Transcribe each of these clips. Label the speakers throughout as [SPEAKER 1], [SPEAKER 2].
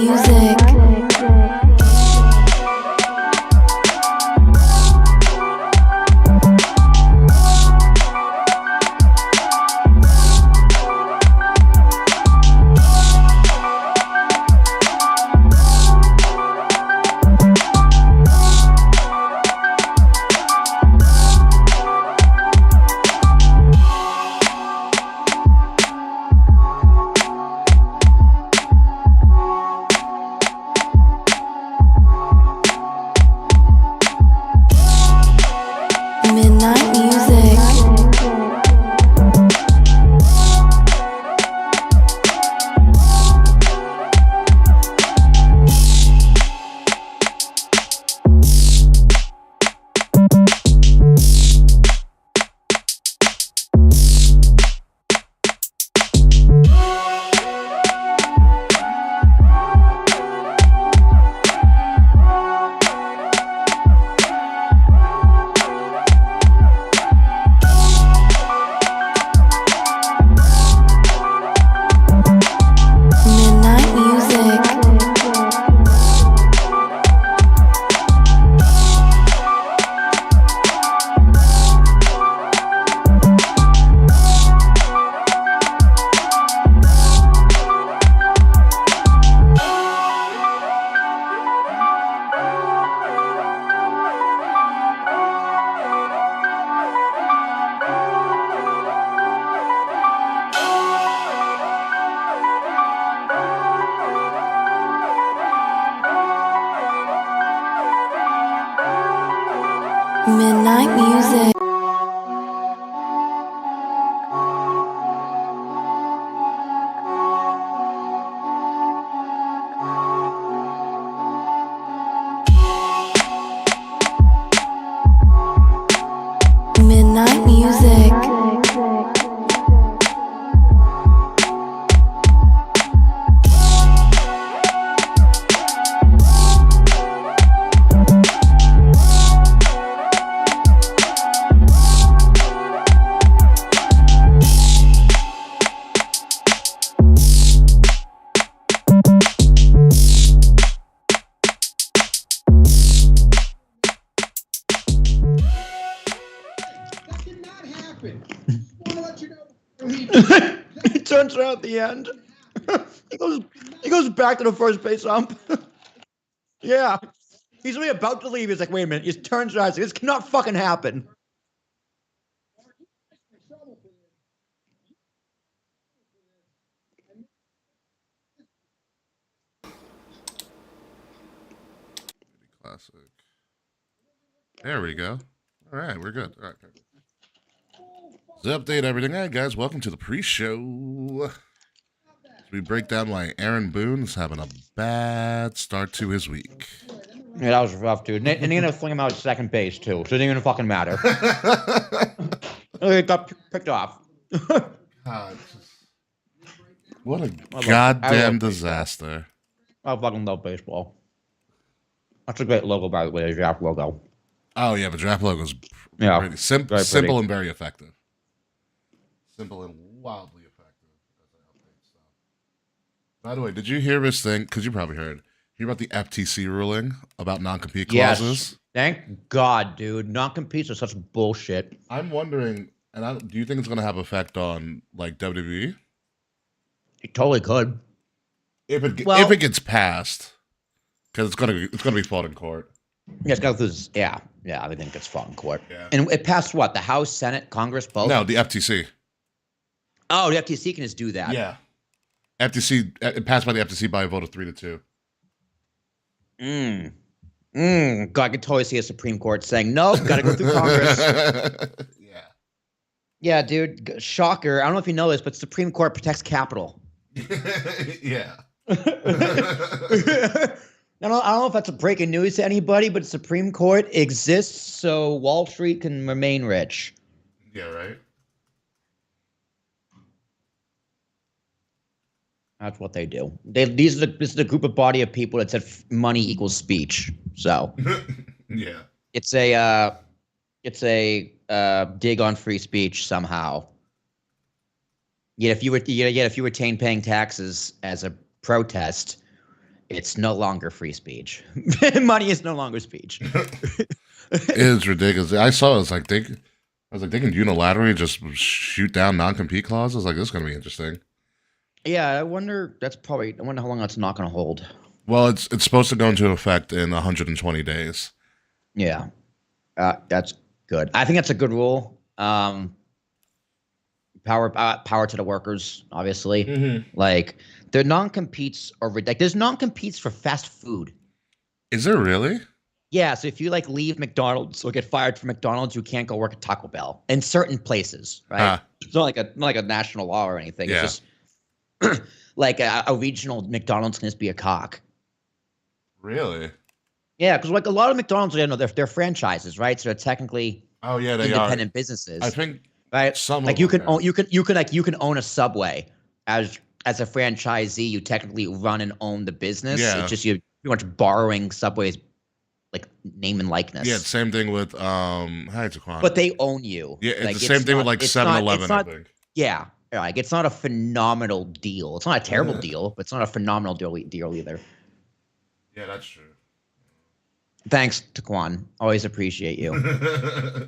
[SPEAKER 1] music. Midnight music. Midnight music. Midnight music. Midnight music.
[SPEAKER 2] That did not happen. I want to let you know.
[SPEAKER 3] He turns around at the end. he goes back to the first base ump. Yeah. He's really about to leave. He's like, wait a minute. He just turns around. He's like, this cannot fucking happen.
[SPEAKER 4] Classic. There we go. All right, we're good. All right. Perfect. To update everything, all right, guys, welcome to the pre-show. We break down why Aaron Boone's having a bad start to his week.
[SPEAKER 5] Yeah, that was rough, dude. And you're gonna fling him out at second base too, so it didn't even fucking matter. It got picked off.
[SPEAKER 4] God, what a goddamn disaster.
[SPEAKER 5] I fucking love baseball. That's a great logo, by the way, the draft logo.
[SPEAKER 4] Oh yeah, the draft logo's
[SPEAKER 5] Yeah,
[SPEAKER 4] pretty
[SPEAKER 5] very
[SPEAKER 4] simple
[SPEAKER 5] pretty.
[SPEAKER 4] and very effective. Simple and wildly effective as I update stuff. By the way, did you hear this thing? Because you probably heard. Hear about the FTC ruling about non-compete clauses?
[SPEAKER 5] Yes. Thank God, dude. Non-competes are such bullshit.
[SPEAKER 4] I'm wondering, do you think it's going to have effect on like WWE
[SPEAKER 5] It totally could.
[SPEAKER 4] if it gets passed? Because it's gonna be fought in court.
[SPEAKER 5] Yeah, it's got this. Yeah, I think it's fought in court.
[SPEAKER 4] Yeah.
[SPEAKER 5] And it passed what? The House, Senate, Congress, both?
[SPEAKER 4] No, the FTC.
[SPEAKER 5] Oh, the FTC can just do that.
[SPEAKER 4] Yeah. FTC, it passed by the FTC by a vote of 3-2.
[SPEAKER 5] God, I could totally see a Supreme Court saying, nope, gotta go through Congress.
[SPEAKER 4] Yeah.
[SPEAKER 5] Yeah, dude. Shocker. I don't know if you know this, but Supreme Court protects capital.
[SPEAKER 4] Yeah.
[SPEAKER 5] I don't know if that's a breaking news to anybody, but Supreme Court exists so Wall Street can remain rich.
[SPEAKER 4] Yeah, right.
[SPEAKER 5] That's what they do. This is the group of body of people that said money equals speech. So
[SPEAKER 4] Yeah.
[SPEAKER 5] it's a dig on free speech somehow. Yet if you retain paying taxes as a protest, it's no longer free speech. Money is no longer speech.
[SPEAKER 4] It is ridiculous. I saw it. I was like, they can unilaterally just shoot down non-compete clauses. Like, this is going to be interesting.
[SPEAKER 5] Yeah, I wonder. I wonder how long that's not going to hold.
[SPEAKER 4] Well, it's supposed to go into effect in 120 days.
[SPEAKER 5] Yeah, that's good. I think that's a good rule. Power to the workers, obviously.
[SPEAKER 4] Mm-hmm.
[SPEAKER 5] Like the non-competes are like there's non-competes for fast food.
[SPEAKER 4] Is there really?
[SPEAKER 5] Yeah, so if you like leave McDonald's or get fired from McDonald's, you can't go work at Taco Bell in certain places, right? It's not like a national law or anything.
[SPEAKER 4] Yeah.
[SPEAKER 5] It's just like a regional McDonald's can just be a cock.
[SPEAKER 4] Really?
[SPEAKER 5] Yeah, because like a lot of McDonald's, they're franchises, right? So they're technically
[SPEAKER 4] Oh yeah, they
[SPEAKER 5] independent
[SPEAKER 4] are.
[SPEAKER 5] businesses.
[SPEAKER 4] I think
[SPEAKER 5] right?
[SPEAKER 4] some
[SPEAKER 5] like
[SPEAKER 4] of
[SPEAKER 5] you
[SPEAKER 4] them
[SPEAKER 5] can own you can own a Subway as a franchisee. You technically run and own the business.
[SPEAKER 4] Yeah.
[SPEAKER 5] It's just you're pretty much borrowing Subway's like name and likeness.
[SPEAKER 4] Yeah, same thing with hi, Taquan.
[SPEAKER 5] But they own you.
[SPEAKER 4] Yeah, it's
[SPEAKER 5] like,
[SPEAKER 4] the same thing with like 7-Eleven, I think.
[SPEAKER 5] Yeah, like it's not a phenomenal deal. It's not a terrible deal, but it's not a phenomenal deal either.
[SPEAKER 4] Yeah, that's true.
[SPEAKER 5] Thanks, Taquan. Always appreciate you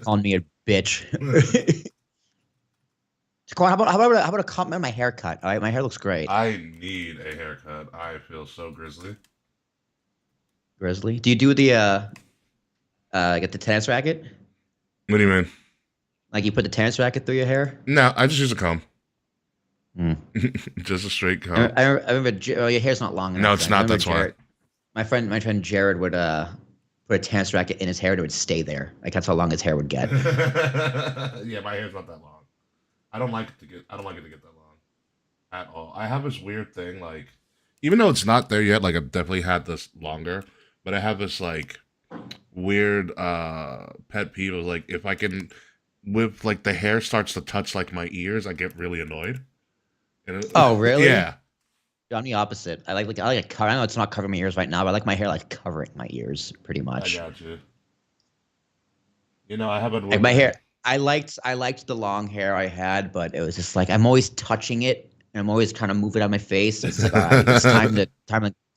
[SPEAKER 5] calling me a bitch. Taquan, how about a compliment on my haircut? All right, my hair looks great.
[SPEAKER 4] I need a haircut. I feel so grizzly.
[SPEAKER 5] Grizzly. Do you do the get the tennis racket?
[SPEAKER 4] What do you mean?
[SPEAKER 5] Like you put the tennis racket through your hair?
[SPEAKER 4] No, I just use a comb.
[SPEAKER 5] Mm.
[SPEAKER 4] Just a straight comb.
[SPEAKER 5] I remember. Oh, your hair's not long enough.
[SPEAKER 4] No, it's not. That's
[SPEAKER 5] Jared,
[SPEAKER 4] why.
[SPEAKER 5] My friend Jared would put a tennis racket in his hair and it would stay there. Like that's how long his hair would get.
[SPEAKER 4] Yeah, my hair's not that long. I don't like it to get that long at all. I have this weird thing, like, even though it's not there yet, like I've definitely had this longer, but I have this like weird pet peeve of like if I can with like the hair starts to touch like my ears, I get really annoyed.
[SPEAKER 5] Oh, really?
[SPEAKER 4] Yeah.
[SPEAKER 5] I'm the opposite. I like a cover. I know it's not covering my ears right now, but I like my hair like covering my ears pretty much.
[SPEAKER 4] I got you. You know, I haven't
[SPEAKER 5] like my hair. I liked the long hair I had, but it was just like I'm always touching it and I'm always trying to move it out of my face. It's like all right, it's time to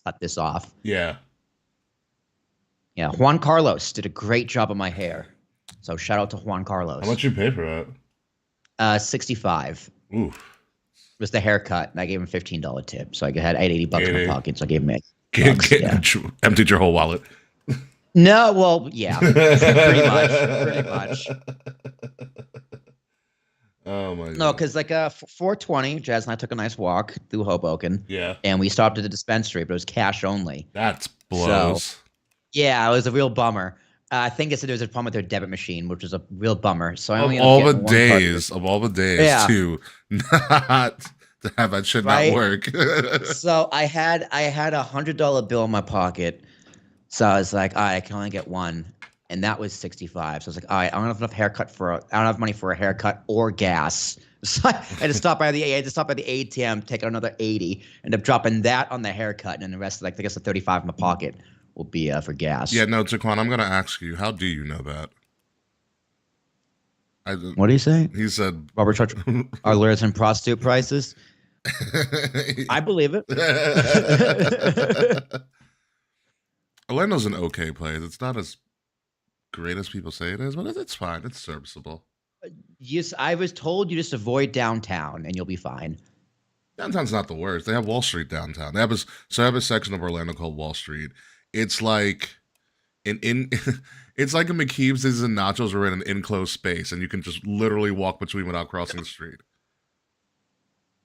[SPEAKER 5] cut this off.
[SPEAKER 4] Yeah.
[SPEAKER 5] Yeah. Juan Carlos did a great job on my hair. So shout out to Juan Carlos.
[SPEAKER 4] How much you pay for
[SPEAKER 5] that? 65.
[SPEAKER 4] Oof.
[SPEAKER 5] It was the haircut, and I gave him $15 tip. So I had $80 in my pocket, so I gave him
[SPEAKER 4] emptied your whole wallet.
[SPEAKER 5] No, well, yeah, pretty much.
[SPEAKER 4] Oh my god.
[SPEAKER 5] No, because like 420, Jazz and I took a nice walk through Hoboken.
[SPEAKER 4] Yeah.
[SPEAKER 5] And we stopped at the dispensary, but it was cash only.
[SPEAKER 4] That's blows.
[SPEAKER 5] So, yeah, it was a real bummer. I think it said there was a problem with their debit machine, which was a real bummer. So I only
[SPEAKER 4] of all the days to not to have that shit not work.
[SPEAKER 5] So I had a $100 bill in my pocket. So I was like, all right, I can only get one. And that was 65. So I was like, all right, I don't have enough I don't have money for a haircut or gas. So I had to stop by the ATM, take out another 80, end up dropping that on the haircut, and then the rest, like I guess the 35 in my pocket will be for gas.
[SPEAKER 4] Yeah, no, Taquan, I'm gonna ask you, how do you know that?
[SPEAKER 5] What do you say?
[SPEAKER 4] He said
[SPEAKER 5] Robert charge our lawyers and prostitute prices. I believe it.
[SPEAKER 4] Orlando's an okay place. It's not as great as people say it is, but it's fine. It's serviceable.
[SPEAKER 5] Yes, I was told you just avoid downtown and you'll be fine.
[SPEAKER 4] Downtown's not the worst. They have Wall Street downtown. They have a section of Orlando called Wall Street. It's like it's like a McKeeb's and Nachos are in an enclosed space, and you can just literally walk between without crossing the street.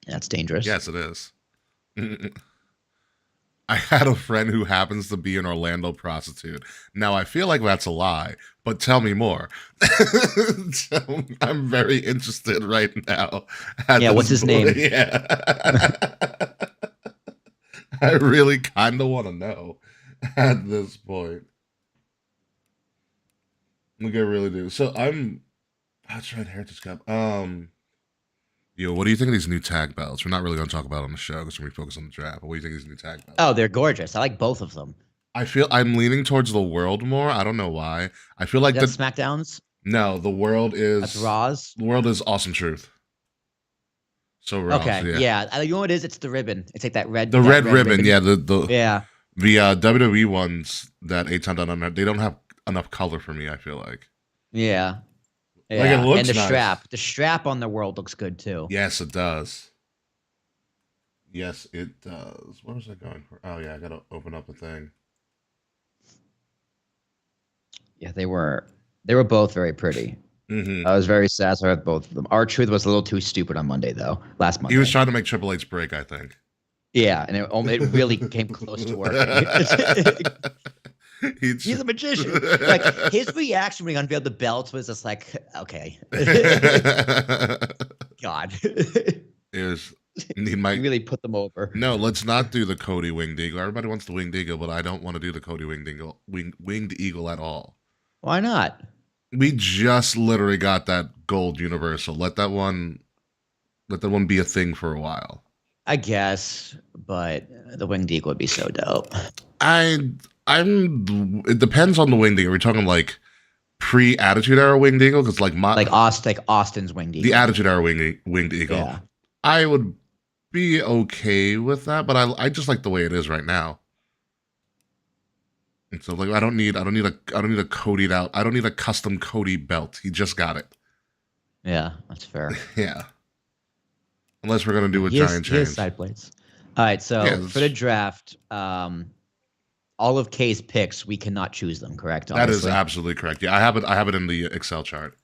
[SPEAKER 5] That's dangerous.
[SPEAKER 4] Yes, it is. I had a friend who happens to be an Orlando prostitute. Now, I feel like that's a lie, but tell me more. So, I'm very interested right now.
[SPEAKER 5] Yeah, what's his name?
[SPEAKER 4] Yeah. I really kind of want to know at this point. Like, I really do. So, that's right, Heritage Cup. Yo, what do you think of these new tag belts? We're not really going to talk about it on the show because we focus on the draft. But what do you think of these new tag belts?
[SPEAKER 5] Oh, they're gorgeous. I like both of them.
[SPEAKER 4] I feel I'm leaning towards the World more. I don't know why. I feel like
[SPEAKER 5] that's SmackDowns.
[SPEAKER 4] No, the World is
[SPEAKER 5] that's Raw's.
[SPEAKER 4] The World is Awesome Truth. So Raw's,
[SPEAKER 5] okay, yeah. You know what it is? It's the ribbon. It's like that red.
[SPEAKER 4] The red ribbon. Yeah, The WWE ones that 8-time done, they don't have enough color for me. I feel like.
[SPEAKER 5] Yeah.
[SPEAKER 4] Like, it looks
[SPEAKER 5] and the
[SPEAKER 4] nice.
[SPEAKER 5] strap on the world looks good too.
[SPEAKER 4] Yes, it does. Yes, it does. What was I going for? Oh yeah, I gotta open up a thing.
[SPEAKER 5] Yeah, they were both very pretty.
[SPEAKER 4] Mm-hmm.
[SPEAKER 5] I was very satisfied with both of them. R-Truth was a little too stupid on Monday though. Last Monday.
[SPEAKER 4] He was trying to make Triple H break, I think.
[SPEAKER 5] Yeah, and it really came close to working. He's a magician. Like his reaction when he unveiled the belts was just like, okay, God.
[SPEAKER 4] Is he might
[SPEAKER 5] He really put them over.
[SPEAKER 4] No, let's not do the Cody Winged Eagle. Everybody wants the Winged Eagle, but I don't want to do the Cody Winged Eagle at all.
[SPEAKER 5] Why not?
[SPEAKER 4] We just literally got that gold universal. Let that one be a thing for a while.
[SPEAKER 5] I guess, but the Winged Eagle would be so dope.
[SPEAKER 4] It depends on the Winged Eagle. Are we talking like pre-Attitude Era Winged Eagle? Because like
[SPEAKER 5] Austin's Winged Eagle.
[SPEAKER 4] The Attitude Era Winged Eagle.
[SPEAKER 5] Yeah.
[SPEAKER 4] I would be okay with that, but I just like the way it is right now. And so like I don't need a codied out. I don't need a custom Cody belt. He just got it.
[SPEAKER 5] Yeah, that's fair.
[SPEAKER 4] Yeah. Unless we're gonna do a giant change.
[SPEAKER 5] Side plates. All right, so for the draft, all of K's picks, we cannot choose them, correct?
[SPEAKER 4] That is absolutely correct. Yeah, I have it in the Excel chart.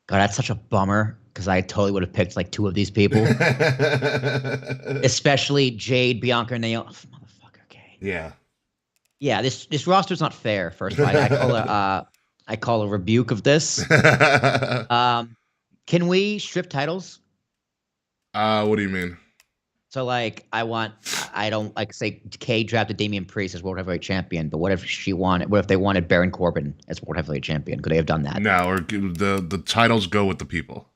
[SPEAKER 5] God, that's such a bummer because I totally would have picked like 2 of these people, especially Jade, Bianca, and Naomi. Oh, motherfucker, K.
[SPEAKER 4] Yeah.
[SPEAKER 5] Yeah, this roster's not fair. First, I call a rebuke of this. Can we strip titles?
[SPEAKER 4] What do you mean?
[SPEAKER 5] So like I don't like say Kay drafted Damian Priest as World Heavyweight Champion, but what if they wanted Baron Corbin as World Heavyweight Champion? Could they have done that?
[SPEAKER 4] No, or the titles go with the people.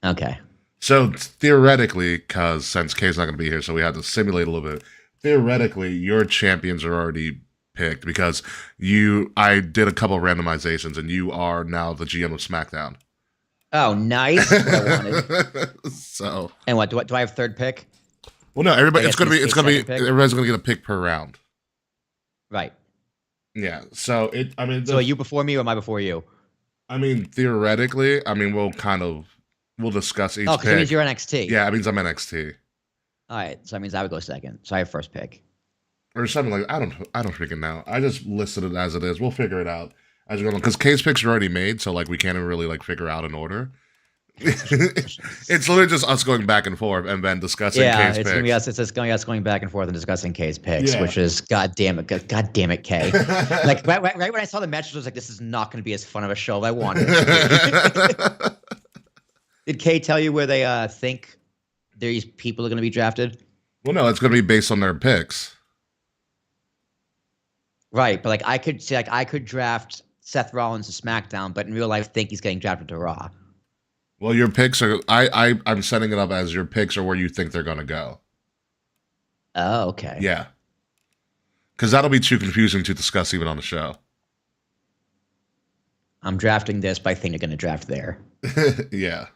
[SPEAKER 5] Okay.
[SPEAKER 4] So theoretically, because since Kay's not going to be here, so we had to simulate a little bit. Theoretically, your champions are already picked because I did a couple of randomizations, and you are now the GM of SmackDown.
[SPEAKER 5] Oh, nice. That's what I wanted.
[SPEAKER 4] So.
[SPEAKER 5] And what do I have third pick?
[SPEAKER 4] Well, no, everybody's going to get a pick per round.
[SPEAKER 5] Right.
[SPEAKER 4] Yeah. So
[SPEAKER 5] So are you before me or am I before you?
[SPEAKER 4] I mean, theoretically, we'll discuss each pick.
[SPEAKER 5] Oh, because it means you're NXT.
[SPEAKER 4] Yeah, it means I'm NXT.
[SPEAKER 5] All right, so that means I would go second. So I have first pick.
[SPEAKER 4] Or something like I don't freaking know. I just listed it as it is. We'll figure it out as we go along. Because K's picks are already made, so like we can't even really like figure out an order. It's literally just us going back and forth and then discussing K's picks.
[SPEAKER 5] It's just going back and forth and discussing K's picks, which is god damn it, K. Like right when I saw the match, I was like, this is not going to be as fun of a show as I wanted it to be. Did K tell you where they think these people are going to be drafted?
[SPEAKER 4] Well, no, it's going to be based on their picks.
[SPEAKER 5] Right, but like I could draft Seth Rollins to SmackDown, but in real life think he's getting drafted to Raw.
[SPEAKER 4] Well, your picks are I'm setting it up as your picks are where you think they're going to go.
[SPEAKER 5] Oh, okay.
[SPEAKER 4] Yeah. Because that'll be too confusing to discuss even on the show.
[SPEAKER 5] I'm drafting this, but I think you're going to draft there.
[SPEAKER 4] Yeah.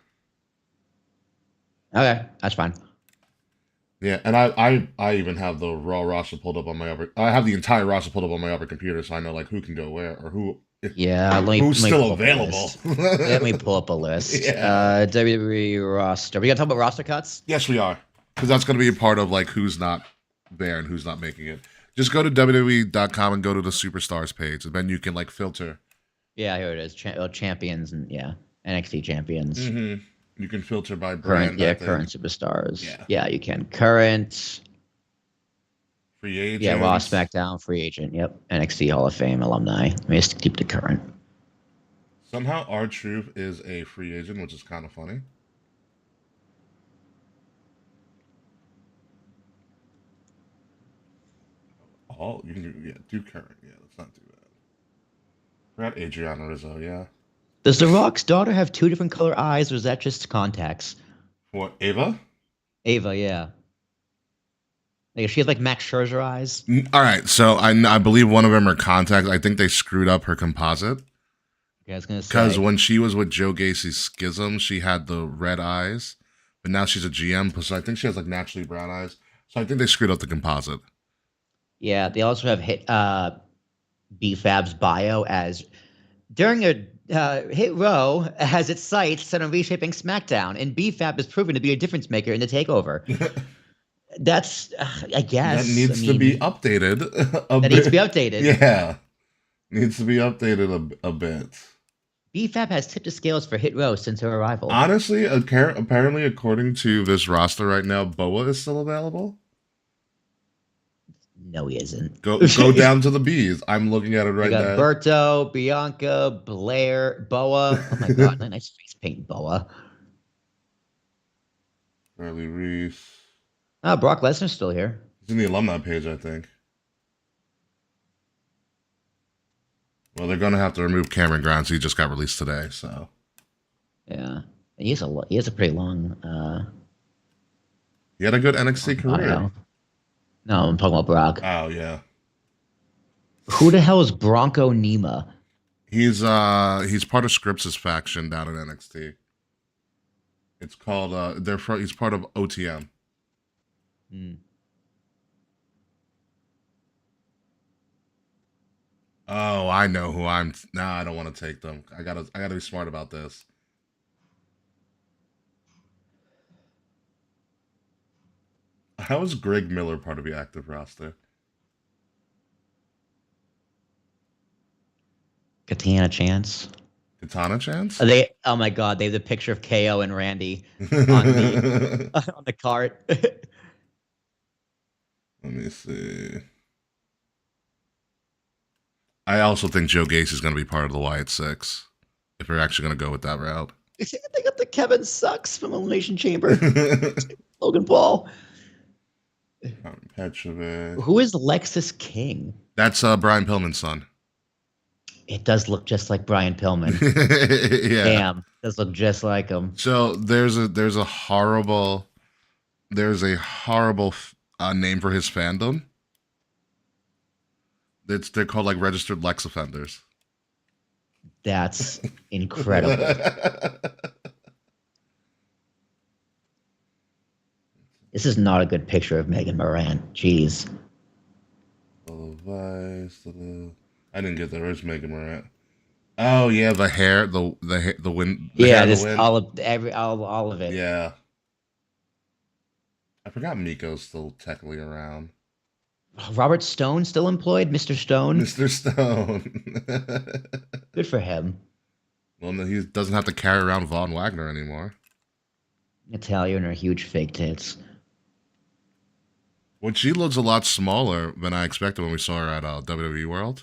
[SPEAKER 5] Okay, that's fine.
[SPEAKER 4] Yeah, and I even have the Raw roster pulled up on my other. I have the entire roster pulled up on my other computer, so I know like who can go where or who.
[SPEAKER 5] Yeah,
[SPEAKER 4] who's still available.
[SPEAKER 5] Let me pull up a list.
[SPEAKER 4] Yeah.
[SPEAKER 5] WWE roster. We got to talk about roster cuts?
[SPEAKER 4] Yes, we are, because that's going to be a part of like who's not there and who's not making it. Just go to WWE.com and go to the Superstars page, and then you can like filter.
[SPEAKER 5] Yeah, here it is. Champions and NXT champions.
[SPEAKER 4] Mm-hmm. You can filter by brand.
[SPEAKER 5] Current superstars. Yeah, you can. Current.
[SPEAKER 4] Free agent.
[SPEAKER 5] Yeah, Raw, SmackDown, free agent. Yep. NXT Hall of Fame alumni. Let me just keep the current.
[SPEAKER 4] Somehow R-Truth is a free agent, which is kind of funny. Oh, you can do current. Yeah, let's not do that. We're at Adriana Rizzo, yeah.
[SPEAKER 5] Does The Rock's daughter have 2 different color eyes, or is that just contacts?
[SPEAKER 4] What, Ava?
[SPEAKER 5] Ava, yeah. Like, she has like Max Scherzer eyes.
[SPEAKER 4] All right, so I believe one of them are contacts. I think they screwed up her composite.
[SPEAKER 5] Yeah, I was gonna say.
[SPEAKER 4] Because when she was with Joe Gacy's Schism, she had the red eyes, but now she's a GM, so I think she has like naturally brown eyes. So I think they screwed up the composite.
[SPEAKER 5] Yeah, they also have hit BFAB's bio as during a hit row has its sights set on reshaping SmackDown, and BFAB has proven to be a difference maker in the takeover. That's, I guess,
[SPEAKER 4] That needs to be updated a
[SPEAKER 5] that
[SPEAKER 4] bit.
[SPEAKER 5] needs to be updated.
[SPEAKER 4] Yeah, needs to be updated a bit.
[SPEAKER 5] BFAB has tipped the scales for Hit Row since her arrival.
[SPEAKER 4] Honestly, apparently, according to this roster right now, Boa is still available.
[SPEAKER 5] No, he isn't.
[SPEAKER 4] Go down to the B's. I'm looking at it
[SPEAKER 5] We
[SPEAKER 4] right
[SPEAKER 5] got
[SPEAKER 4] now.
[SPEAKER 5] Berto, Bianca, Blair, Boa. Oh my god, nice face paint, Boa.
[SPEAKER 4] Charlie Reese.
[SPEAKER 5] Oh, Brock Lesnar's still here.
[SPEAKER 4] He's in the alumni page, I think. Well, they're gonna have to remove Cameron Grimes. He just got released today, so
[SPEAKER 5] Yeah, he has a pretty long.
[SPEAKER 4] he had a good NXT career.
[SPEAKER 5] Bio. No, I'm talking about Brock.
[SPEAKER 4] Oh yeah,
[SPEAKER 5] Who the hell is Bronco Nima?
[SPEAKER 4] he's part of Scripps' faction down in NXT. It's called he's part of OTM.
[SPEAKER 5] Hmm.
[SPEAKER 4] Oh, I know who I'm. Nah, I don't want to take them. I gotta be smart about this. How is Greg Miller part of the active roster?
[SPEAKER 5] Katana Chance.
[SPEAKER 4] Katana Chance?
[SPEAKER 5] Oh my god, they have the picture of KO and Randy on the on the cart.
[SPEAKER 4] Let me see. I also think Joe Gacy is going to be part of the Wyatt Six if we're actually going to go with that route.
[SPEAKER 5] They got the Kevin Sucks from Elimination Chamber. Logan Paul.
[SPEAKER 4] Petrovic.
[SPEAKER 5] Who is Lexus King?
[SPEAKER 4] That's Brian Pillman's son.
[SPEAKER 5] It does look just like Brian Pillman.
[SPEAKER 4] Yeah.
[SPEAKER 5] Damn, does look just like him.
[SPEAKER 4] So there's a horrible name for his fandom. They're called like registered Lex offenders.
[SPEAKER 5] That's incredible. This is not a good picture of Megan Moran. Jeez.
[SPEAKER 4] I didn't get that. Where's Megan Morant? Oh yeah, the hair, the wind.
[SPEAKER 5] Yeah,
[SPEAKER 4] hair,
[SPEAKER 5] just
[SPEAKER 4] wind.
[SPEAKER 5] all of it.
[SPEAKER 4] Yeah. I forgot Miko's still technically around.
[SPEAKER 5] Robert Stone still employed, Mr. Stone.
[SPEAKER 4] Mr. Stone.
[SPEAKER 5] Good for him.
[SPEAKER 4] Well, no, he doesn't have to carry around Von Wagner anymore.
[SPEAKER 5] Natalia and her huge fake tits.
[SPEAKER 4] Well, she looks a lot smaller than I expected when we saw her at WWE World.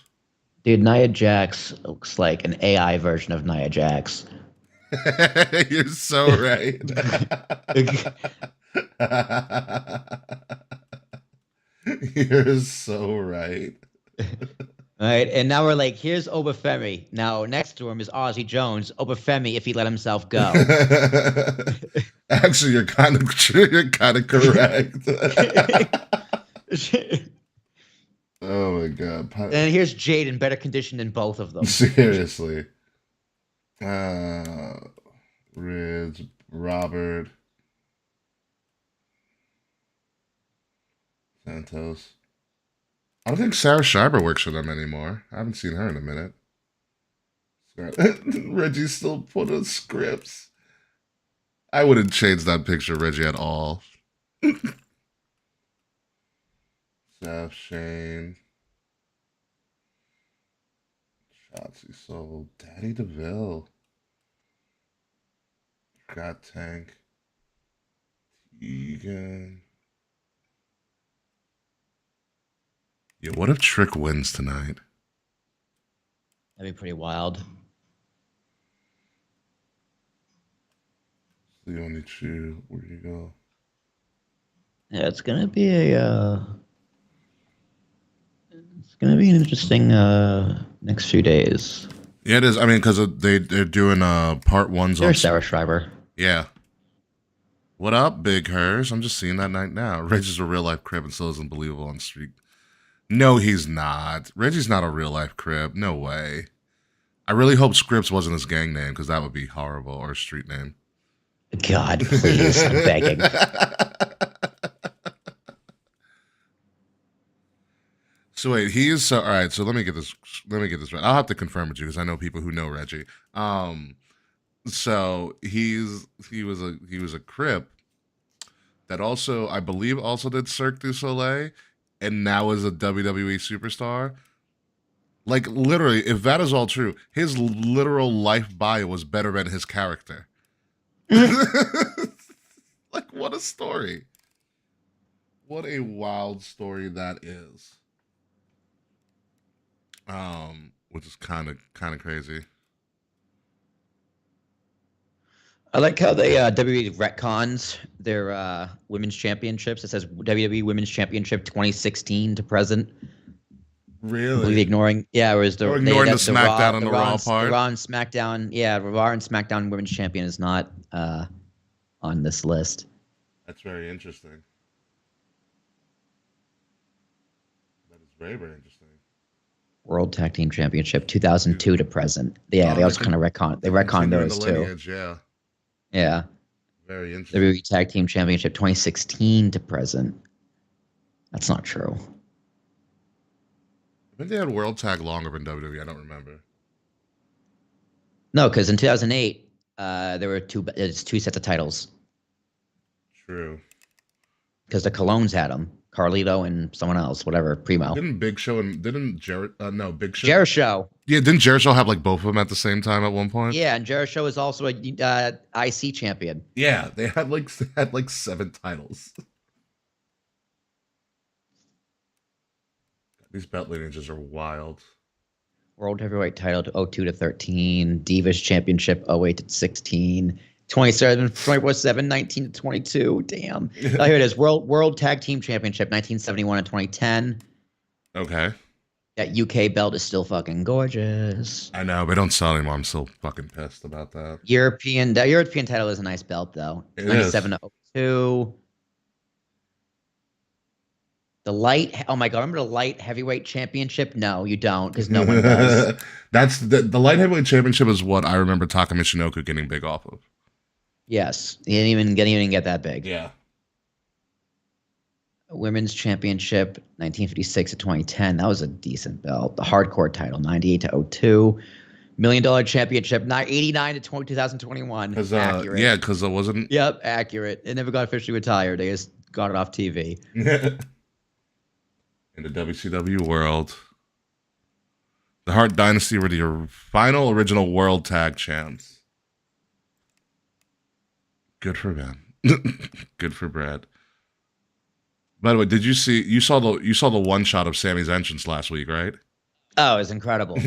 [SPEAKER 5] Dude, Nia Jax looks like an AI version of Nia Jax.
[SPEAKER 4] You're so right. You're so right.
[SPEAKER 5] All right, and now we're like, here's Obafemi. Now next to him is Ozzy Jones. Obafemi, if he let himself go.
[SPEAKER 4] Actually, you're kind of true. You're kind of correct. Oh my god!
[SPEAKER 5] And here's Jade in better condition than both of them.
[SPEAKER 4] Seriously. Ridge, Robert, Santos. I don't think Sarah Schreiber works for them anymore. I haven't seen her in a minute. Reggie still put on scripts. I wouldn't change that picture of Reggie at all. Seth, Shane. Shotzi Soul. Daddy DeVille. Got Tank. Tegan. Yeah, what if Trick wins tonight?
[SPEAKER 5] That'd be pretty wild.
[SPEAKER 4] Leonichu, where do you go?
[SPEAKER 5] Yeah, it's gonna be an interesting next few days.
[SPEAKER 4] Yeah, it is. I mean, because they're doing part ones on
[SPEAKER 5] There's Sarah Schreiber.
[SPEAKER 4] Yeah. What up, Big Hers? I'm just seeing that night now. Reggie's a real life crib and still isn't believable on street. No, he's not. Reggie's not a real life crib. No way. I really hope Scripps wasn't his gang name because that would be horrible, or a street name.
[SPEAKER 5] God, please, I'm begging.
[SPEAKER 4] So wait, he is so all right. So let me get this. Let me get this right. I'll have to confirm with you because I know people who know Reggie. So he was a Crip that also I believe also did Cirque du Soleil, and now is a WWE superstar. Like literally, if that is all true, his literal life bio was better than his character. Like what a story! What a wild story that is. Which is kind of crazy.
[SPEAKER 5] I like how they WWE retcons their women's championships. It says WWE Women's Championship 2016 to present.
[SPEAKER 4] Really?
[SPEAKER 5] Completely ignoring, whereas
[SPEAKER 4] They're ignoring the SmackDown and the Raw part.
[SPEAKER 5] The Raw and SmackDown, Raw and SmackDown Women's Champion is not on this list.
[SPEAKER 4] That's very interesting. That is very, very interesting.
[SPEAKER 5] World Tag Team Championship 2002 to present. Yeah, they also kind of retcon. They retcon those too.
[SPEAKER 4] Lineage, yeah.
[SPEAKER 5] Yeah.
[SPEAKER 4] Very interesting.
[SPEAKER 5] WWE Tag Team Championship 2016 to present. That's not true.
[SPEAKER 4] I think they had World Tag longer than WWE. I don't remember.
[SPEAKER 5] No, because in 2008, there were two sets of titles.
[SPEAKER 4] True.
[SPEAKER 5] Because the Colognes had them. Carlito and someone else, whatever, Primo.
[SPEAKER 4] Didn't Big Show and didn't Jarrett? No, Big Show.
[SPEAKER 5] Jericho.
[SPEAKER 4] Yeah, didn't Jericho have like both of them at the same time at one point?
[SPEAKER 5] Yeah, and Jericho is also a IC champion.
[SPEAKER 4] Yeah, they had like 7 titles. These belt lineages are wild.
[SPEAKER 5] World Heavyweight title to 02 to 13. Divas Championship 08 to 16. 27, 24/7, 19 to 22. Damn. Oh, here it is. World Tag Team Championship 1971 and 2010.
[SPEAKER 4] Okay.
[SPEAKER 5] That UK belt is still fucking gorgeous.
[SPEAKER 4] I know, but don't sell anymore. I'm still fucking pissed about that.
[SPEAKER 5] The European title is a nice belt though.
[SPEAKER 4] It
[SPEAKER 5] 97 to 02. The light, oh my god, remember the light heavyweight championship? No, you don't, because no one does.
[SPEAKER 4] That's the light heavyweight championship is what I remember Taka Michinoku getting big off of.
[SPEAKER 5] Yes, he didn't even get that big.
[SPEAKER 4] Yeah.
[SPEAKER 5] Women's Championship, 1956 to 2010. That was a decent belt. The Hardcore title, 98 to 02. $1 Million Championship, 89 to 2021. Accurate.
[SPEAKER 4] Yeah, because it wasn't.
[SPEAKER 5] Yep, accurate. It never got officially retired. They just got it off TV.
[SPEAKER 4] In the WCW world, the Hart Dynasty were the final original World Tag Champs. Good for them. Good for Brad. By the way, did you saw the one shot of Sammy's entrance last week, right?
[SPEAKER 5] Oh, it was incredible.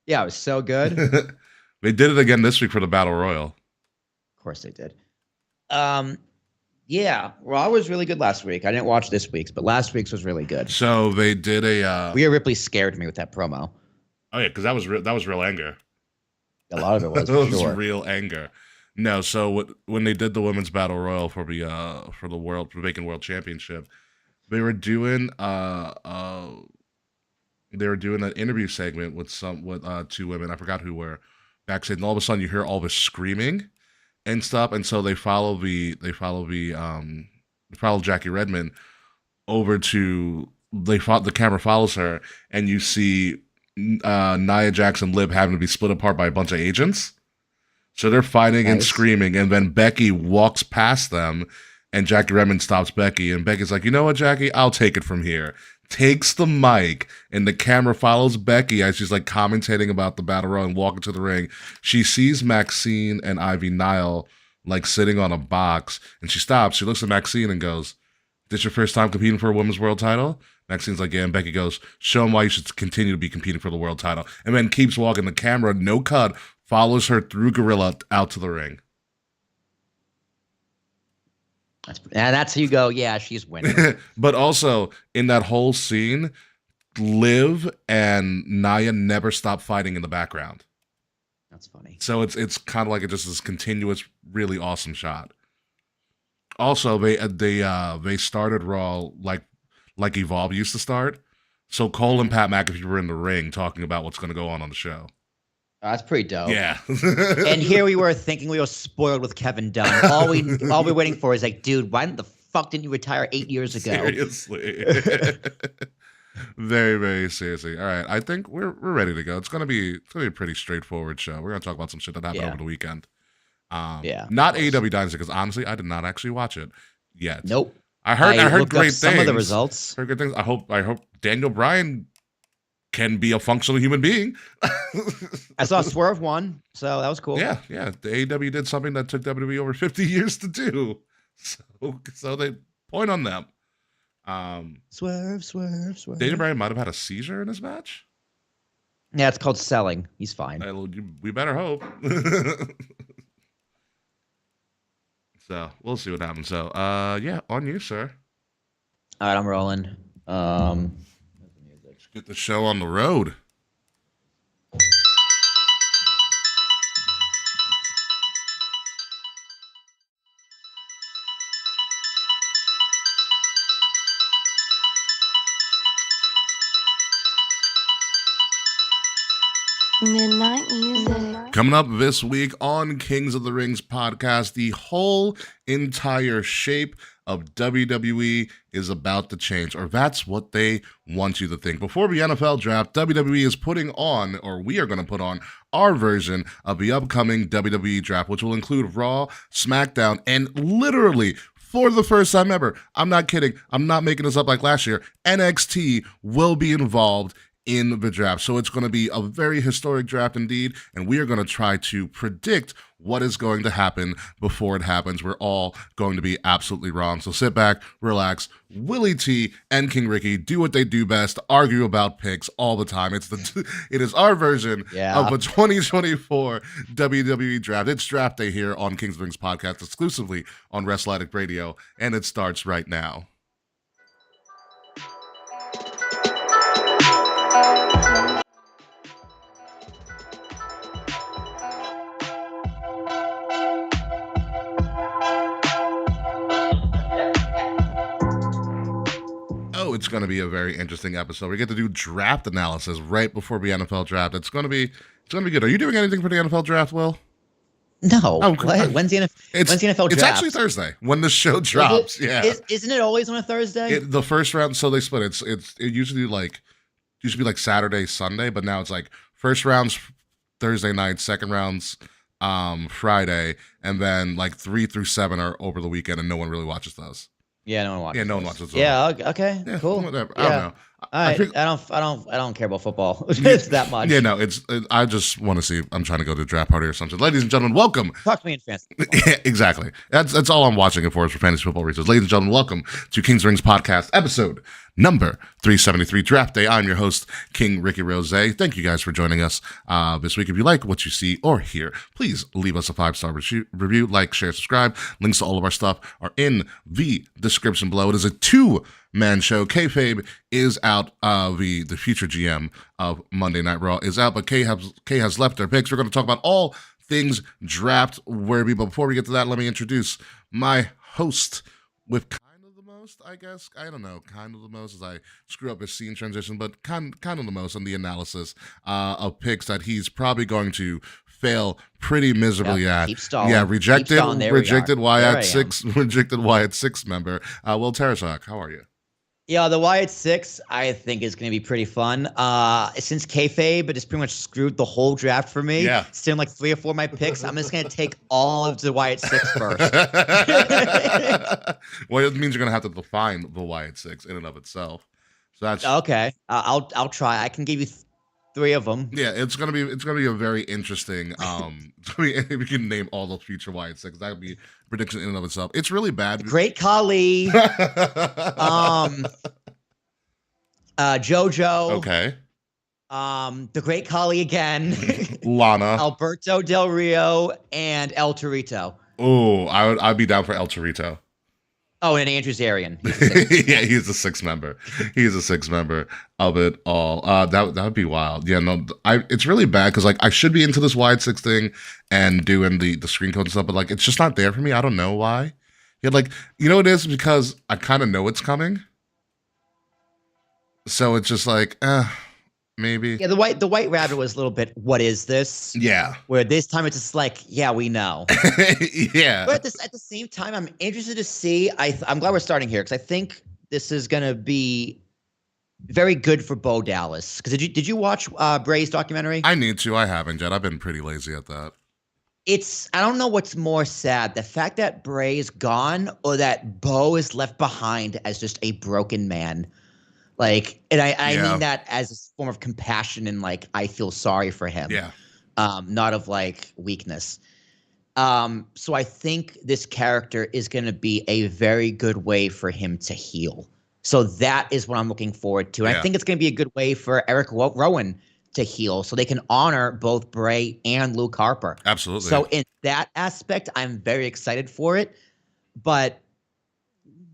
[SPEAKER 5] Yeah, it was so good.
[SPEAKER 4] They did it again this week for the Battle Royal.
[SPEAKER 5] Of course they did. Yeah, Raw was really good last week. I didn't watch this week's, but last week's was really good.
[SPEAKER 4] So they did a.
[SPEAKER 5] Rhea Ripley scared me with that promo.
[SPEAKER 4] Oh yeah, because that was real anger.
[SPEAKER 5] A lot of it was.
[SPEAKER 4] It
[SPEAKER 5] For
[SPEAKER 4] was
[SPEAKER 5] sure.
[SPEAKER 4] real anger. No, so when they did the women's battle royal for the Vacant World Championship, they were doing an interview segment with two women. I forgot who were backstage, and all of a sudden you hear all this screaming and stuff, and so they follow Jackie Redmond over to the camera follows her, and you see Nia Jax and Liv having to be split apart by a bunch of agents. So they're fighting and screaming, and then Becky walks past them, and Jackie Redmond stops Becky, and Becky's like, you know what, Jackie, I'll take it from here. Takes the mic, and the camera follows Becky as she's like commentating about the battle royal and walking to the ring. She sees Maxine and Ivy Nile like sitting on a box, and she stops. She looks at Maxine and goes, "This your first time competing for a women's world title?" Maxine's like, yeah, and Becky goes, "Show them why you should continue to be competing for the world title." And then keeps walking. The camera, no cut, follows her through Gorilla out to the ring.
[SPEAKER 5] That's how you go, yeah, she's winning.
[SPEAKER 4] But also, in that whole scene, Liv and Nia never stop fighting in the background.
[SPEAKER 5] That's funny.
[SPEAKER 4] So it's kind of like just this continuous, really awesome shot. Also, they started Raw like Evolve used to start. So Cole and Pat McAfee were in the ring talking about what's going to go on the show.
[SPEAKER 5] That's pretty dope.
[SPEAKER 4] Yeah.
[SPEAKER 5] And here we were thinking we were spoiled with Kevin Dunn. All we're waiting for is like, dude, why the fuck didn't you retire 8 years ago?
[SPEAKER 4] Seriously. Very, very seriously. All right, I think we're ready to go. It's gonna be a pretty straightforward show. We're gonna talk about some shit that happened
[SPEAKER 5] Yeah.
[SPEAKER 4] over the weekend.
[SPEAKER 5] Yeah, of
[SPEAKER 4] Not
[SPEAKER 5] course.
[SPEAKER 4] AEW Dynasty because honestly, I did not actually watch it yet.
[SPEAKER 5] Nope.
[SPEAKER 4] I heard
[SPEAKER 5] looked
[SPEAKER 4] great
[SPEAKER 5] up some
[SPEAKER 4] things.
[SPEAKER 5] of the results.
[SPEAKER 4] Heard good things. I hope Daniel Bryan can be a functional human being.
[SPEAKER 5] I saw Swerve won, so that was cool.
[SPEAKER 4] Yeah. The AEW did something that took WWE over 50 years to do. So they point on them.
[SPEAKER 5] Swerve.
[SPEAKER 4] Daniel Bryan might have had a seizure in his match.
[SPEAKER 5] Yeah, it's called selling. He's fine.
[SPEAKER 4] We better hope. So we'll see what happens. So yeah, on you, sir.
[SPEAKER 5] All right, I'm rolling.
[SPEAKER 4] Let's get the show on the road.
[SPEAKER 1] Midnight music.
[SPEAKER 4] Coming up this week on Kings of the Rings podcast, the whole entire shape of WWE is about to change, or that's what they want you to think. Before the NFL draft, WWE is putting on, or we are going to put on, our version of the upcoming WWE draft, which will include Raw, SmackDown, and literally, for the first time ever, I'm not kidding, I'm not making this up like last year, NXT will be involved in the draft. So it's going to be a very historic draft indeed, and we are going to try to predict what is going to happen before it happens. We're all going to be absolutely wrong. So sit back, relax. Willie T and King Ricky do what they do best, argue about picks all the time. It is our version of the 2024 WWE draft. It's draft day here on Kings of the Rings podcast, exclusively on Wrestle Addict Radio, and it starts right now. Oh, it's going to be a very interesting episode. We get to do draft analysis right before the NFL draft. It's going to be good. Are you doing anything for the NFL draft, Will?
[SPEAKER 5] No.
[SPEAKER 4] Oh,
[SPEAKER 5] when's the NFL draft?
[SPEAKER 4] It's actually Thursday when the show drops.
[SPEAKER 5] Isn't it always on a Thursday?
[SPEAKER 4] The first round, so they split. It used to be like Saturday, Sunday, but now it's like first round's Thursday night, second round's Friday, and then like 3 through 7 are over the weekend, and no one really watches those.
[SPEAKER 5] Yeah, no one watches.
[SPEAKER 4] Yeah, no one watches those.
[SPEAKER 5] Yeah, okay,
[SPEAKER 4] Yeah,
[SPEAKER 5] cool.
[SPEAKER 4] Whatever.
[SPEAKER 5] Yeah.
[SPEAKER 4] I don't know.
[SPEAKER 5] All right, I don't care about football that much.
[SPEAKER 4] Yeah, no, I just want to see. I'm trying to go to a draft party or something. Ladies and gentlemen, welcome.
[SPEAKER 5] Talk to me in fantasy.
[SPEAKER 4] Yeah, exactly. That's all I'm watching it for fantasy football reasons. Ladies and gentlemen, welcome to King's Rings podcast, episode number 373, Draft Day. I'm your host, King Ricky Rose. Thank you guys for joining us this week. If you like what you see or hear, please leave us a 5-star review, like, share, subscribe. Links to all of our stuff are in the description below. It is a 2-man show. Kayfabe is out. The future GM of Monday Night Raw is out, but Kay has left their picks. We're going to talk about all things draft worthy. But before we get to that, let me introduce my host with kind of the most, I guess. I don't know, kind of the most, as I screw up his scene transition, but kind of the most on the analysis of picks that he's probably going to fail pretty miserably at.
[SPEAKER 5] Keep stalling.
[SPEAKER 4] Yeah, rejected Wyatt
[SPEAKER 5] Six.
[SPEAKER 4] Rejected Wyatt 6 member. Will Tarashak, how are you?
[SPEAKER 5] Yeah, the Wyatt 6, I think, is going to be pretty fun. Since kayfabe, it just pretty much screwed the whole draft for me.
[SPEAKER 4] Yeah.
[SPEAKER 5] Still like 3 or 4 of my picks. I'm just going to take all of the Wyatt 6 first.
[SPEAKER 4] Well, it means you're going to have to define the Wyatt 6 in and of itself. So that's
[SPEAKER 5] Okay, I'll try. I can give you 3 of them.
[SPEAKER 4] yeah. It's gonna be a very interesting. If we can name all those future Wyatt 6, that would be a prediction in and of itself. It's really bad.
[SPEAKER 5] Great Khali. JoJo.
[SPEAKER 4] Okay.
[SPEAKER 5] The Great Khali again.
[SPEAKER 4] Lana.
[SPEAKER 5] Alberto Del Rio and El Torito.
[SPEAKER 4] Oh, I'd be down for El Torito.
[SPEAKER 5] Oh, and Andrew Zarian.
[SPEAKER 4] Yeah, he's a 6 member. He's a 6 member of it all. That would be wild. Yeah, no, it's really bad because like I should be into this Wyatt 6 thing and doing the screen code and stuff, but like it's just not there for me. I don't know why. Yeah, like you know it is because I kind of know it's coming. So it's just like, maybe.
[SPEAKER 5] Yeah, the White Rabbit was a little bit. What is this?
[SPEAKER 4] Yeah.
[SPEAKER 5] Where this time it's just like, yeah, we know.
[SPEAKER 4] Yeah.
[SPEAKER 5] But at the same time, I'm interested to see. I'm glad we're starting here because I think this is gonna be very good for Bo Dallas. Because did you watch Bray's documentary?
[SPEAKER 4] I need to. I haven't yet. I've been pretty lazy at that.
[SPEAKER 5] I don't know what's more sad, the fact that Bray is gone or that Bo is left behind as just a broken man. Like, and I mean that as a form of compassion and like I feel sorry for him.
[SPEAKER 4] Yeah.
[SPEAKER 5] Not of like weakness. So I think this character is going to be a very good way for him to heal. So that is what I'm looking forward to. And I think it's going to be a good way for Eric Rowan to heal so they can honor both Bray and Luke Harper.
[SPEAKER 4] Absolutely.
[SPEAKER 5] So in that aspect, I'm very excited for it. But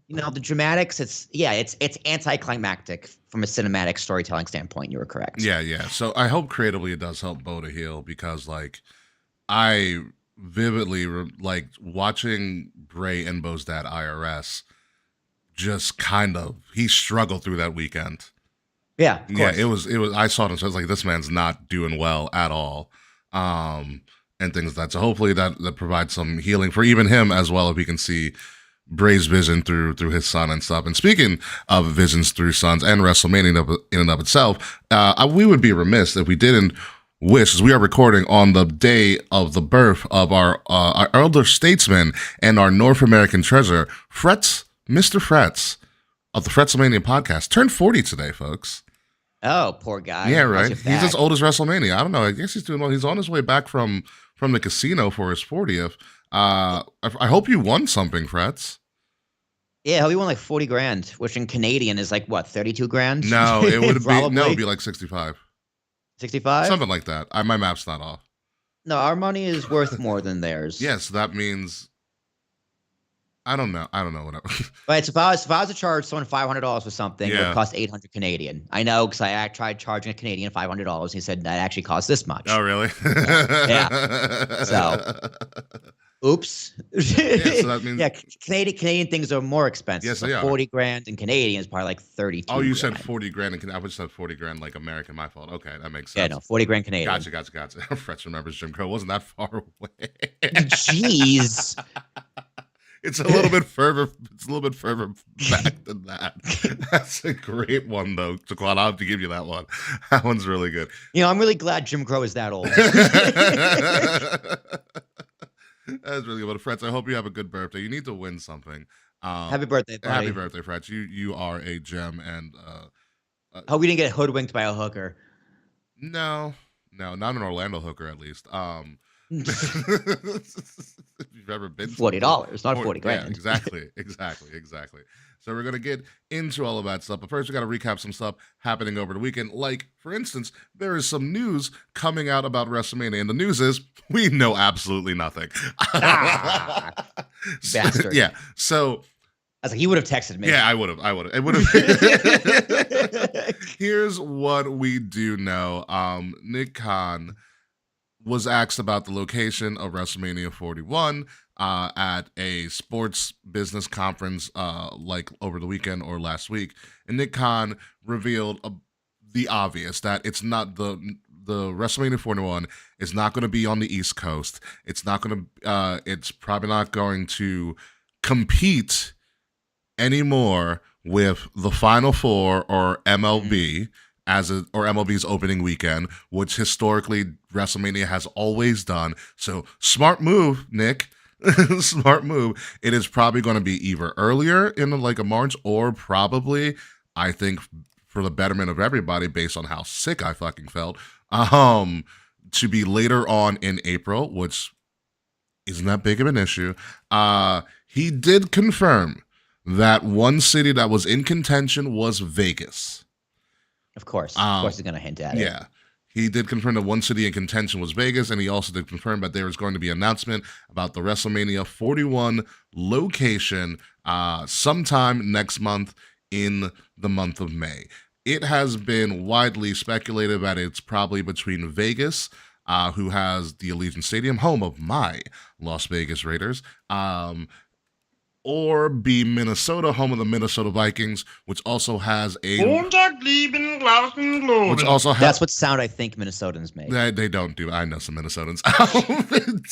[SPEAKER 5] the dramatics, it's anticlimactic from a cinematic storytelling standpoint. You were correct.
[SPEAKER 4] Yeah. So I hope creatively it does help Bo to heal because like I vividly like watching Bray and Bo's dad IRS just kind of he struggled through that weekend.
[SPEAKER 5] Yeah, of course.
[SPEAKER 4] It was I saw it and so I was like, this man's not doing well at all. And things like that. So hopefully that provides some healing for even him as well if we can see Bray's vision through his son and stuff. And speaking of visions through sons and WrestleMania in and of itself, we would be remiss if we didn't wish, as we are recording on the day of the birth of our elder statesman and our North American treasure, Mr. Fretz of the Fretzlemania podcast, turned 40 today, folks.
[SPEAKER 5] Oh, poor guy.
[SPEAKER 4] Yeah, right. He's as old as WrestleMania. I don't know. I guess he's doing well. He's on his way back from the casino for his 40th. I hope you won something, Fretz.
[SPEAKER 5] Yeah, he won like 40 grand, which in Canadian is like what, 32 grand?
[SPEAKER 4] No, it would be like 65.
[SPEAKER 5] 65?
[SPEAKER 4] Something like that. My math's not off.
[SPEAKER 5] No, our money is worth more than theirs.
[SPEAKER 4] Yes, that means I don't know. Whatever.
[SPEAKER 5] Right. So if I was to charge someone $500 for something, it would cost 800 Canadian. I know because I tried charging a Canadian $500. He said that actually costs this much.
[SPEAKER 4] Oh, really?
[SPEAKER 5] Yeah. So, oops.
[SPEAKER 4] So that means
[SPEAKER 5] Canadian things are more expensive.
[SPEAKER 4] Yes,
[SPEAKER 5] so
[SPEAKER 4] they are.
[SPEAKER 5] 40 grand in Canadian is probably like 32.
[SPEAKER 4] Oh, you
[SPEAKER 5] grand.
[SPEAKER 4] said 40 grand. I would said 40 grand like American. My fault. Okay, that makes sense.
[SPEAKER 5] Yeah, no, 40 grand Canadian.
[SPEAKER 4] Gotcha. Fretz remembers Jim Crow wasn't that far away.
[SPEAKER 5] Jeez.
[SPEAKER 4] It's a little bit further. It's a little bit further back than that. That's a great one, though. Taquan, I'll have to give you that one. That one's really good.
[SPEAKER 5] I'm really glad Jim Crow is that old.
[SPEAKER 4] That's really good. But Fretz, I hope you have a good birthday. You need to win something.
[SPEAKER 5] Happy birthday, buddy.
[SPEAKER 4] Happy birthday, Fretz. You are a gem, and
[SPEAKER 5] hope we didn't get hoodwinked by a hooker.
[SPEAKER 4] No, not an Orlando hooker, at least. If you've ever been
[SPEAKER 5] $40, not 40 grand.
[SPEAKER 4] Yeah, exactly. So we're gonna get into all of that stuff, but first we got to recap some stuff happening over the weekend. Like, for instance, there is some news coming out about WrestleMania, and the news is we know absolutely nothing.
[SPEAKER 5] Bastard.
[SPEAKER 4] Yeah. So
[SPEAKER 5] I was like, he would have texted me.
[SPEAKER 4] Yeah, I would have. It would have. Here's what we do know. Nick Khan was asked about the location of WrestleMania 41 at a sports business conference like over the weekend or last week. And Nick Khan revealed the obvious, that it's not the WrestleMania 41 is not going to be on the East Coast. It's probably not going to compete anymore with the Final Four or MLB. Or MLB's opening weekend, which historically WrestleMania has always done. So smart move, Nick. Smart move. It is probably going to be either earlier in like a March or probably, I think, for the betterment of everybody based on how sick I fucking felt, to be later on in April, which isn't that big of an issue. He did confirm that one city that was in contention was Vegas.
[SPEAKER 5] Of course he's going to hint at it.
[SPEAKER 4] Yeah. He did confirm that one city in contention was Vegas, and he also did confirm that there is going to be an announcement about the WrestleMania 41 location sometime next month in the month of May. It has been widely speculated that it's probably between Vegas, who has the Allegiant Stadium, home of my Las Vegas Raiders, or be Minnesota, home of the Minnesota Vikings, which also has a... Which also has...
[SPEAKER 5] That's what sound I think Minnesotans make.
[SPEAKER 4] They don't do... I know some Minnesotans.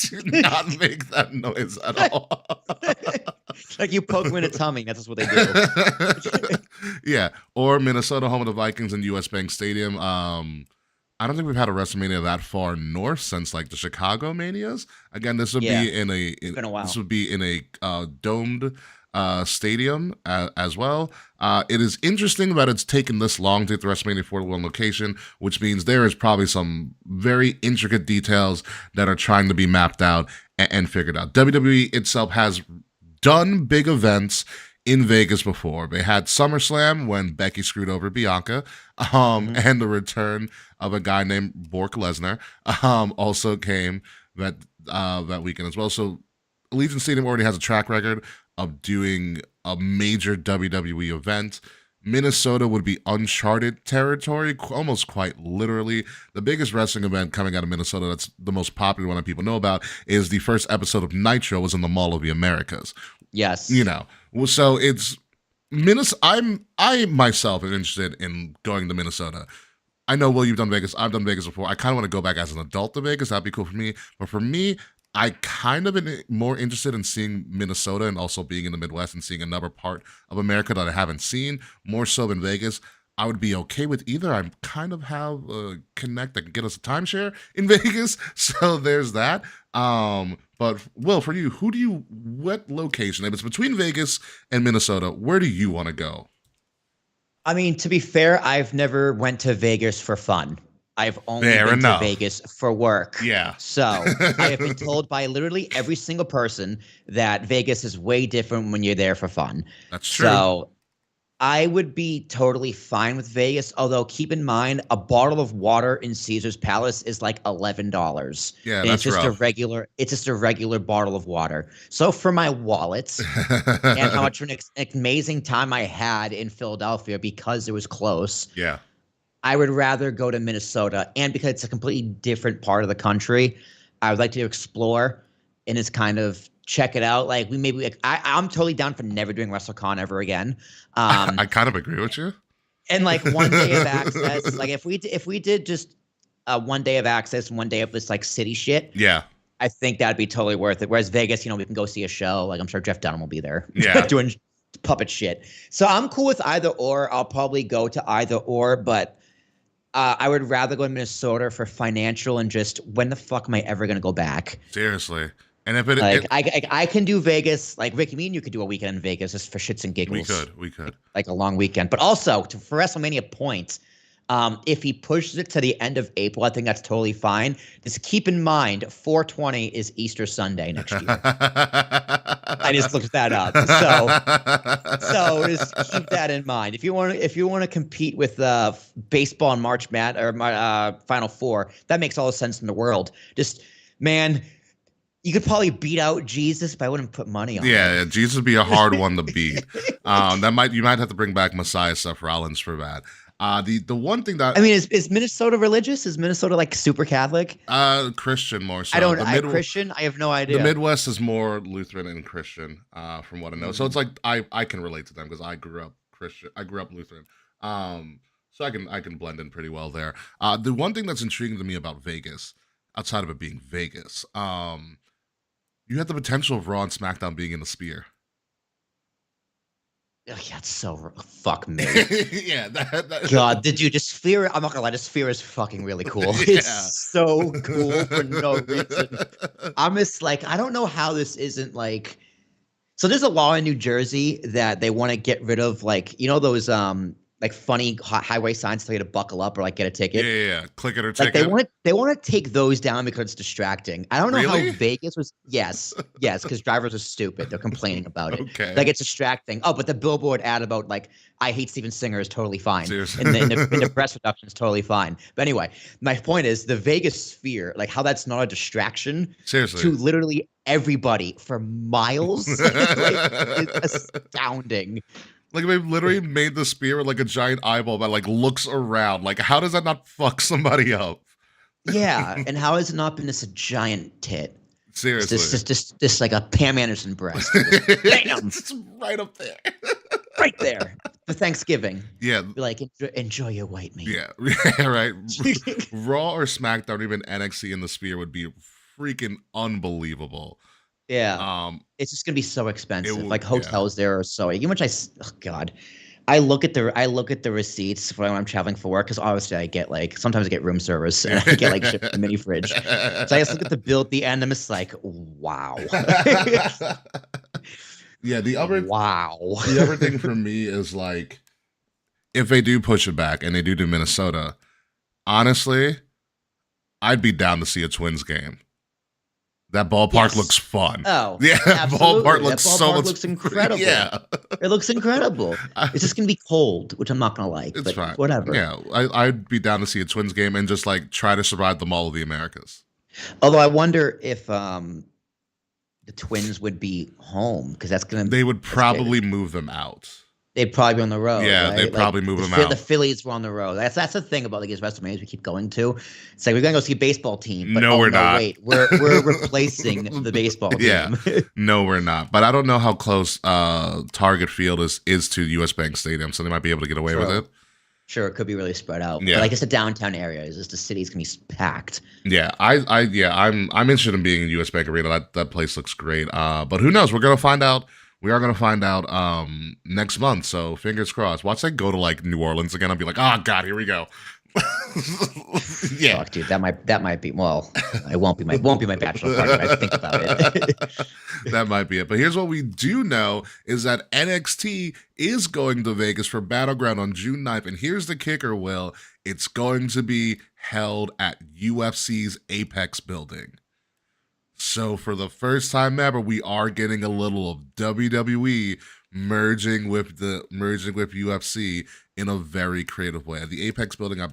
[SPEAKER 4] Do not make that noise at all.
[SPEAKER 5] Like you poke them in a tummy. That's just what they do.
[SPEAKER 4] Yeah, or Minnesota, home of the Vikings, and U.S. Bank Stadium. I don't think we've had a WrestleMania that far north since like the Chicago Manias. Again, this would
[SPEAKER 5] Yeah,
[SPEAKER 4] be in
[SPEAKER 5] it's been a while.
[SPEAKER 4] this would be in a domed stadium as well. It is interesting that it's taken this long to get the WrestleMania 41 location, which means there is probably some very intricate details that are trying to be mapped out and figured out. WWE itself has done big events in Vegas before. They had SummerSlam when Becky screwed over Bianca, and the return of a guy named Brock Lesnar also came that weekend as well. So Allegiant Stadium already has a track record of doing a major WWE event. Minnesota would be uncharted territory, almost quite literally. The biggest wrestling event coming out of Minnesota, that's the most popular one that people know about, is the first episode of Nitro was in the Mall of the Americas.
[SPEAKER 5] Yes.
[SPEAKER 4] You know, so it's Minnesota. I myself am interested in going to Minnesota. I know, Will, you've done Vegas. I've done Vegas before. I kind of want to go back as an adult to Vegas. That'd be cool for me. But for me, I kind of been more interested in seeing Minnesota and also being in the Midwest and seeing another part of America that I haven't seen, more so than Vegas. I would be okay with either. I kind of have a connect that can get us a timeshare in Vegas. So there's that. But Will, for you, what location, if it's between Vegas and Minnesota, where do you want to go?
[SPEAKER 5] I mean, to be fair, I've never went to Vegas for fun. I've only been to Vegas for work.
[SPEAKER 4] Yeah.
[SPEAKER 5] So I have been told by literally every single person that Vegas is way different when you're there for fun.
[SPEAKER 4] That's true.
[SPEAKER 5] So I would be totally fine with Vegas, although keep in mind a bottle of water in Caesar's Palace is like $11.
[SPEAKER 4] Yeah,
[SPEAKER 5] and
[SPEAKER 4] that's
[SPEAKER 5] it's just
[SPEAKER 4] rough.
[SPEAKER 5] it's just a regular bottle of water. So for my wallet and how much of an amazing time I had in Philadelphia because it was close.
[SPEAKER 4] Yeah.
[SPEAKER 5] I would rather go to Minnesota, and because it's a completely different part of the country, I would like to explore and just kind of check it out. Like I'm totally down for never doing WrestleCon ever again.
[SPEAKER 4] I kind of agree with you.
[SPEAKER 5] And like 1 day of access, like if we did just 1 day of access, 1 day of this like city shit.
[SPEAKER 4] Yeah.
[SPEAKER 5] I think that'd be totally worth it. Whereas Vegas, we can go see a show. Like I'm sure Jeff Dunham will be there.
[SPEAKER 4] Yeah.
[SPEAKER 5] Doing puppet shit. So I'm cool with either or. I'll probably go to either or, but I would rather go to Minnesota for financial and just when the fuck am I ever going to go back?
[SPEAKER 4] Seriously. And if it
[SPEAKER 5] I can do Vegas, like Ricky, me and you could do a weekend in Vegas just for shits and giggles.
[SPEAKER 4] We could.
[SPEAKER 5] Like a long weekend. But also for WrestleMania points, if he pushes it to the end of April, I think that's totally fine. Just keep in mind, 420 is Easter Sunday next year. I just looked that up. So just keep that in mind. If you want to compete with baseball and March Final Four, that makes all the sense in the world. Just man, you could probably beat out Jesus, but I wouldn't put money on it.
[SPEAKER 4] Yeah, Jesus would be a hard one to beat. You might have to bring back Messiah Seth Rollins for that. The one thing that
[SPEAKER 5] is Minnesota religious? Is Minnesota like super Catholic?
[SPEAKER 4] Christian more so.
[SPEAKER 5] Christian? I have no idea.
[SPEAKER 4] The Midwest is more Lutheran and Christian, from what I know. So it's like I can relate to them because I grew up Christian. I grew up Lutheran. So I can blend in pretty well there. The one thing that's intriguing to me about Vegas, outside of it being Vegas, you had the potential of Raw and SmackDown being in the Sphere.
[SPEAKER 5] Oh, yeah, it's so fuck me.
[SPEAKER 4] Yeah.
[SPEAKER 5] God, did you just Sphere? I'm not gonna lie, the Sphere is fucking really cool.
[SPEAKER 4] Yeah.
[SPEAKER 5] It's so cool for no reason. I'm just like, I don't know how this isn't like. So there's a law in New Jersey that they want to get rid of, like those like funny highway signs tell you to buckle up or like get a ticket.
[SPEAKER 4] Yeah. Click it or
[SPEAKER 5] like
[SPEAKER 4] ticket.
[SPEAKER 5] They want to take those down because it's distracting. I don't know
[SPEAKER 4] Really?
[SPEAKER 5] how Vegas was. Yes, because drivers are stupid. They're complaining about it.
[SPEAKER 4] Okay.
[SPEAKER 5] Like it's distracting. Oh, but the billboard ad about like I hate Steven Singer is totally fine.
[SPEAKER 4] Seriously.
[SPEAKER 5] And the press reduction is totally fine. But anyway, my point is the Vegas Sphere, like how that's not a distraction.
[SPEAKER 4] Seriously.
[SPEAKER 5] To literally everybody for miles. It's astounding.
[SPEAKER 4] Like they've literally made the Sphere like a giant eyeball that like looks around. Like how does that not fuck somebody up?
[SPEAKER 5] Yeah, and how has it not been this a giant tit?
[SPEAKER 4] Seriously,
[SPEAKER 5] just like a Pam Anderson breast. Bam!
[SPEAKER 4] It's right up there,
[SPEAKER 5] right there for Thanksgiving.
[SPEAKER 4] Yeah,
[SPEAKER 5] like enjoy your white meat.
[SPEAKER 4] Yeah, right. Raw or SmackDown, even NXT in the Sphere would be freaking unbelievable.
[SPEAKER 5] Yeah.
[SPEAKER 4] Um,
[SPEAKER 5] It's just gonna be so expensive.
[SPEAKER 4] will-
[SPEAKER 5] Like
[SPEAKER 4] yeah.
[SPEAKER 5] hotels there are so how much oh God. I look at the receipts when I'm traveling for work because obviously I get like sometimes I get room service and I get like shipped a mini fridge. So I just look at the bill at the end. I'm just like, wow,
[SPEAKER 4] yeah, the
[SPEAKER 5] wow.
[SPEAKER 4] other thing for me is like if they do push it back and they do Minnesota, honestly, I'd be down to see a Twins game. That ballpark
[SPEAKER 5] Yes.
[SPEAKER 4] looks fun.
[SPEAKER 5] Oh,
[SPEAKER 4] Yeah,
[SPEAKER 5] absolutely.
[SPEAKER 4] ballpark looks
[SPEAKER 5] That
[SPEAKER 4] so
[SPEAKER 5] ballpark
[SPEAKER 4] much.
[SPEAKER 5] looks incredible.
[SPEAKER 4] Yeah,
[SPEAKER 5] It looks incredible. It's just gonna be cold, which I'm not gonna like.
[SPEAKER 4] it's
[SPEAKER 5] but
[SPEAKER 4] fine.
[SPEAKER 5] whatever.
[SPEAKER 4] Yeah, I'd be down to see a Twins game and just like try to survive the Mall of the Americas.
[SPEAKER 5] Although I wonder if the Twins would be home because that's gonna.
[SPEAKER 4] They would probably move them out.
[SPEAKER 5] They'd probably be on the road.
[SPEAKER 4] Yeah,
[SPEAKER 5] right?
[SPEAKER 4] they'd probably move them
[SPEAKER 5] The
[SPEAKER 4] out.
[SPEAKER 5] Phillies were on the road. That's the thing about these WrestleManias we keep going to. It's like we're gonna go see a baseball team, but
[SPEAKER 4] No, we're not.
[SPEAKER 5] Wait, we're replacing the baseball team.
[SPEAKER 4] Yeah. No, we're not. But I don't know how close Target Field is to US Bank Stadium, so they might be able to get away with
[SPEAKER 5] Sure.
[SPEAKER 4] it.
[SPEAKER 5] Sure, it could be really spread out.
[SPEAKER 4] Yeah.
[SPEAKER 5] But like it's a downtown area. It's just the city's gonna be packed.
[SPEAKER 4] Yeah, I'm interested in being in US Bank Arena. That place looks great. But who knows? We're gonna find out. We are gonna find out next month. So fingers crossed. Watch that go to like New Orleans again. I'll be like, oh God, here we go. Yeah,
[SPEAKER 5] Fuck, dude, that might be. Well, it won't be my bachelor party. When I think about it.
[SPEAKER 4] that might be it. But here's what we do know is that NXT is going to Vegas for Battleground on June 9th. And here's the kicker, Will. It's going to be held at UFC's Apex building. So for the first time ever, we are getting a little of WWE merging with UFC in a very creative way. The Apex building, I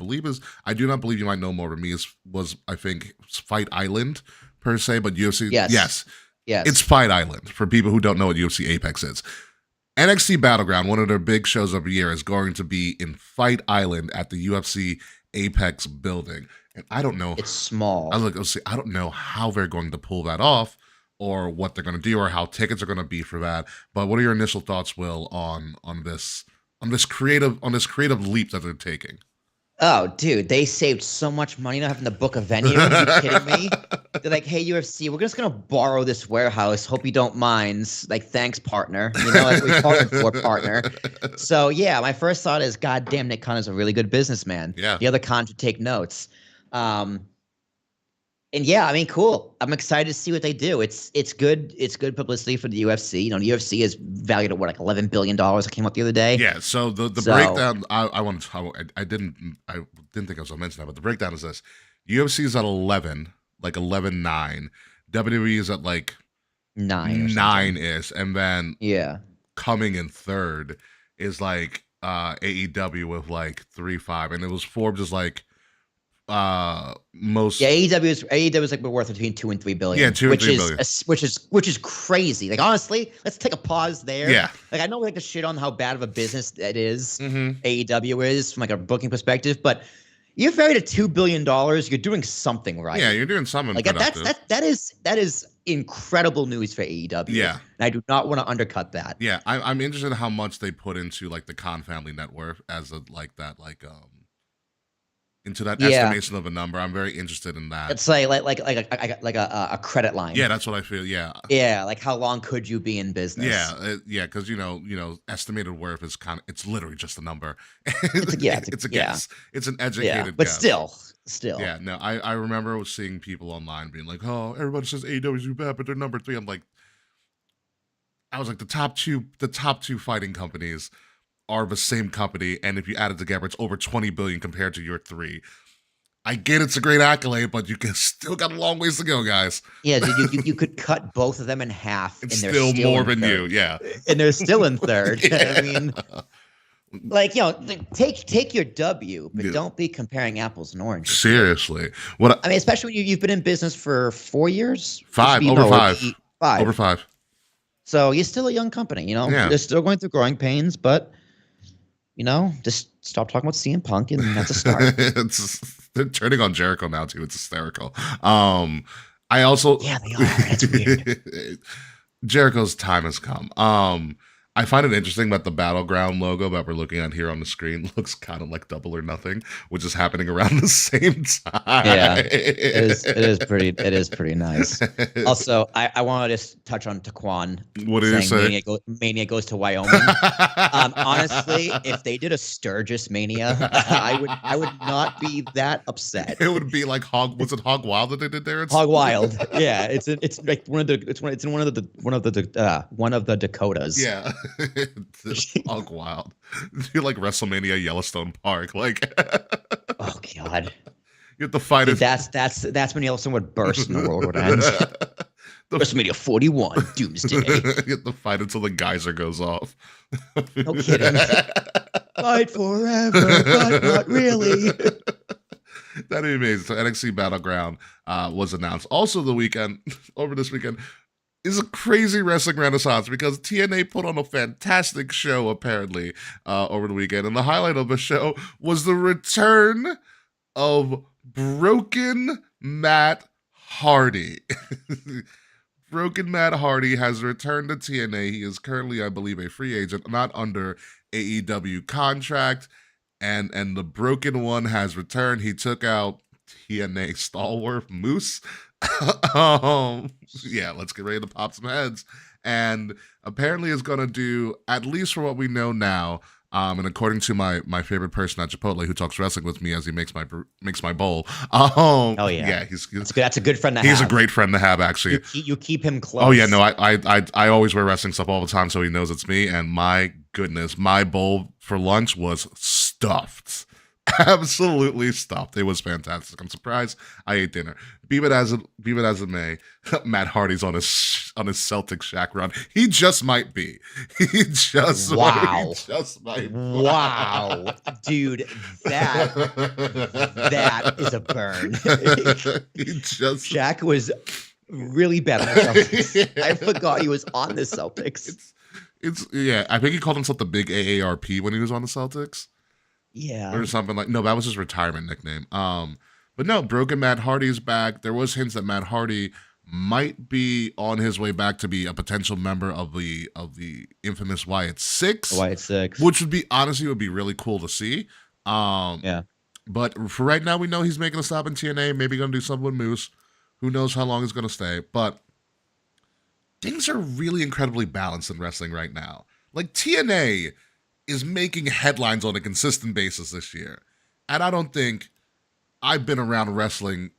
[SPEAKER 4] do not believe, you might know more than me, was I think Fight Island per se, but UFC, yes, it's Fight Island for people who don't know what UFC Apex is. NXT Battleground, one of their big shows of the year, is going to be in Fight Island at the UFC Apex building. And I don't know.
[SPEAKER 5] It's small.
[SPEAKER 4] I don't know how they're going to pull that off or what they're going to do or how tickets are going to be for that. But what are your initial thoughts, Will, on this creative leap that they're taking?
[SPEAKER 5] Oh, dude, they saved so much money not having to book a venue. Are you kidding me? They're like, hey, UFC, we're just going to borrow this warehouse. Hope you don't mind. Like, thanks, partner. You know, like we partnered for partner. So, yeah, my first thought is, goddamn, Nick Khan is a really good businessman.
[SPEAKER 4] Yeah.
[SPEAKER 5] The other Khan should take notes. And yeah, I mean, cool. I'm excited to see what they do. It's good. It's good publicity for the UFC. You know, the UFC is valued at what, like $11 billion. I came up the other day.
[SPEAKER 4] Yeah. So the breakdown. I didn't think I was going to mention that, but the breakdown is this: UFC is at 11, like 11.9. WWE is at like 9-ish, and then coming in third is like AEW with like 3.5, and it was Forbes is like.
[SPEAKER 5] AEW is like worth between 2 and 3 billion.
[SPEAKER 4] Yeah, 2 and 3 billion.
[SPEAKER 5] Which is crazy. Like honestly, let's take a pause there.
[SPEAKER 4] Yeah.
[SPEAKER 5] Like I know we like to shit on how bad of a business that is.
[SPEAKER 4] Mm-hmm.
[SPEAKER 5] AEW is from like a booking perspective, but you're valued at $2 billion. You're doing something right.
[SPEAKER 4] Yeah, you're doing something.
[SPEAKER 5] Like that is incredible news for AEW.
[SPEAKER 4] Yeah,
[SPEAKER 5] and I do not want to undercut that.
[SPEAKER 4] Yeah, I'm interested in how much they put into like the Khan family net worth as a into that estimation of a number. I'm very interested in that.
[SPEAKER 5] It's like a credit line.
[SPEAKER 4] Yeah, that's what I feel. Yeah.
[SPEAKER 5] Yeah, like how long could you be in business?
[SPEAKER 4] Yeah, because you know, estimated worth is it's literally just a number.
[SPEAKER 5] It's
[SPEAKER 4] a guess. It's an educated
[SPEAKER 5] but
[SPEAKER 4] guess.
[SPEAKER 5] Still.
[SPEAKER 4] Yeah, no, I remember seeing people online being like, "Oh, everybody says AEW is bad, but they're number 3." I was like, the top two fighting companies are the same company, and if you add it together, it's over 20 billion compared to your 3. I get it's a great accolade, but you can still got a long ways to go, guys.
[SPEAKER 5] Yeah, dude, you could cut both of them in half, and they're
[SPEAKER 4] still more
[SPEAKER 5] in
[SPEAKER 4] than
[SPEAKER 5] third.
[SPEAKER 4] you. Yeah,
[SPEAKER 5] and they're still in third.
[SPEAKER 4] Yeah.
[SPEAKER 5] I mean, like take your W, but don't be comparing apples and oranges.
[SPEAKER 4] Seriously,
[SPEAKER 5] I mean, especially when you've been in business for 4 years,
[SPEAKER 4] 5 over 5.
[SPEAKER 5] So you're still a young company, you know.
[SPEAKER 4] Yeah.
[SPEAKER 5] They're still going through growing pains, but. You know, just stop talking about CM Punk, and that's a start.
[SPEAKER 4] They're turning on Jericho now too. It's hysterical. I also
[SPEAKER 5] they are. That's weird.
[SPEAKER 4] Jericho's time has come. I find it interesting that the Battleground logo that we're looking at here on the screen looks kind of like Double or Nothing, which is happening around the same time.
[SPEAKER 5] Yeah, it is pretty nice. Also, I want to just touch on Taquan
[SPEAKER 4] What did you
[SPEAKER 5] saying
[SPEAKER 4] say?
[SPEAKER 5] Mania goes to Wyoming. Honestly, if they did a Sturgis Mania, I would not be that upset.
[SPEAKER 4] It would be like was it Hog Wild that they did there?
[SPEAKER 5] Hog Wild, yeah, it's like one of the Dakotas.
[SPEAKER 4] Yeah, it's Hog Wild. You're like WrestleMania Yellowstone Park, like.
[SPEAKER 5] Oh God.
[SPEAKER 4] You have to fight
[SPEAKER 5] Dude,
[SPEAKER 4] it.
[SPEAKER 5] that's when Yellowstone would burst and the world would end. WrestleMania 41, Doomsday.
[SPEAKER 4] You have to fight until the geyser goes off.
[SPEAKER 5] No kidding. Fight forever, but not really.
[SPEAKER 4] That'd be amazing. So NXT Battleground was announced. Also, over this weekend, is a crazy wrestling renaissance because TNA put on a fantastic show apparently over the weekend, and the highlight of the show was the return of Broken Matt Hardy. Broken Matt Hardy has returned to TNA. He is currently, I believe, a free agent, not under AEW contract, and the Broken One has returned. He took out TNA stalwart Moose. Yeah, let's get ready to pop some heads. And apparently is going to do, at least for what we know now, and according to my favorite person at Chipotle who talks wrestling with me as he makes my bowl. Oh yeah,
[SPEAKER 5] that's a good friend to have.
[SPEAKER 4] He's a great friend to have, actually.
[SPEAKER 5] You keep him close.
[SPEAKER 4] Oh yeah, no, I always wear wrestling stuff all the time, so he knows it's me. And my goodness, my bowl for lunch was stuffed. Absolutely stuffed. It was fantastic. I'm surprised I ate dinner. Be it as it may, Matt Hardy's on his Celtic Shack run. He just might be. He just
[SPEAKER 5] wow.
[SPEAKER 4] He just might.
[SPEAKER 5] Wow, dude, that is a burn. Shaq was really bad on the Celtics. Yeah. I forgot he was on the Celtics.
[SPEAKER 4] It's yeah. I think he called himself the Big AARP when he was on the Celtics.
[SPEAKER 5] Yeah.
[SPEAKER 4] Or something like no, that was his retirement nickname. But no, Broken Matt Hardy's back. There was hints that Matt Hardy might be on his way back to be a potential member of the infamous Wyatt Six. Which would be really cool to see.
[SPEAKER 5] Yeah.
[SPEAKER 4] But for right now, we know he's making a stop in TNA, maybe gonna do something with Moose. Who knows how long he's gonna stay, but things are really incredibly balanced in wrestling right now. Like TNA is making headlines on a consistent basis this year. And I don't think I've been around wrestling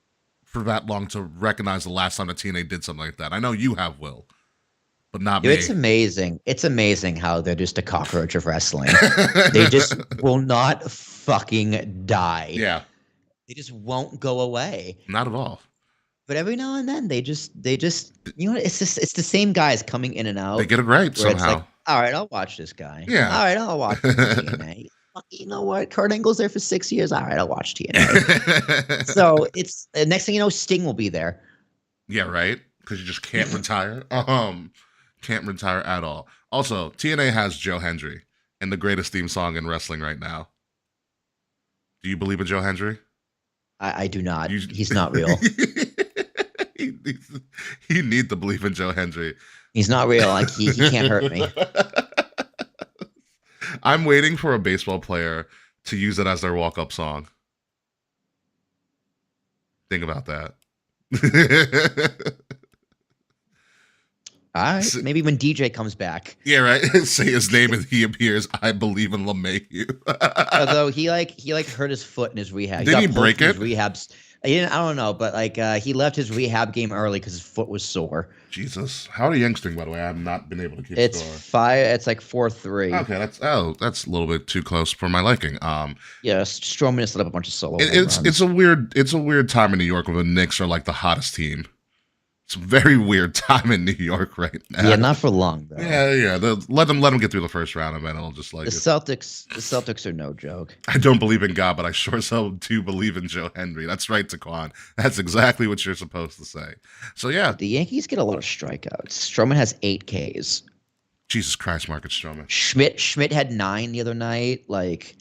[SPEAKER 4] for that long to recognize the last time that TNA did something like that. I know you have, Will, but not me.
[SPEAKER 5] It's amazing. It's amazing how they're just a cockroach of wrestling. They just will not fucking die.
[SPEAKER 4] Yeah.
[SPEAKER 5] They just won't go away.
[SPEAKER 4] Not at all.
[SPEAKER 5] But every now and then they just it's the same guys coming in and out.
[SPEAKER 4] They get it right somehow.
[SPEAKER 5] Like, all right, I'll watch this guy.
[SPEAKER 4] Yeah.
[SPEAKER 5] All right, I'll watch TNA. You know what? Kurt Angle's there for 6 years. All right, I'll watch TNA. So it's the next thing you know, Sting will be there.
[SPEAKER 4] Yeah, right. Because you just can't retire. Can't retire at all. Also, TNA has Joe Hendry and the greatest theme song in wrestling right now. Do you believe in Joe Hendry?
[SPEAKER 5] I do not. He's not real.
[SPEAKER 4] You need to believe in Joe Hendry.
[SPEAKER 5] He's not real. Like he can't hurt me.
[SPEAKER 4] I'm waiting for a baseball player to use it as their walk-up song. Think about that.
[SPEAKER 5] All right. Maybe when DJ comes back.
[SPEAKER 4] Yeah, right. Say his name and he appears. I believe in LeMahieu.
[SPEAKER 5] Although he hurt his foot in his rehab.
[SPEAKER 4] Did he break it?
[SPEAKER 5] Rehabs. I don't know, but he left his rehab game early because his foot was sore.
[SPEAKER 4] Jesus, how are you youngstering? By the way, I have not been able to keep
[SPEAKER 5] it's
[SPEAKER 4] score.
[SPEAKER 5] It's like 4-3.
[SPEAKER 4] Okay, that's a little bit too close for my liking.
[SPEAKER 5] Yeah, Strowman has set up a bunch of solo.
[SPEAKER 4] It's a weird time in New York when the Knicks are like the hottest team. It's a very weird time in New York right now.
[SPEAKER 5] Yeah, not for long though.
[SPEAKER 4] Yeah. Let them get through the first round, and then it'll just like
[SPEAKER 5] the Celtics are no joke.
[SPEAKER 4] I don't believe in God, but I sure so do believe in Joe Hendry. That's right, Taquan. That's exactly what you're supposed to say. So yeah,
[SPEAKER 5] the Yankees get a lot of strikeouts. Strowman has 8 Ks.
[SPEAKER 4] Jesus Christ, Marcus Stroman.
[SPEAKER 5] Schmidt had 9 the other night. Like,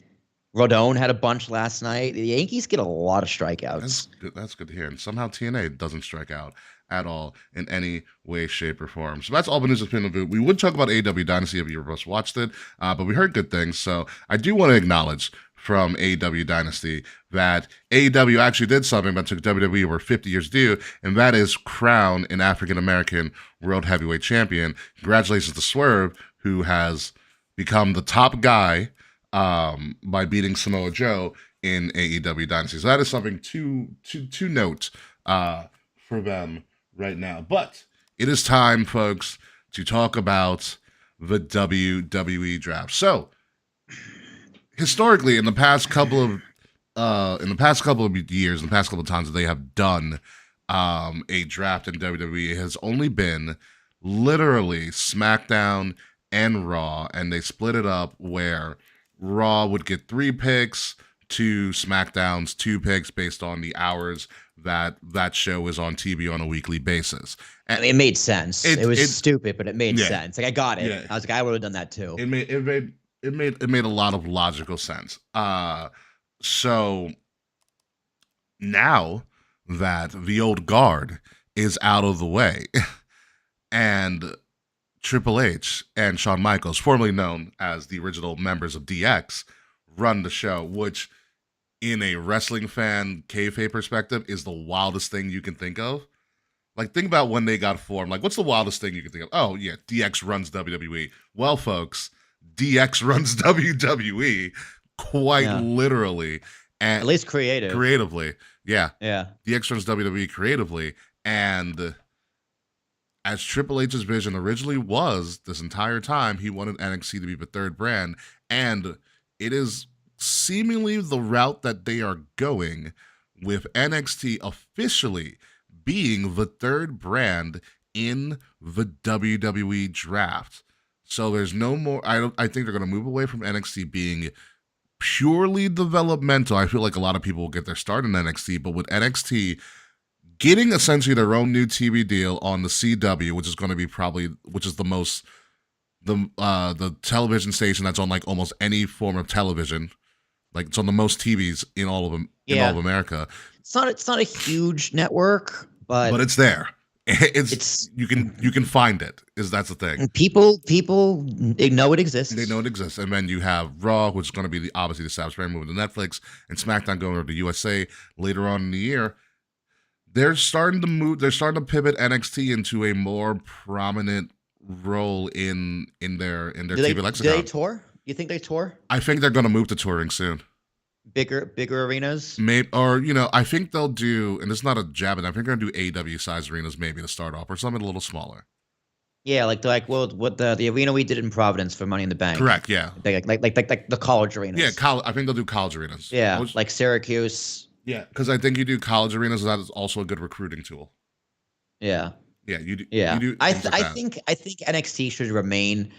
[SPEAKER 5] Rodon had a bunch last night. The Yankees get a lot of strikeouts.
[SPEAKER 4] That's good to hear. And somehow TNA doesn't strike out at all in any way, shape, or form. So that's all the news that's been in the We would talk about AEW Dynasty if you of us watched it, but we heard good things. So I do want to acknowledge from AEW Dynasty that AEW actually did something that took WWE over 50 years to do, and that is crown an African American World Heavyweight Champion. Congratulations to Swerve, who has become the top guy by beating Samoa Joe in AEW Dynasty. So that is something to note for them right now. But it is time, folks, to talk about the WWE draft. So historically, in the past couple of years, in the past couple of times that they have done a draft in WWE, it has only been literally SmackDown and Raw, and they split it up where Raw would get 3 picks to SmackDown's 2 picks based on the hours that show is on TV on a weekly basis. And
[SPEAKER 5] I mean, it made sense. It was stupid, but it made sense. Like I got it.
[SPEAKER 4] Yeah.
[SPEAKER 5] I was like, I would have done that too.
[SPEAKER 4] It made a lot of logical sense. So now that the old guard is out of the way, and Triple H and Shawn Michaels, formerly known as the original members of DX, run the show, which in a wrestling fan kayfabe perspective is the wildest thing you can think of. Like, think about when they got formed. Like, what's the wildest thing you can think of? Oh, yeah, DX runs WWE. Well, folks, DX runs WWE quite literally. And
[SPEAKER 5] at least creatively.
[SPEAKER 4] Yeah.
[SPEAKER 5] Yeah.
[SPEAKER 4] DX runs WWE creatively. And as Triple H's vision originally was this entire time, he wanted NXT to be the third brand. And it is seemingly the route that they are going, with NXT officially being the third brand in the WWE draft. So there's no more. I think they're going to move away from NXT being purely developmental. I feel like a lot of people will get their start in NXT, but with NXT getting essentially their own new TV deal on the CW, which is going to be the television station that's on like almost any form of television. Like, it's on the most TVs in all of them, in all of America.
[SPEAKER 5] It's not a huge network, but
[SPEAKER 4] it's there. It's you can find it. That's the thing.
[SPEAKER 5] People they know it exists.
[SPEAKER 4] They know it exists. And then you have Raw, which is going to be obviously the established brand, moving to Netflix, and SmackDown going over to USA later on in the year. They're starting to move. They're starting to pivot NXT into a more prominent role in their TV lexicon.
[SPEAKER 5] Do they tour? You think they tour?
[SPEAKER 4] I think they're going to move to touring soon.
[SPEAKER 5] Bigger arenas?
[SPEAKER 4] Maybe, or I think they'll do, and it's not a jab, I think they're going to do AEW size arenas maybe to start off, or something a little smaller. Yeah,
[SPEAKER 5] what the arena we did in Providence for Money in the Bank.
[SPEAKER 4] Correct. Yeah.
[SPEAKER 5] Like the college arenas.
[SPEAKER 4] Yeah, I think they'll do college arenas.
[SPEAKER 5] Yeah, like Syracuse.
[SPEAKER 4] Yeah, because I think you do college arenas. That is also a good recruiting tool.
[SPEAKER 5] Yeah.
[SPEAKER 4] Yeah, you do.
[SPEAKER 5] Yeah,
[SPEAKER 4] you do
[SPEAKER 5] I think NXT should remain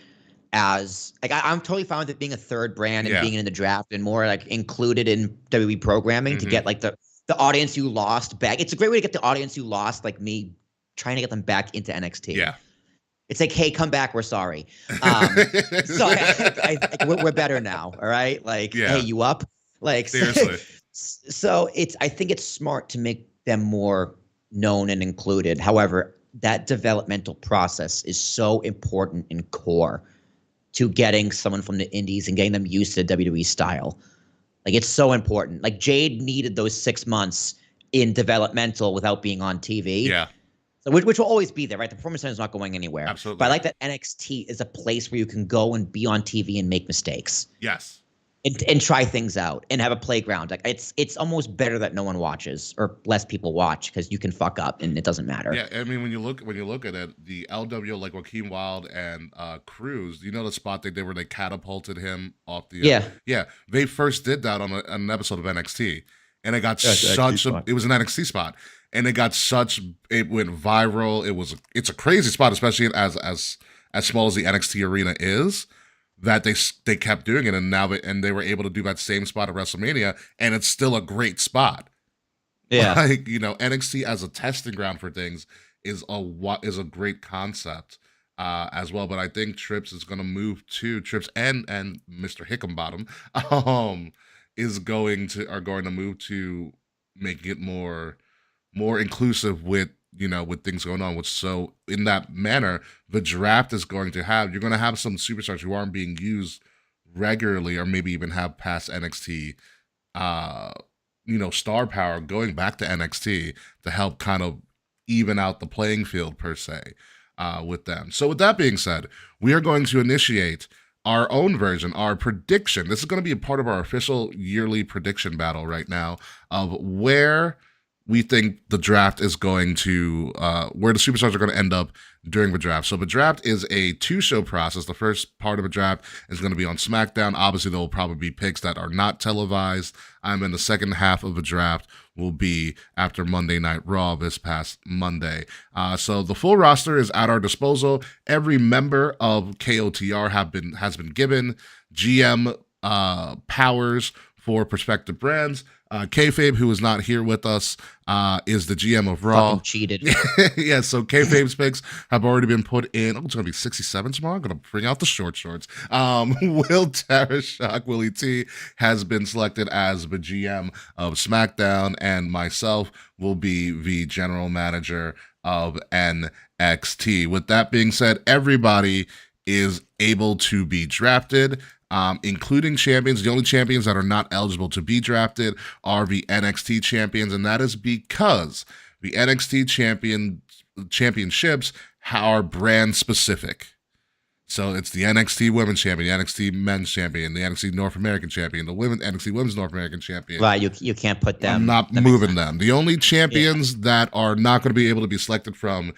[SPEAKER 5] as like I'm totally fine with it being a third brand and being in the draft and more like included in WWE programming to get like the audience you lost back. It's a great way to get the audience you lost, like me trying to get them back into NXT.
[SPEAKER 4] Yeah.
[SPEAKER 5] It's like, hey, come back. We're sorry. So we're better now. All right. Like, hey, you up? Like,
[SPEAKER 4] seriously.
[SPEAKER 5] So I think it's smart to make them more known and included. However, that developmental process is so important and core to getting someone from the indies and getting them used to the WWE style. Like, it's so important. Like, Jade needed those 6 months in developmental without being on TV.
[SPEAKER 4] Yeah.
[SPEAKER 5] So, which will always be there, right? The performance center is not going anywhere.
[SPEAKER 4] Absolutely.
[SPEAKER 5] But I like that NXT is a place where you can go and be on TV and make mistakes.
[SPEAKER 4] Yes.
[SPEAKER 5] And try things out and have a playground. Like, it's almost better that no one watches or less people watch because you can fuck up and it doesn't matter.
[SPEAKER 4] Yeah, I mean, when you look at it, the LWO, like Joaquin Wilde and Cruz, you know the spot they did where they catapulted him off the yeah, they first did that on an episode of NXT, and it got it was an NXT spot, and it went viral. It's a crazy spot, especially as small as the NXT arena is. That they kept doing it, and now they were able to do that same spot at WrestleMania, and it's still a great spot.
[SPEAKER 5] Yeah,
[SPEAKER 4] like, NXT as a testing ground for things is a great concept as well. But I think Trips is going to move to Trips and Mr. Hickenbottom are going to move to making it more inclusive with with things going on. Which so in that manner, the draft is going to have you're going to have some superstars who aren't being used regularly, or maybe even have past NXT star power going back to NXT to help kind of even out the playing field per se with them. So with that being said, we are going to initiate our own version, our prediction. This is going to be a part of our official yearly prediction battle right now of where we think the draft is going to, where the superstars are going to end up during the draft. So the draft is a 2-show process. The first part of the draft is going to be on SmackDown. Obviously, there will probably be picks that are not televised. And then the second half of the draft will be after Monday Night Raw this past Monday. So the full roster is at our disposal. Every member of KOTR has been given GM powers for prospective brands. Kayfabe, who is not here with us, is the GM of Raw.
[SPEAKER 5] Fucking cheated.
[SPEAKER 4] Yeah, so Kayfabe's picks have already been put in. Oh, it's going to be 67 tomorrow. I'm going to bring out the shorts. Will Tarashak, Willie T, has been selected as the GM of SmackDown, and myself will be the general manager of NXT. With that being said, everybody is able to be drafted. Including champions. The only champions that are not eligible to be drafted are the NXT champions, and that is because the NXT championships are brand specific. So it's the NXT Women's Champion, the NXT Men's Champion, the NXT North American Champion, the NXT Women's North American Champion.
[SPEAKER 5] Right, you can't put them.
[SPEAKER 4] I'm not moving them. The only champions that are not going to be able to be selected from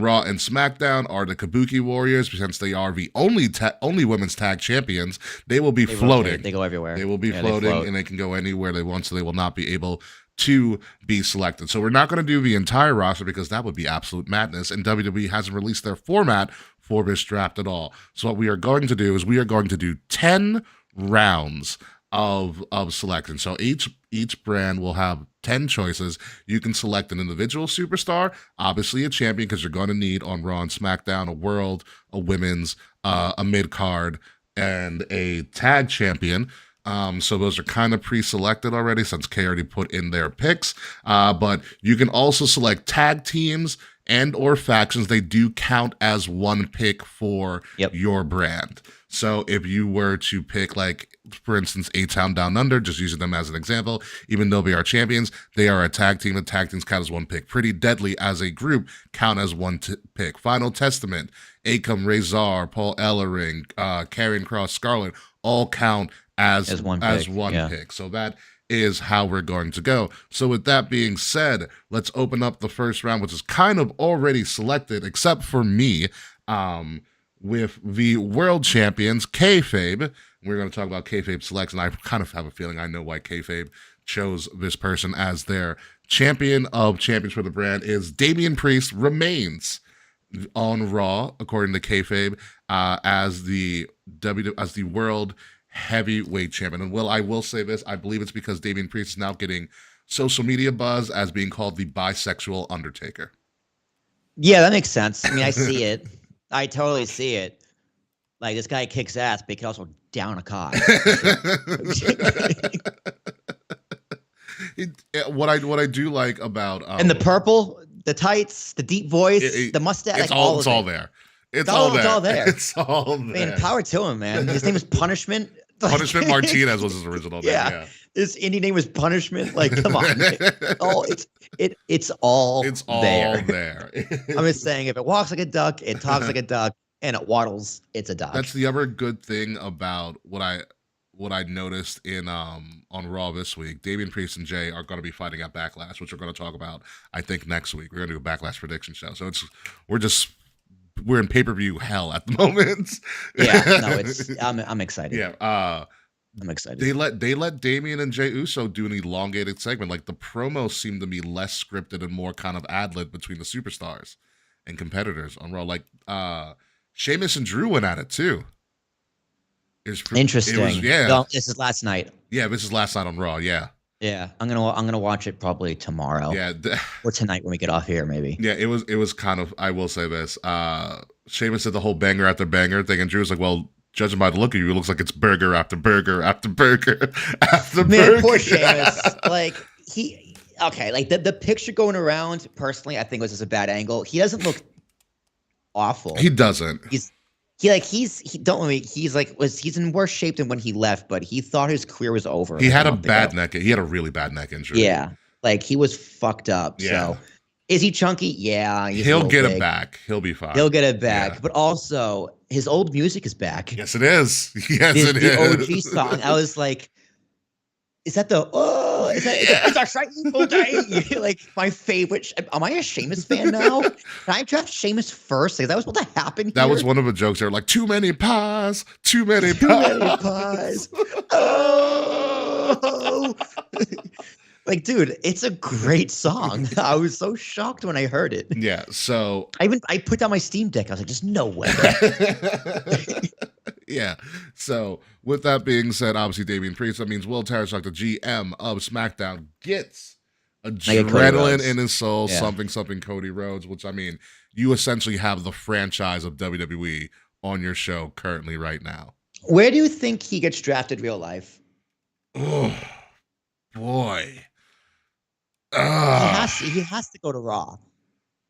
[SPEAKER 4] Raw and SmackDown are the Kabuki Warriors, since they are the only women's tag champions. They will be floating.
[SPEAKER 5] They go everywhere.
[SPEAKER 4] They will be floating, and they can go anywhere they want, so they will not be able to be selected. So we're not going to do the entire roster because that would be absolute madness, and WWE hasn't released their format for this draft at all. So what we are going to do is we are going to do 10 rounds of selection. So each brand will have 10 choices. You can select an individual superstar, obviously a champion, because you're going to need on Raw and SmackDown a world, a women's, a mid-card, and a tag champion. So those are kind of pre-selected already since Kay already put in their picks. But you can also select tag teams and or factions. They do count as one pick for your brand. So if you were to pick, like, for instance, A-Town Down Under, just using them as an example, even though they are champions, they are a tag team. The tag teams count as one pick. Pretty Deadly as a group count as one pick. Final Testament, Akam, Razor, Paul Ellering, Karrion Kross, Scarlett, all count as one pick. So that is how we're going to go. So with that being said, let's open up the first round, which is kind of already selected, except for me, with the world champions, Kayfabe. We're going to talk about Kayfabe selection. I kind of have a feeling I know why Kayfabe chose this person as their champion of champions for the brand. Is Damian Priest remains on Raw, according to Kayfabe, as the world heavyweight champion. And I will say this, I believe it's because Damian Priest is now getting social media buzz as being called the bisexual Undertaker.
[SPEAKER 5] Yeah, that makes sense. I mean, I see it. I totally see it. Like, this guy kicks ass, but he can also down a cock.
[SPEAKER 4] What I do like about
[SPEAKER 5] and the purple, the tights, the deep voice, the mustache,
[SPEAKER 4] it's all there. It's all there. It's all there.
[SPEAKER 5] Man, power to him, man. His name is Punishment.
[SPEAKER 4] Punishment Martinez was his original name. Yeah.
[SPEAKER 5] His indie name was Punishment. Like, come on. It's all there. I'm just saying, if it walks like a duck, it talks like a duck, and it waddles, it's a duck.
[SPEAKER 4] That's the other good thing about what I noticed in on Raw this week. Damian Priest and Jay are going to be fighting at Backlash, which we're going to talk about, I think, next week. We're going to do a Backlash prediction show. So we're in pay-per-view hell at the moment.
[SPEAKER 5] I'm excited.
[SPEAKER 4] Yeah.
[SPEAKER 5] I'm excited.
[SPEAKER 4] They let Damian and Jey Uso do an elongated segment. Like, the promos seem to be less scripted and more kind of ad-lib between the superstars and competitors on Raw. Like, Sheamus and Drew went at it too.
[SPEAKER 5] Interesting. No, this is last night.
[SPEAKER 4] Yeah, this is last night on Raw. Yeah.
[SPEAKER 5] Yeah, I'm gonna watch it probably tomorrow.
[SPEAKER 4] Yeah,
[SPEAKER 5] or tonight when we get off here, maybe.
[SPEAKER 4] Yeah, it was kind of. I will say this. Sheamus said the whole banger after banger thing, and Drew was like, "Well, judging by the look of you, it looks like it's burger after burger after burger after
[SPEAKER 5] Man,
[SPEAKER 4] burger.
[SPEAKER 5] poor Sheamus. Like like the picture going around. Personally, I think was just a bad angle. He doesn't look awful.
[SPEAKER 4] He doesn't.
[SPEAKER 5] He's in worse shape than when he left, but he thought his career was over.
[SPEAKER 4] He
[SPEAKER 5] like,
[SPEAKER 4] had a
[SPEAKER 5] month
[SPEAKER 4] bad
[SPEAKER 5] ago.
[SPEAKER 4] neck. He had a really bad neck injury.
[SPEAKER 5] Yeah, like he was fucked up.
[SPEAKER 4] Yeah.
[SPEAKER 5] So, is he chunky? Yeah, he's a
[SPEAKER 4] He'll
[SPEAKER 5] little
[SPEAKER 4] get
[SPEAKER 5] big.
[SPEAKER 4] it back. He'll be fine.
[SPEAKER 5] He'll get it back.
[SPEAKER 4] Yeah.
[SPEAKER 5] But also, his old music is back.
[SPEAKER 4] Yes, it is. Yes,
[SPEAKER 5] the,
[SPEAKER 4] it
[SPEAKER 5] the
[SPEAKER 4] is.
[SPEAKER 5] OG song. I was like, is that the it's a shameful day? Like my favorite. Am I a Sheamus fan now? Can I draft Sheamus first? Like that was what happened.
[SPEAKER 4] That
[SPEAKER 5] here?
[SPEAKER 4] was one of the jokes. They were like, too many pies. Too many
[SPEAKER 5] Too
[SPEAKER 4] pies.
[SPEAKER 5] many pies. Oh. Like, dude, it's a great song. I was so shocked when I heard it.
[SPEAKER 4] Yeah, so
[SPEAKER 5] I put down my Steam Deck. I was like, "There's no way."
[SPEAKER 4] yeah. So with that being said, obviously Damian Priest, that means Will Tarashuk, the GM of SmackDown, gets adrenaline in his soul,
[SPEAKER 5] Yeah.
[SPEAKER 4] something Cody Rhodes, which I mean, you essentially have the franchise of WWE on your show currently right now.
[SPEAKER 5] Where do you think he gets drafted real life?
[SPEAKER 4] Oh boy.
[SPEAKER 5] He has to go to Raw.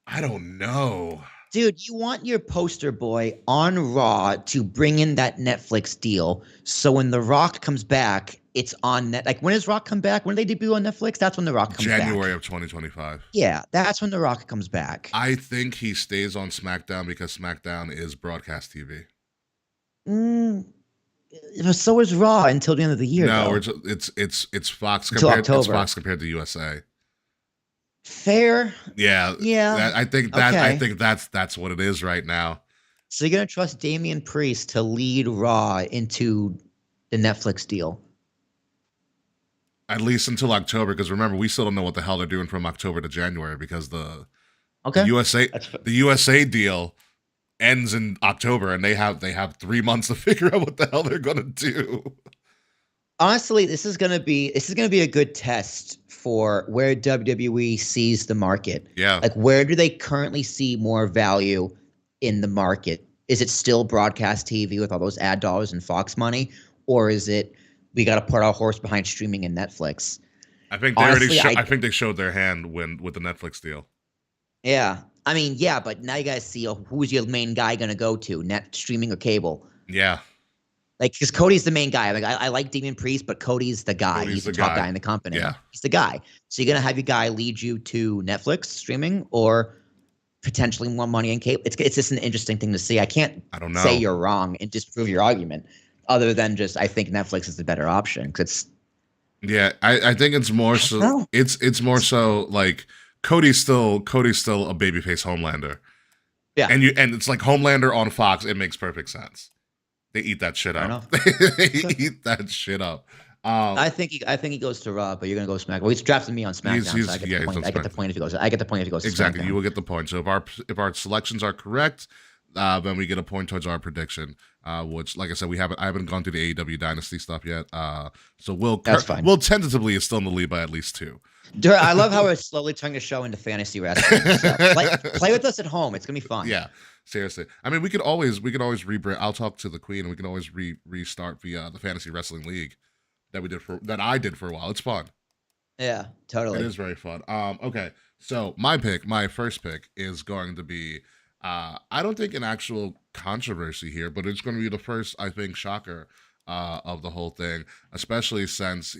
[SPEAKER 4] I don't know.
[SPEAKER 5] Dude, you want your poster boy on Raw to bring in that Netflix deal. So when The Rock comes back, it's on net. Like, when does Rock come back? When do they debut on Netflix? That's when The Rock comes back.
[SPEAKER 4] January of 2025.
[SPEAKER 5] Yeah, that's when The Rock comes back.
[SPEAKER 4] I think he stays on SmackDown because SmackDown is broadcast TV.
[SPEAKER 5] So is Raw until the end of the year.
[SPEAKER 4] No,
[SPEAKER 5] though.
[SPEAKER 4] it's Fox
[SPEAKER 5] Until
[SPEAKER 4] compared. It's
[SPEAKER 5] October.
[SPEAKER 4] Fox compared to USA.
[SPEAKER 5] Fair.
[SPEAKER 4] Yeah,
[SPEAKER 5] Yeah.
[SPEAKER 4] I think that's what it is right now.
[SPEAKER 5] So you're gonna trust Damian Priest to lead Raw into the Netflix deal?
[SPEAKER 4] At least until October, because remember, we still don't know what the hell they're doing from October to January because the USA deal ends in October, and they have 3 months to figure out what the hell they're gonna do.
[SPEAKER 5] Honestly, this is gonna be a good test for where WWE sees the market.
[SPEAKER 4] Yeah,
[SPEAKER 5] Like, where do they currently see more value in the market? Is it still broadcast TV with all those ad dollars and Fox money, or is it we got to put our horse behind streaming and Netflix?
[SPEAKER 4] I think they
[SPEAKER 5] Honestly,
[SPEAKER 4] I think they showed their hand with the Netflix deal.
[SPEAKER 5] Yeah, I mean, yeah, but now you guys see who's your main guy gonna go to, net streaming or cable?
[SPEAKER 4] Yeah,
[SPEAKER 5] Like, because Cody's the main guy. Like, I like Damian Priest, but Cody's the guy.
[SPEAKER 4] Cody's
[SPEAKER 5] He's the
[SPEAKER 4] the
[SPEAKER 5] top
[SPEAKER 4] guy.
[SPEAKER 5] guy in the company.
[SPEAKER 4] Yeah.
[SPEAKER 5] He's the guy. So you're gonna have your guy lead you to Netflix streaming or potentially more money in cable. It's just an interesting thing to see. I
[SPEAKER 4] don't know.
[SPEAKER 5] say you're wrong and disprove your argument, other than just I think Netflix is the better option because it's.
[SPEAKER 4] Yeah, I think it's more so.
[SPEAKER 5] know.
[SPEAKER 4] It's more so like Cody's still a babyface Homelander.
[SPEAKER 5] Yeah.
[SPEAKER 4] and it's like Homelander on Fox. It makes perfect sense. They eat that shit
[SPEAKER 5] Fair
[SPEAKER 4] up. They eat that shit up.
[SPEAKER 5] I think he goes to Raw, but you're gonna go SmackDown. Well, he's drafting me on SmackDown, so I get the point.
[SPEAKER 4] he's on
[SPEAKER 5] I get the point if he goes. I get the point if he goes.
[SPEAKER 4] Exactly,
[SPEAKER 5] To SmackDown.
[SPEAKER 4] you will get the point. So if our selections are correct, then we get a point towards our prediction. Which, like I said, I haven't gone through the AEW Dynasty stuff yet. So
[SPEAKER 5] That's fine.
[SPEAKER 4] Will tentatively is still in the lead by at least 2.
[SPEAKER 5] I love how we're slowly turning the show into fantasy wrestling. So play with us at home. It's gonna be fun.
[SPEAKER 4] Yeah, seriously. I mean, we could always rebrand. I'll talk to the Queen, and we can always restart the Fantasy Wrestling League that I did for a while. It's fun.
[SPEAKER 5] Yeah, totally.
[SPEAKER 4] It is very fun. Okay, so my first pick is going to be. I don't think an actual controversy here, but it's going to be the first, I think, shocker of the whole thing, especially since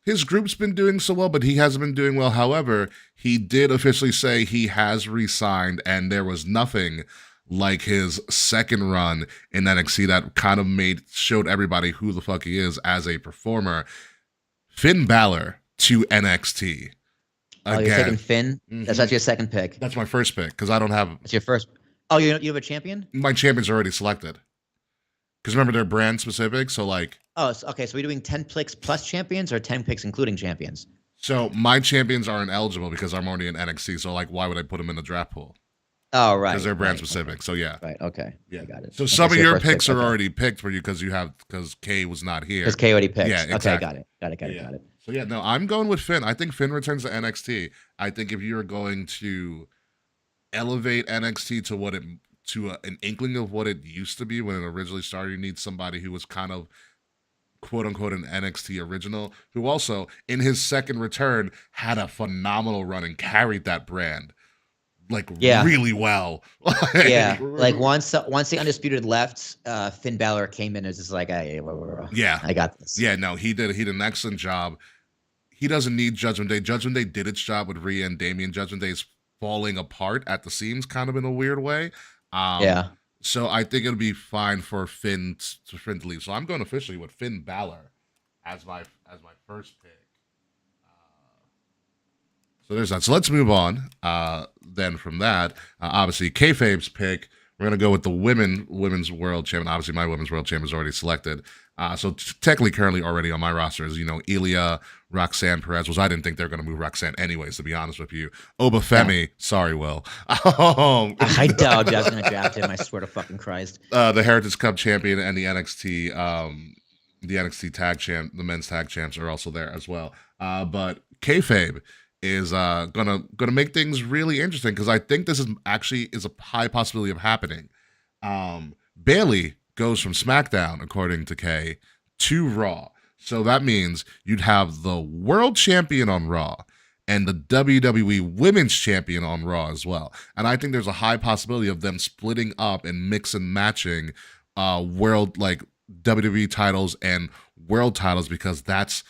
[SPEAKER 4] his group's been doing so well, but he hasn't been doing well. However, he did officially say he has re-signed, and there was nothing like his second run in NXT that kind of showed everybody who the fuck he is as a performer. Finn Balor to NXT.
[SPEAKER 5] Oh, you're taking Finn? That's your second pick.
[SPEAKER 4] That's my first pick because I don't have.
[SPEAKER 5] That's your first. Oh, you have a champion?
[SPEAKER 4] My champion's already selected. Because remember, they're brand specific. So like.
[SPEAKER 5] Oh, okay. So we're doing 10 picks plus champions or 10 picks including champions?
[SPEAKER 4] So my champions aren't eligible because I'm already in NXT. So like, why would I put them in the draft pool?
[SPEAKER 5] Oh, right.
[SPEAKER 4] Because they're brand
[SPEAKER 5] right,
[SPEAKER 4] specific.
[SPEAKER 5] Okay.
[SPEAKER 4] So yeah.
[SPEAKER 5] Right. Okay.
[SPEAKER 4] Yeah.
[SPEAKER 5] I got it.
[SPEAKER 4] So
[SPEAKER 5] Okay,
[SPEAKER 4] some of your
[SPEAKER 5] first
[SPEAKER 4] picks
[SPEAKER 5] pick,
[SPEAKER 4] are
[SPEAKER 5] okay.
[SPEAKER 4] already picked for you because Kay was not here.
[SPEAKER 5] Because Kay already picked.
[SPEAKER 4] Yeah,
[SPEAKER 5] Okay,
[SPEAKER 4] exactly.
[SPEAKER 5] got it.
[SPEAKER 4] So yeah, no, I'm going with Finn. I think Finn returns to NXT. I think if you're going to elevate NXT to what it to an inkling of what it used to be when it originally started. You need somebody who was kind of quote unquote an NXT original, who also in his second return had a phenomenal run and carried that brand like really well.
[SPEAKER 5] Yeah, like once the Undisputed left, Finn Balor came in as just like, hey,
[SPEAKER 4] yeah,
[SPEAKER 5] I got this.
[SPEAKER 4] Yeah, no, he did an excellent job. He doesn't need Judgment Day. Judgment Day did its job with Rhea and Damian. Judgment Day is falling apart at the seams, kind of in a weird way.
[SPEAKER 5] Yeah.
[SPEAKER 4] So I think it'll be fine for Finn to leave. So I'm going officially with Finn Balor as my first pick. So there's that. So let's move on. Then from that, obviously kayfabe's pick. We're gonna go with the women's world champion. Obviously, my women's world champion is already selected. So technically, currently already on my roster is Ilya, Roxanne Perez. I didn't think they were gonna move Roxanne anyways. To be honest with you, Obafemi. Sorry, Will.
[SPEAKER 5] I doubted I was gonna draft him. I swear to fucking Christ.
[SPEAKER 4] The Heritage Cup champion and the NXT tag champ, the men's tag champs are also there as well. But kayfabe is gonna make things really interesting because I think this is a high possibility of happening. Bayley goes from SmackDown, according to Kay, to Raw. So that means you'd have the world champion on Raw and the WWE Women's Champion on Raw as well. And I think there's a high possibility of them splitting up and mix and matching world like WWE titles and world titles because that's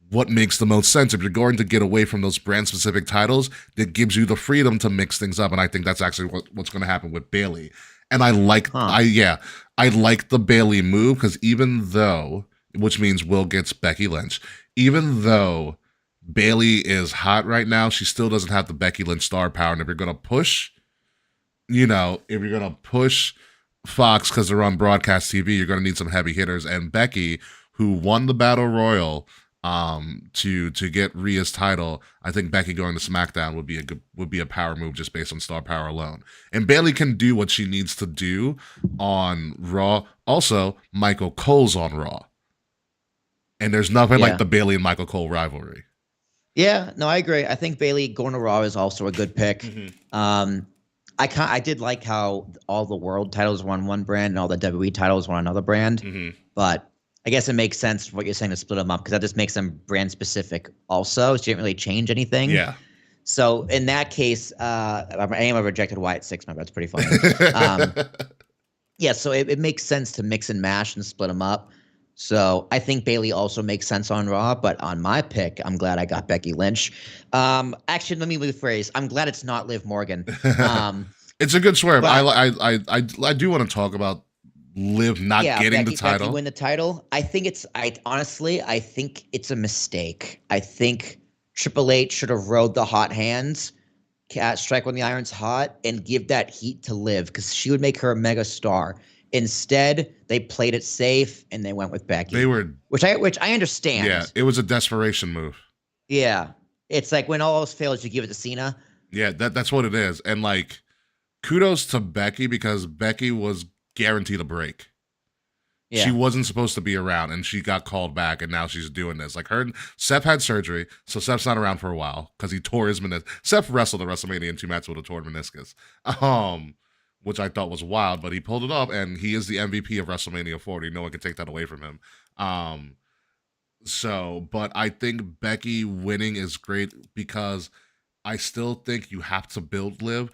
[SPEAKER 4] what makes the most sense. If you're going to get away from those brand specific titles, that gives you the freedom to mix things up. And I think that's actually what's going to happen with Bayley. And I like, I like the Bayley move because even though, which means Will gets Becky Lynch, even though Bayley is hot right now, she still doesn't have the Becky Lynch star power. And if you're going to push, Fox because they're on broadcast TV, you're going to need some heavy hitters. And Becky, who won the Battle Royal, to get Rhea's title, I think Becky going to SmackDown would be a power move just based on star power alone. And Bayley can do what she needs to do on Raw. Also, Michael Cole's on Raw, and there's nothing like the Bayley and Michael Cole rivalry.
[SPEAKER 5] Yeah, no, I agree. I think Bayley going to Raw is also a good pick.
[SPEAKER 4] Mm-hmm.
[SPEAKER 5] I did like how all the world titles were on one brand and all the WWE titles were on another brand, but I guess it makes sense what you're saying to split them up because that just makes them brand specific also. She didn't really change anything.
[SPEAKER 4] Yeah.
[SPEAKER 5] So in that case, I am a rejected Wyatt 6 member. That's pretty funny. Yeah, so it makes sense to mix and mash and split them up. So I think Bayley also makes sense on Raw, but on my pick, I'm glad I got Becky Lynch. Actually, let me rephrase. I'm glad it's not Liv Morgan.
[SPEAKER 4] It's a good swerve. I do want to talk about Liv not getting the title.
[SPEAKER 5] Becky win the title. I think it's a mistake. I think Triple H should have rode the hot hands, strike when the iron's hot, and give that heat to Liv because she would make her a mega star. Instead, they played it safe and they went with Becky. Which I understand.
[SPEAKER 4] Yeah, it was a desperation move.
[SPEAKER 5] Yeah, it's like when all else fails, you give it to Cena.
[SPEAKER 4] Yeah, that's what it is. And like, kudos to Becky because Becky was guaranteed a break. Yeah. She wasn't supposed to be around and she got called back and now she's doing this. Like Seth had surgery, so Seth's not around for a while because he tore his meniscus. Seth wrestled at WrestleMania in 2 matches with a torn meniscus, which I thought was wild, but he pulled it off and he is the MVP of WrestleMania 40. No one can take that away from him. But I think Becky winning is great because I still think you have to build Liv.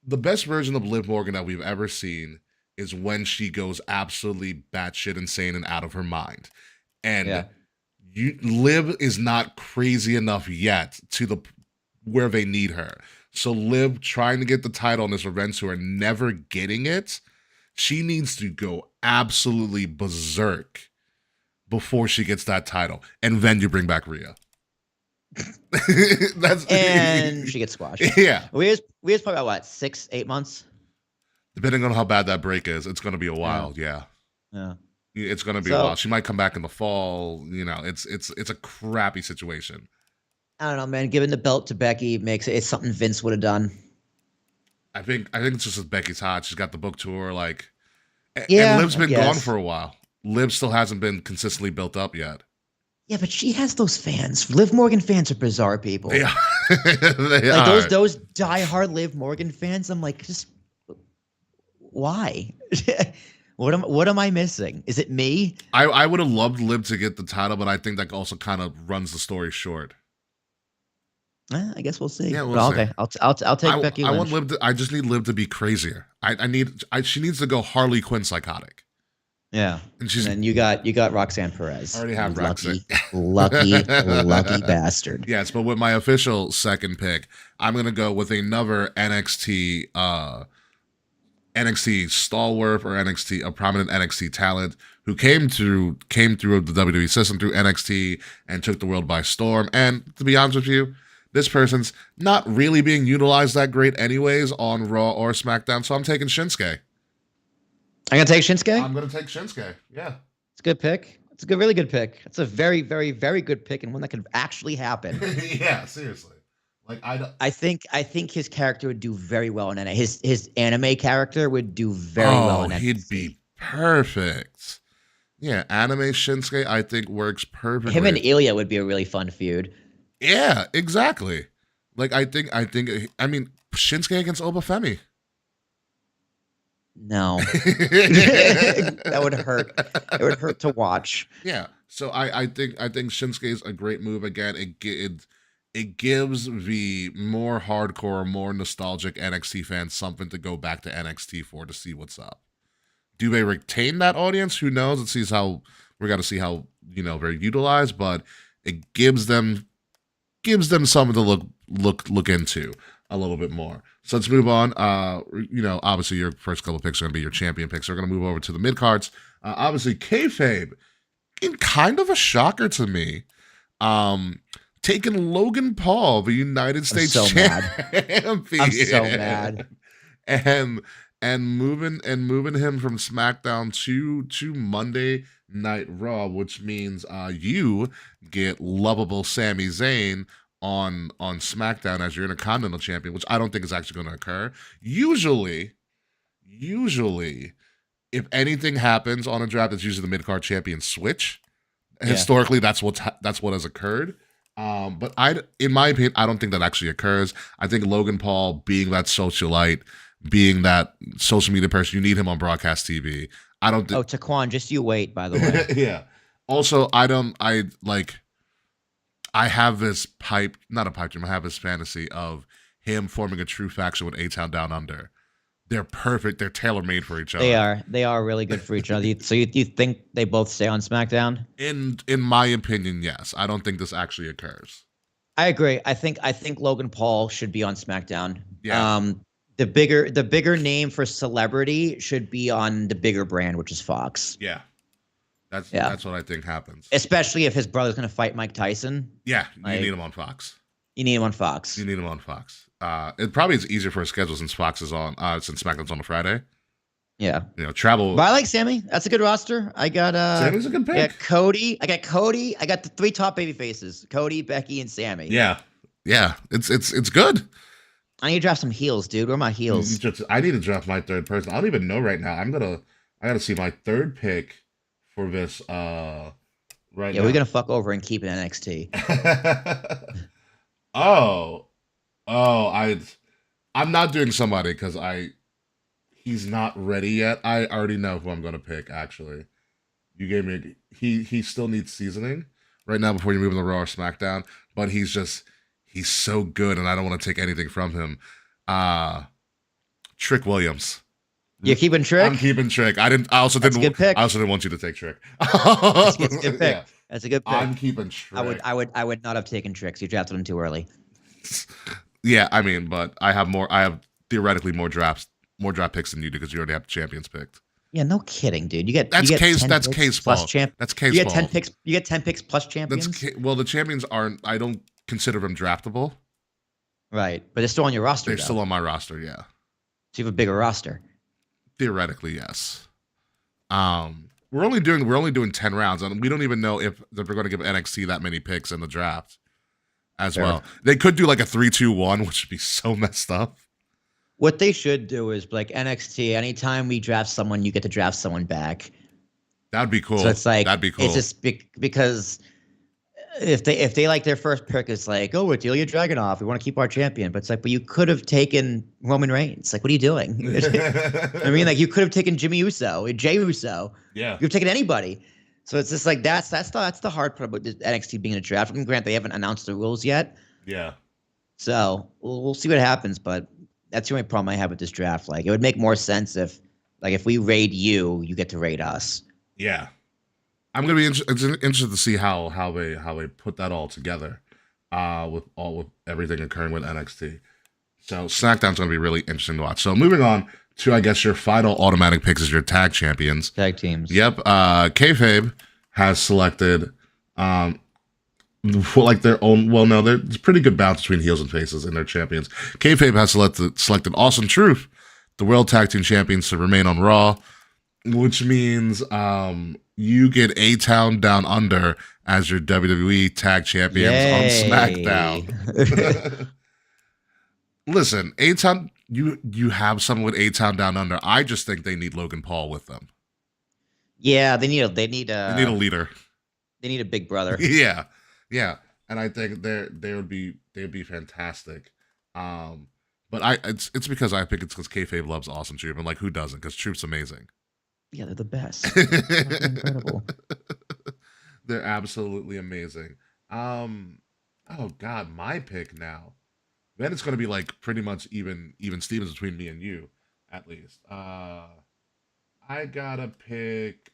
[SPEAKER 4] The best version of Liv Morgan that we've ever seen is when she goes absolutely batshit insane and out of her mind. And Liv is not crazy enough yet to where they need her. So Liv trying to get the title on this Revenge Tour and never getting it, she needs to go absolutely berserk before she gets that title. And then you bring back Rhea.
[SPEAKER 5] And she gets squashed.
[SPEAKER 4] Yeah.
[SPEAKER 5] Rhea's probably about 6-8 months?
[SPEAKER 4] Depending on how bad that break is, it's going to be a while. Yeah. It's going to be a while. She might come back in the fall. It's a crappy situation.
[SPEAKER 5] I don't know, man. Giving the belt to Becky it's something Vince would have done.
[SPEAKER 4] I think it's just as Becky's hot. She's got the book tour, and Liv's been gone for a while. Liv still hasn't been consistently built up yet.
[SPEAKER 5] Yeah, but she has those fans. Liv Morgan fans are bizarre people.
[SPEAKER 4] They are. They
[SPEAKER 5] Like
[SPEAKER 4] are.
[SPEAKER 5] those diehard Liv Morgan fans, I'm like, just why? What am I missing? Is it me?
[SPEAKER 4] I would have loved Liv to get the title, but I think that also kind of runs the story short.
[SPEAKER 5] I guess we'll see.
[SPEAKER 4] Yeah, we'll
[SPEAKER 5] Well,
[SPEAKER 4] see.
[SPEAKER 5] okay, I'll take Becky
[SPEAKER 4] I
[SPEAKER 5] Lynch.
[SPEAKER 4] want Liv. I just need Liv to be crazier. She needs to go Harley Quinn psychotic.
[SPEAKER 5] Yeah,
[SPEAKER 4] And she's
[SPEAKER 5] then you got Roxanne Perez.
[SPEAKER 4] I already have
[SPEAKER 5] lucky,
[SPEAKER 4] Roxanne.
[SPEAKER 5] lucky bastard.
[SPEAKER 4] Yes, but with my official second pick, I'm gonna go with another NXT stalwart or a prominent NXT talent who came through the WWE system through NXT and took the world by storm. And to be honest with you, this person's not really being utilized that great anyways on Raw or SmackDown. So I'm taking Shinsuke.
[SPEAKER 5] I'm gonna take Shinsuke.
[SPEAKER 4] I'm gonna take Shinsuke. Yeah.
[SPEAKER 5] It's a good pick. It's a really good pick. It's a very, very, very good pick and one that could actually happen.
[SPEAKER 4] Yeah, seriously. Like
[SPEAKER 5] I think his character would do very well in NXT. His anime character would do very well in NXT.
[SPEAKER 4] He'd be perfect. Yeah, anime Shinsuke I think works perfectly.
[SPEAKER 5] Him and Ilya would be a really fun feud.
[SPEAKER 4] Yeah, exactly. Like I mean Shinsuke against Obafemi.
[SPEAKER 5] No. That would hurt. It would hurt to watch.
[SPEAKER 4] Yeah. So I think Shinsuke is a great move. Again, it gives the more hardcore, more nostalgic NXT fans something to go back to NXT for to see what's up. Do they retain that audience? Who knows? It sees how we got to see how they're utilized, but it gives them something to look into a little bit more. So let's move on. Obviously your first couple of picks are going to be your champion picks. So we're going to move over to the mid cards. Obviously kayfabe, in kind of a shocker to me, taking Logan Paul, the United States champion.
[SPEAKER 5] I'm so mad.
[SPEAKER 4] And moving him from SmackDown to Monday Night Raw, which means you get lovable Sami Zayn on SmackDown as your Intercontinental Champion, which I don't think is actually going to occur. Usually, if anything happens on a draft, it's usually the mid-card champion switch.
[SPEAKER 5] Yeah.
[SPEAKER 4] Historically, that's what has occurred. But in my opinion, I don't think that actually occurs. I think Logan Paul, being that socialite, being that social media person, you need him on broadcast TV. I don't think.
[SPEAKER 5] Oh, Taquan, just you wait, by the way.
[SPEAKER 4] Yeah. Also, I have this not a pipe dream. I have this fantasy of him forming a true faction with A-Town Down Under. They're perfect. They're tailor-made for each other.
[SPEAKER 5] They are really good for each other. So you think they both stay on SmackDown?
[SPEAKER 4] In my opinion, yes. I don't think this actually occurs.
[SPEAKER 5] I agree. I think Logan Paul should be on SmackDown.
[SPEAKER 4] Yeah.
[SPEAKER 5] The bigger name for celebrity should be on the bigger brand, which is Fox.
[SPEAKER 4] Yeah. That's what I think happens.
[SPEAKER 5] Especially if his brother's going to fight Mike Tyson.
[SPEAKER 4] Yeah, you need him on Fox.
[SPEAKER 5] You need him on Fox.
[SPEAKER 4] You need him on Fox. It probably is easier for a schedule since Fox is on since SmackDown's on a Friday.
[SPEAKER 5] Yeah.
[SPEAKER 4] Travel.
[SPEAKER 5] But I like Sammy. That's a good roster. I got
[SPEAKER 4] Sammy's a good pick.
[SPEAKER 5] I got Cody. I got the three top baby faces: Cody, Becky, and Sammy.
[SPEAKER 4] Yeah. It's good.
[SPEAKER 5] I need to draft some heels, dude. Where are my heels?
[SPEAKER 4] I need to draft my third person. I don't even know right now. I gotta see my third pick for this right now.
[SPEAKER 5] Yeah, we're gonna fuck over and keep it NXT.
[SPEAKER 4] I'm not doing somebody because he's not ready yet. I already know who I'm gonna pick. Actually, you gave me he still needs seasoning right now before you move him to Raw or SmackDown. But he's so good, and I don't want to take anything from him. Trick Williams.
[SPEAKER 5] You're keeping Trick?
[SPEAKER 4] I'm keeping Trick. I also didn't want you to take Trick.
[SPEAKER 5] That's a good pick.
[SPEAKER 4] Yeah.
[SPEAKER 5] That's a good pick.
[SPEAKER 4] I'm keeping Trick.
[SPEAKER 5] I would not have taken Trick. So you drafted him too early.
[SPEAKER 4] Yeah, I mean, but I have theoretically more draft picks than you do because you already have the champions picked.
[SPEAKER 5] Yeah, no kidding, dude.
[SPEAKER 4] That's K's fault. That's K's
[SPEAKER 5] fault. You get 10
[SPEAKER 4] fault.
[SPEAKER 5] picks. You get 10 picks plus champions.
[SPEAKER 4] The champions aren't. I don't consider them draftable.
[SPEAKER 5] Right, but they're still on your roster.
[SPEAKER 4] They're still on my roster. Yeah.
[SPEAKER 5] So you have a bigger roster.
[SPEAKER 4] Theoretically, yes. We're only doing 10 rounds, and we don't even know if they're going to give NXT that many picks in the draft as well. They could do like a 3-2-1, which would be so messed up.
[SPEAKER 5] What they should do is like NXT. Anytime we draft someone, you get to draft someone back.
[SPEAKER 4] That'd be cool.
[SPEAKER 5] So it's like
[SPEAKER 4] that'd be cool.
[SPEAKER 5] It's just because if they like their first pick is like, oh, it's Ilya Dragunov, we want to keep our champion, but it's like, but you could have taken Roman Reigns. Like, what are you doing? I mean, like, you could have taken Jimmy Uso, Jay Uso.
[SPEAKER 4] Yeah.
[SPEAKER 5] You could have taken anybody. So it's just like that's the hard part about this NXT being a draft. I mean, granted, they haven't announced the rules yet,
[SPEAKER 4] Yeah.
[SPEAKER 5] so we'll see what happens. But that's the only problem I have with this draft. Like, it would make more sense if we raid you, you get to raid us.
[SPEAKER 4] Yeah. I'm gonna be interested to see how they put that all together, with everything occurring with NXT. So SmackDown's gonna be really interesting to watch. So moving on to, I guess, your final automatic picks is your tag champions.
[SPEAKER 5] Tag teams.
[SPEAKER 4] Yep. Kayfabe has selected, for like their own. Well, no, there's pretty good balance between heels and faces in their champions. Kayfabe has selected Awesome Truth, the World Tag Team Champions, to remain on Raw, which means you get A-Town Down Under as your WWE Tag Champions on SmackDown. Listen, A-Town, you have someone with A-Town Down Under. I just think they need Logan Paul with them.
[SPEAKER 5] Yeah, they need a
[SPEAKER 4] leader.
[SPEAKER 5] They need a big brother.
[SPEAKER 4] Yeah, and I think they'd be fantastic. But it's because I think it's because Kayfabe loves Awesome Truth, and like, who doesn't? Because Truth's amazing.
[SPEAKER 5] Yeah, they're the best. They're incredible.
[SPEAKER 4] They're absolutely amazing. Oh God, my pick now. Then it's gonna be like pretty much even Stevens between me and you, at least. I gotta pick.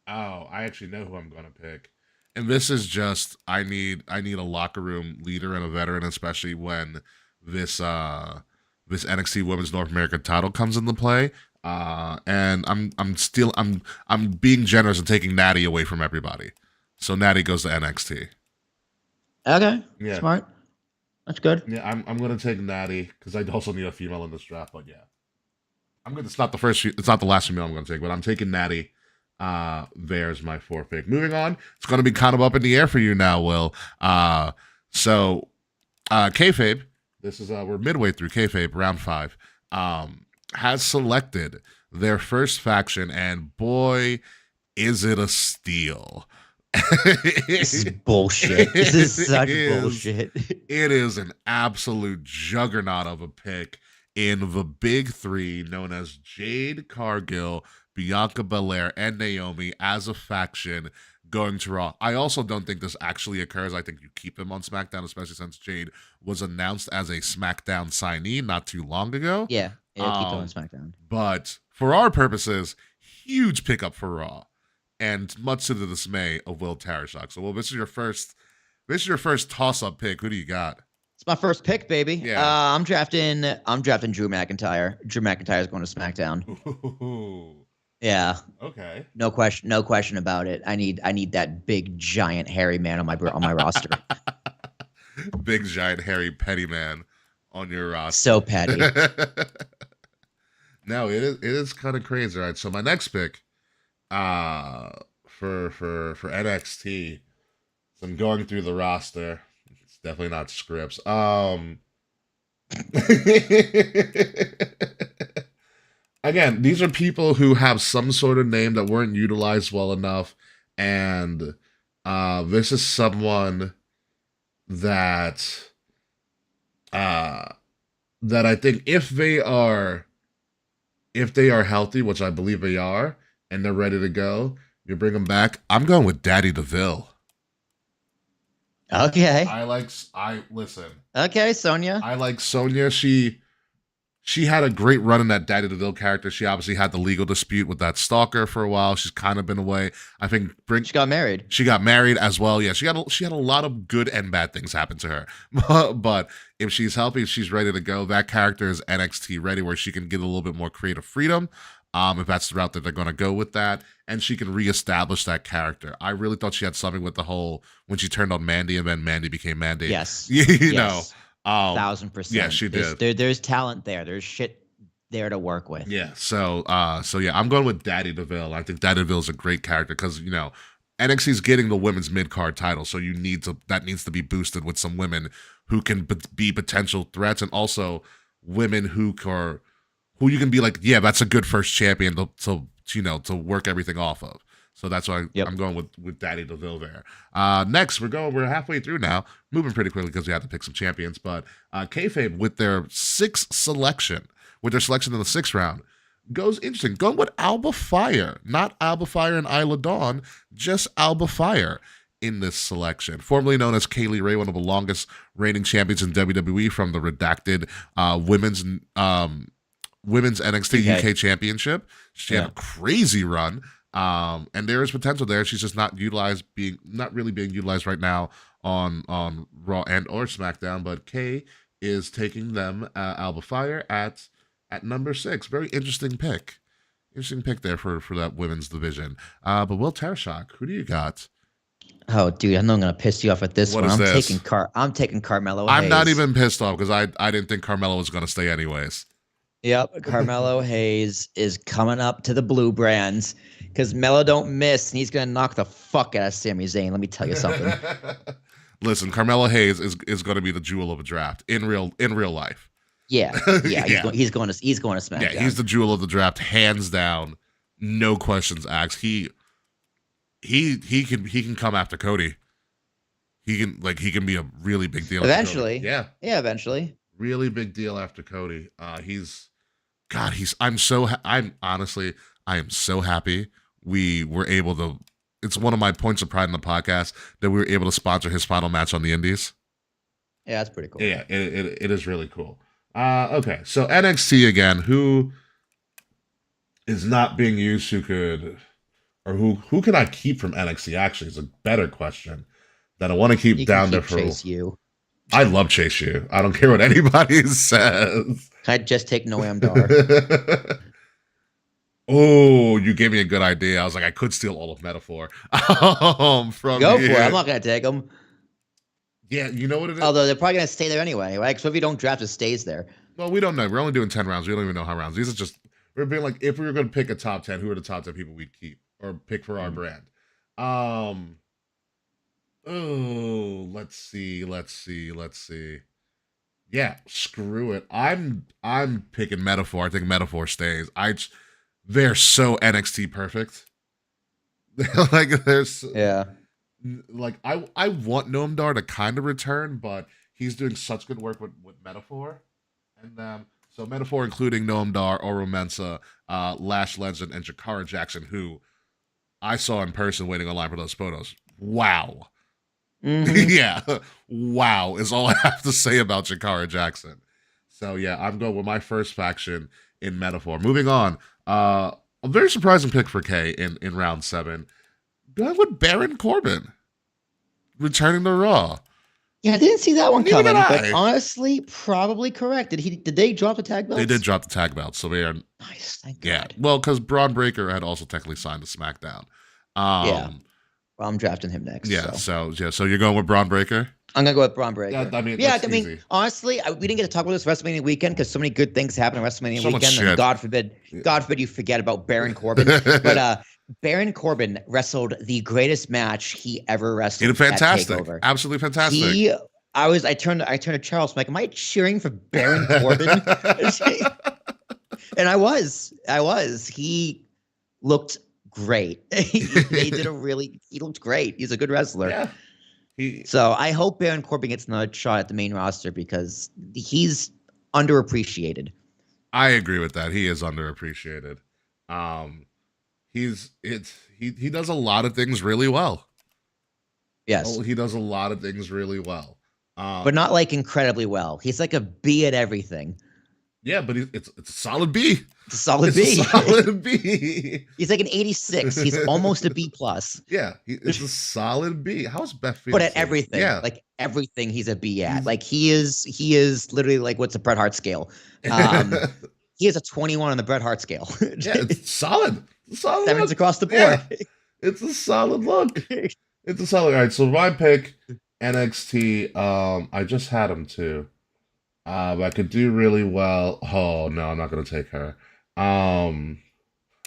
[SPEAKER 4] Oh, I actually know who I'm gonna pick. And this is just I need a locker room leader and a veteran, especially when this NXT Women's North America title comes into play. And I'm being generous and taking Natty away from everybody. So Natty goes to NXT.
[SPEAKER 5] Okay.
[SPEAKER 4] Yeah.
[SPEAKER 5] Smart. That's good.
[SPEAKER 4] Yeah, I'm gonna take Natty because I also need a female in this draft. But yeah, it's not the last female I'm gonna take, but I'm taking Natty. There's my 4th pick. Moving on, it's gonna be kind of up in the air for you now, Will. So Kayfabe. This is we're midway through Kayfabe, round 5. Has selected their first faction, and boy, is it a steal.
[SPEAKER 5] This is bullshit. This is such bullshit.
[SPEAKER 4] It is an absolute juggernaut of a pick in the big 3, known as Jade Cargill, Bianca Belair, and Naomi as a faction going to Raw. I also don't think this actually occurs. I think you keep them on SmackDown, especially since Jade was announced as a SmackDown signee not too long ago.
[SPEAKER 5] Yeah, it'll keep them on SmackDown.
[SPEAKER 4] But for our purposes, huge pickup for Raw, and much to the dismay of Will Tarashuk. So, Will, this is your first toss-up pick. Who do you got?
[SPEAKER 5] It's my first pick, baby.
[SPEAKER 4] Yeah.
[SPEAKER 5] I'm drafting Drew McIntyre. Drew McIntyre is going to SmackDown.
[SPEAKER 4] Ooh.
[SPEAKER 5] Yeah.
[SPEAKER 4] Okay.
[SPEAKER 5] No question about it. I need that big giant hairy man on my roster.
[SPEAKER 4] Big giant hairy petty man on your roster.
[SPEAKER 5] So petty.
[SPEAKER 4] No, it is kind of crazy. All right. So my next pick, for NXT, so I'm going through the roster. It's definitely not scripts. Again, these are people who have some sort of name that weren't utilized well enough, and this is someone that I think if they are healthy, which I believe they are, and they're ready to go, you bring them back. I'm going with Daddy DeVille.
[SPEAKER 5] Okay.
[SPEAKER 4] Listen.
[SPEAKER 5] Okay, Sonya.
[SPEAKER 4] I like Sonya. She had a great run in that Daddy DeVille character. She obviously had the legal dispute with that stalker for a while. She's kind of been away. I think
[SPEAKER 5] she got married.
[SPEAKER 4] She got married as well. Yeah, she had a lot of good and bad things happen to her. But if she's healthy, if she's ready to go, that character is NXT ready, where she can get a little bit more creative freedom. If that's the route that they're going to go with that, and she can reestablish that character. I really thought she had something with the whole when she turned on Mandy and then Mandy became Mandy.
[SPEAKER 5] Yes,
[SPEAKER 4] you know.
[SPEAKER 5] 1,000%.
[SPEAKER 4] Yeah, she did.
[SPEAKER 5] There's talent there. There's shit there to work with.
[SPEAKER 4] Yeah. So yeah, I'm going with Daddy DeVille. I think Daddy DeVille is a great character because NXT's getting the women's mid card title, so that needs to be boosted with some women who can be potential threats, and also women who you can be like, yeah, that's a good first champion to work everything off of. So that's why
[SPEAKER 5] Yep.
[SPEAKER 4] I'm going with Daddy DeVille there. Next, we're halfway through now, moving pretty quickly because we had to pick some champions. But Kayfabe with their selection in the 6th round, goes interesting. Going with Alba Fire, not Alba Fire and Isla Dawn, just Alba Fire in this selection. Formerly known as Kaylee Ray, one of the longest reigning champions in WWE from the redacted women's NXT UK Championship. She had a crazy run. And there is potential there. She's just not really being utilized right now on Raw and or SmackDown. But Kay is taking them Alba Fire at number 6. Very interesting pick. Interesting pick there for that women's division. But Will Tarashak, who do you got?
[SPEAKER 5] Oh, dude, I know I'm gonna piss you off at this
[SPEAKER 4] What
[SPEAKER 5] one.
[SPEAKER 4] is this?
[SPEAKER 5] I'm taking Carmelo.
[SPEAKER 4] I'm
[SPEAKER 5] Hayes.
[SPEAKER 4] not even pissed off because I didn't think Carmelo was gonna stay anyways.
[SPEAKER 5] Yep, Carmelo Hayes is coming up to the Blue Brands because Melo don't miss, and he's gonna knock the fuck out of Sami Zayn. Let me tell you something.
[SPEAKER 4] Listen, Carmelo Hayes is going to be the jewel of a draft in real life.
[SPEAKER 5] Yeah.
[SPEAKER 4] Yeah.
[SPEAKER 5] He's going to SmackDown.
[SPEAKER 4] Yeah, he's the jewel of the draft, hands down, no questions asked. He can come after Cody. He can be a really big deal.
[SPEAKER 5] Eventually.
[SPEAKER 4] Yeah,
[SPEAKER 5] Eventually.
[SPEAKER 4] really big deal after Cody. I am so happy we were able to. It's one of my points of pride in the podcast that we were able to sponsor his final match on the Indies.
[SPEAKER 5] Yeah, that's pretty cool.
[SPEAKER 4] Yeah, it is really cool. Okay, so NXT again, who is not being used, who can I keep from NXT? Actually, is a better question that I want to keep down there for.
[SPEAKER 5] Chase U.
[SPEAKER 4] I love Chase U. I don't care what anybody says.
[SPEAKER 5] I'd just take Noam Dar.
[SPEAKER 4] Oh, you gave me a good idea. I was like, I could steal all of Metaphor from
[SPEAKER 5] Go
[SPEAKER 4] here.
[SPEAKER 5] for it. I'm not gonna take him.
[SPEAKER 4] Yeah, you know what it is?
[SPEAKER 5] Although they're probably gonna stay there anyway, right? So if you don't draft, it stays there.
[SPEAKER 4] Well, we don't know. We're only doing 10 rounds. We don't even know how rounds. These are just, we're being like, if we were going to pick a top 10, who are the top 10 people we'd keep or pick for our brand? Oh, let's see. Yeah, screw it. I'm picking Metaphor. I think Metaphor stays. They're so NXT perfect. Like there's like I want Noam Dar to kind of return, but he's doing such good work with Metaphor. And so Metaphor including Noam Dar, Oro Mensah, Lash Legend, and Jakara Jackson, who I saw in person waiting online for those photos. Wow.
[SPEAKER 5] Mm-hmm.
[SPEAKER 4] Yeah. Wow is all I have to say about Jakara Jackson. So yeah, I'm going with my first faction in Metaphor. Moving on. A very surprising pick for Kay in round 7. Going with Baron Corbin. Returning to Raw.
[SPEAKER 5] Yeah, I didn't see that one
[SPEAKER 4] Neither
[SPEAKER 5] coming,
[SPEAKER 4] did
[SPEAKER 5] but
[SPEAKER 4] I.
[SPEAKER 5] honestly, probably correct. Did they drop the tag belts?
[SPEAKER 4] They did drop the tag belts, so they are
[SPEAKER 5] Nice, thank
[SPEAKER 4] yeah.
[SPEAKER 5] God.
[SPEAKER 4] Well, because Braun Breaker had also technically signed to SmackDown.
[SPEAKER 5] Yeah. Well, I'm drafting him next.
[SPEAKER 4] Yeah.
[SPEAKER 5] So.
[SPEAKER 4] So you're going with Braun Breaker?
[SPEAKER 5] I'm gonna go with Braun Breaker.
[SPEAKER 4] Yeah, I mean, that's easy.
[SPEAKER 5] Honestly, we didn't get to talk about this WrestleMania weekend because so many good things happen on WrestleMania
[SPEAKER 4] So much
[SPEAKER 5] weekend.
[SPEAKER 4] shit.
[SPEAKER 5] And God forbid you forget about Baron Corbin. But Baron Corbin wrestled the greatest match he ever wrestled.
[SPEAKER 4] It fantastic.
[SPEAKER 5] At TakeOver.
[SPEAKER 4] Absolutely fantastic.
[SPEAKER 5] I turned to Charles. I'm like, am I cheering for Baron Corbin? And I was. He looked great. He looked great. He's a good wrestler.
[SPEAKER 4] Yeah.
[SPEAKER 5] So I hope Baron Corbin gets another shot at the main roster because he's underappreciated.
[SPEAKER 4] I agree with that. He is underappreciated. He does a lot of things really well.
[SPEAKER 5] Yes.
[SPEAKER 4] He does a lot of things really well.
[SPEAKER 5] But not like incredibly well. He's like a B at everything.
[SPEAKER 4] Yeah, but it's a solid B.
[SPEAKER 5] It's a solid
[SPEAKER 4] It's
[SPEAKER 5] B.
[SPEAKER 4] a solid B.
[SPEAKER 5] He's like an 86. He's almost a B plus.
[SPEAKER 4] Yeah, it's a solid B. How's Beth feeling?
[SPEAKER 5] But at everything,
[SPEAKER 4] Yeah.
[SPEAKER 5] like everything, he's a B at. Like he is literally like what's the Bret Hart scale? He has a 21 on the Bret Hart scale.
[SPEAKER 4] Yeah, it's solid. It's a solid.
[SPEAKER 5] Sevens
[SPEAKER 4] look.
[SPEAKER 5] across the board.
[SPEAKER 4] Yeah, it's a solid look. It's a solid. All right, so my pick NXT. I just had him too. I could do really well. Oh no, I'm not gonna take her. Oh,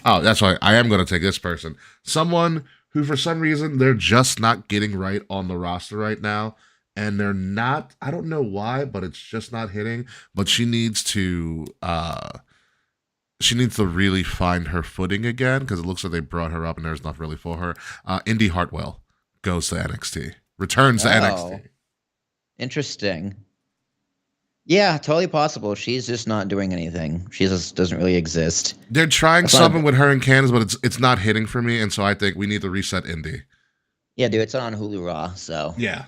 [SPEAKER 4] that's right. I am gonna take this person. Someone who, for some reason, they're just not getting right on the roster right now, and they're not. I don't know why, but it's just not hitting. But she needs to she needs to really find her footing again because it looks like they brought her up and there's not really for her. Indy Hartwell goes to NXT, returns to NXT.
[SPEAKER 5] Interesting. Yeah, totally possible. She's just not doing anything. She just doesn't really exist.
[SPEAKER 4] They're trying
[SPEAKER 5] That's not-
[SPEAKER 4] something with her and Candace, but it's not hitting for me, and so I think we need to reset Indy.
[SPEAKER 5] Yeah, dude, it's on Hulu Raw, so.
[SPEAKER 4] Yeah,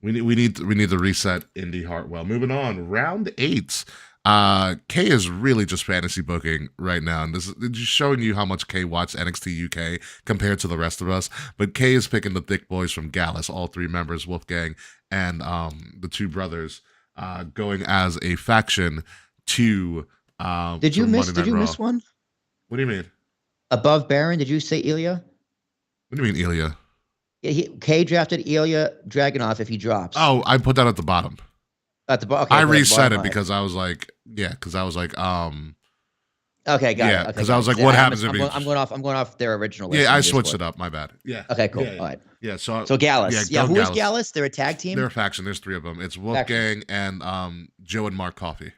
[SPEAKER 4] we need to reset Indy Hartwell. Moving on, round 8. Kay is really just fantasy booking right now, and this is just showing you how much Kay watched NXT UK compared to the rest of us. But Kay is picking the thick boys from Gallus, all 3 members, Wolfgang and the 2 brothers, going as a faction to.
[SPEAKER 5] Did you miss one?
[SPEAKER 4] What do you mean?
[SPEAKER 5] Above Baron, did you say Ilya?
[SPEAKER 4] What do you mean, Ilya?
[SPEAKER 5] Yeah, Kay drafted Ilya Dragunov if he drops.
[SPEAKER 4] Oh, I put that at the bottom.
[SPEAKER 5] At the okay,
[SPEAKER 4] I
[SPEAKER 5] at the
[SPEAKER 4] reset
[SPEAKER 5] bottom
[SPEAKER 4] it
[SPEAKER 5] line.
[SPEAKER 4] because I was like,
[SPEAKER 5] Okay, got
[SPEAKER 4] yeah,
[SPEAKER 5] it. Okay,
[SPEAKER 4] 'cause
[SPEAKER 5] got
[SPEAKER 4] I was
[SPEAKER 5] it.
[SPEAKER 4] like, what
[SPEAKER 5] I'm-
[SPEAKER 4] happens if
[SPEAKER 5] I'm,
[SPEAKER 4] he-
[SPEAKER 5] going, I'm going off their original list.
[SPEAKER 4] yeah,
[SPEAKER 5] on
[SPEAKER 4] I switched
[SPEAKER 5] Discord.
[SPEAKER 4] it up. My bad. Yeah.
[SPEAKER 5] Okay, cool.
[SPEAKER 4] Yeah,
[SPEAKER 5] All right.
[SPEAKER 4] Yeah. So
[SPEAKER 5] So Gallus.
[SPEAKER 4] Yeah,
[SPEAKER 5] Yeah,
[SPEAKER 4] go
[SPEAKER 5] who is
[SPEAKER 4] Gallus.
[SPEAKER 5] Gallus? They're a tag team?
[SPEAKER 4] they're a faction. There's 3 of them. It's Wolfgang and Joe and Mark Coffey.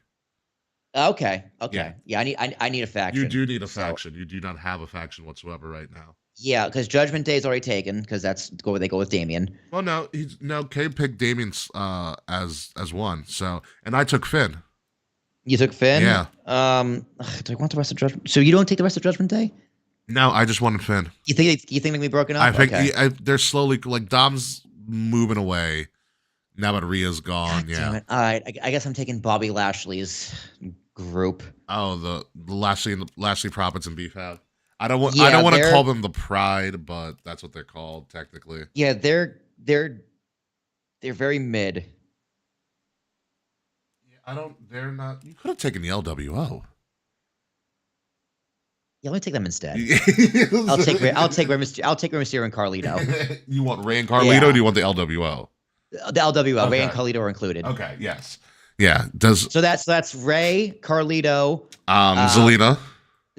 [SPEAKER 5] Okay.
[SPEAKER 4] Yeah.
[SPEAKER 5] Yeah, I need a faction.
[SPEAKER 4] You do need a
[SPEAKER 5] So-
[SPEAKER 4] faction. You do not have a faction whatsoever right now.
[SPEAKER 5] Yeah, because Judgment Day is already taken because they go with Damien.
[SPEAKER 4] Well, no, Kay picked Damien's as one. So, and I took Finn.
[SPEAKER 5] You took Finn?
[SPEAKER 4] Yeah.
[SPEAKER 5] Do I want the rest of Judgment? So you don't take the rest of Judgment Day?
[SPEAKER 4] No, I just wanted Finn.
[SPEAKER 5] You think they can be broken up?
[SPEAKER 4] I think
[SPEAKER 5] Okay.
[SPEAKER 4] they're slowly like Dom's moving away. Now that Rhea's gone,
[SPEAKER 5] God
[SPEAKER 4] yeah.
[SPEAKER 5] damn it. All right, I guess I'm taking Bobby Lashley's group.
[SPEAKER 4] Oh, the Lashley Profits and Beef Out. I don't want
[SPEAKER 5] Yeah,
[SPEAKER 4] to
[SPEAKER 5] they're-
[SPEAKER 4] call them the Pride, but that's what they're called technically.
[SPEAKER 5] Yeah, they're very mid.
[SPEAKER 4] They're not. You could have taken the LWO.
[SPEAKER 5] Yeah, let me take them instead. I'll take Rey Mysterio and Carlito.
[SPEAKER 4] You want Ray and Carlito,
[SPEAKER 5] Yeah.
[SPEAKER 4] or do you want the LWO?
[SPEAKER 5] The LWO, Ray and
[SPEAKER 4] Okay.
[SPEAKER 5] Carlito are included.
[SPEAKER 4] Okay. Yes. Yeah. Does
[SPEAKER 5] So that's Ray, Carlito,
[SPEAKER 4] Zelina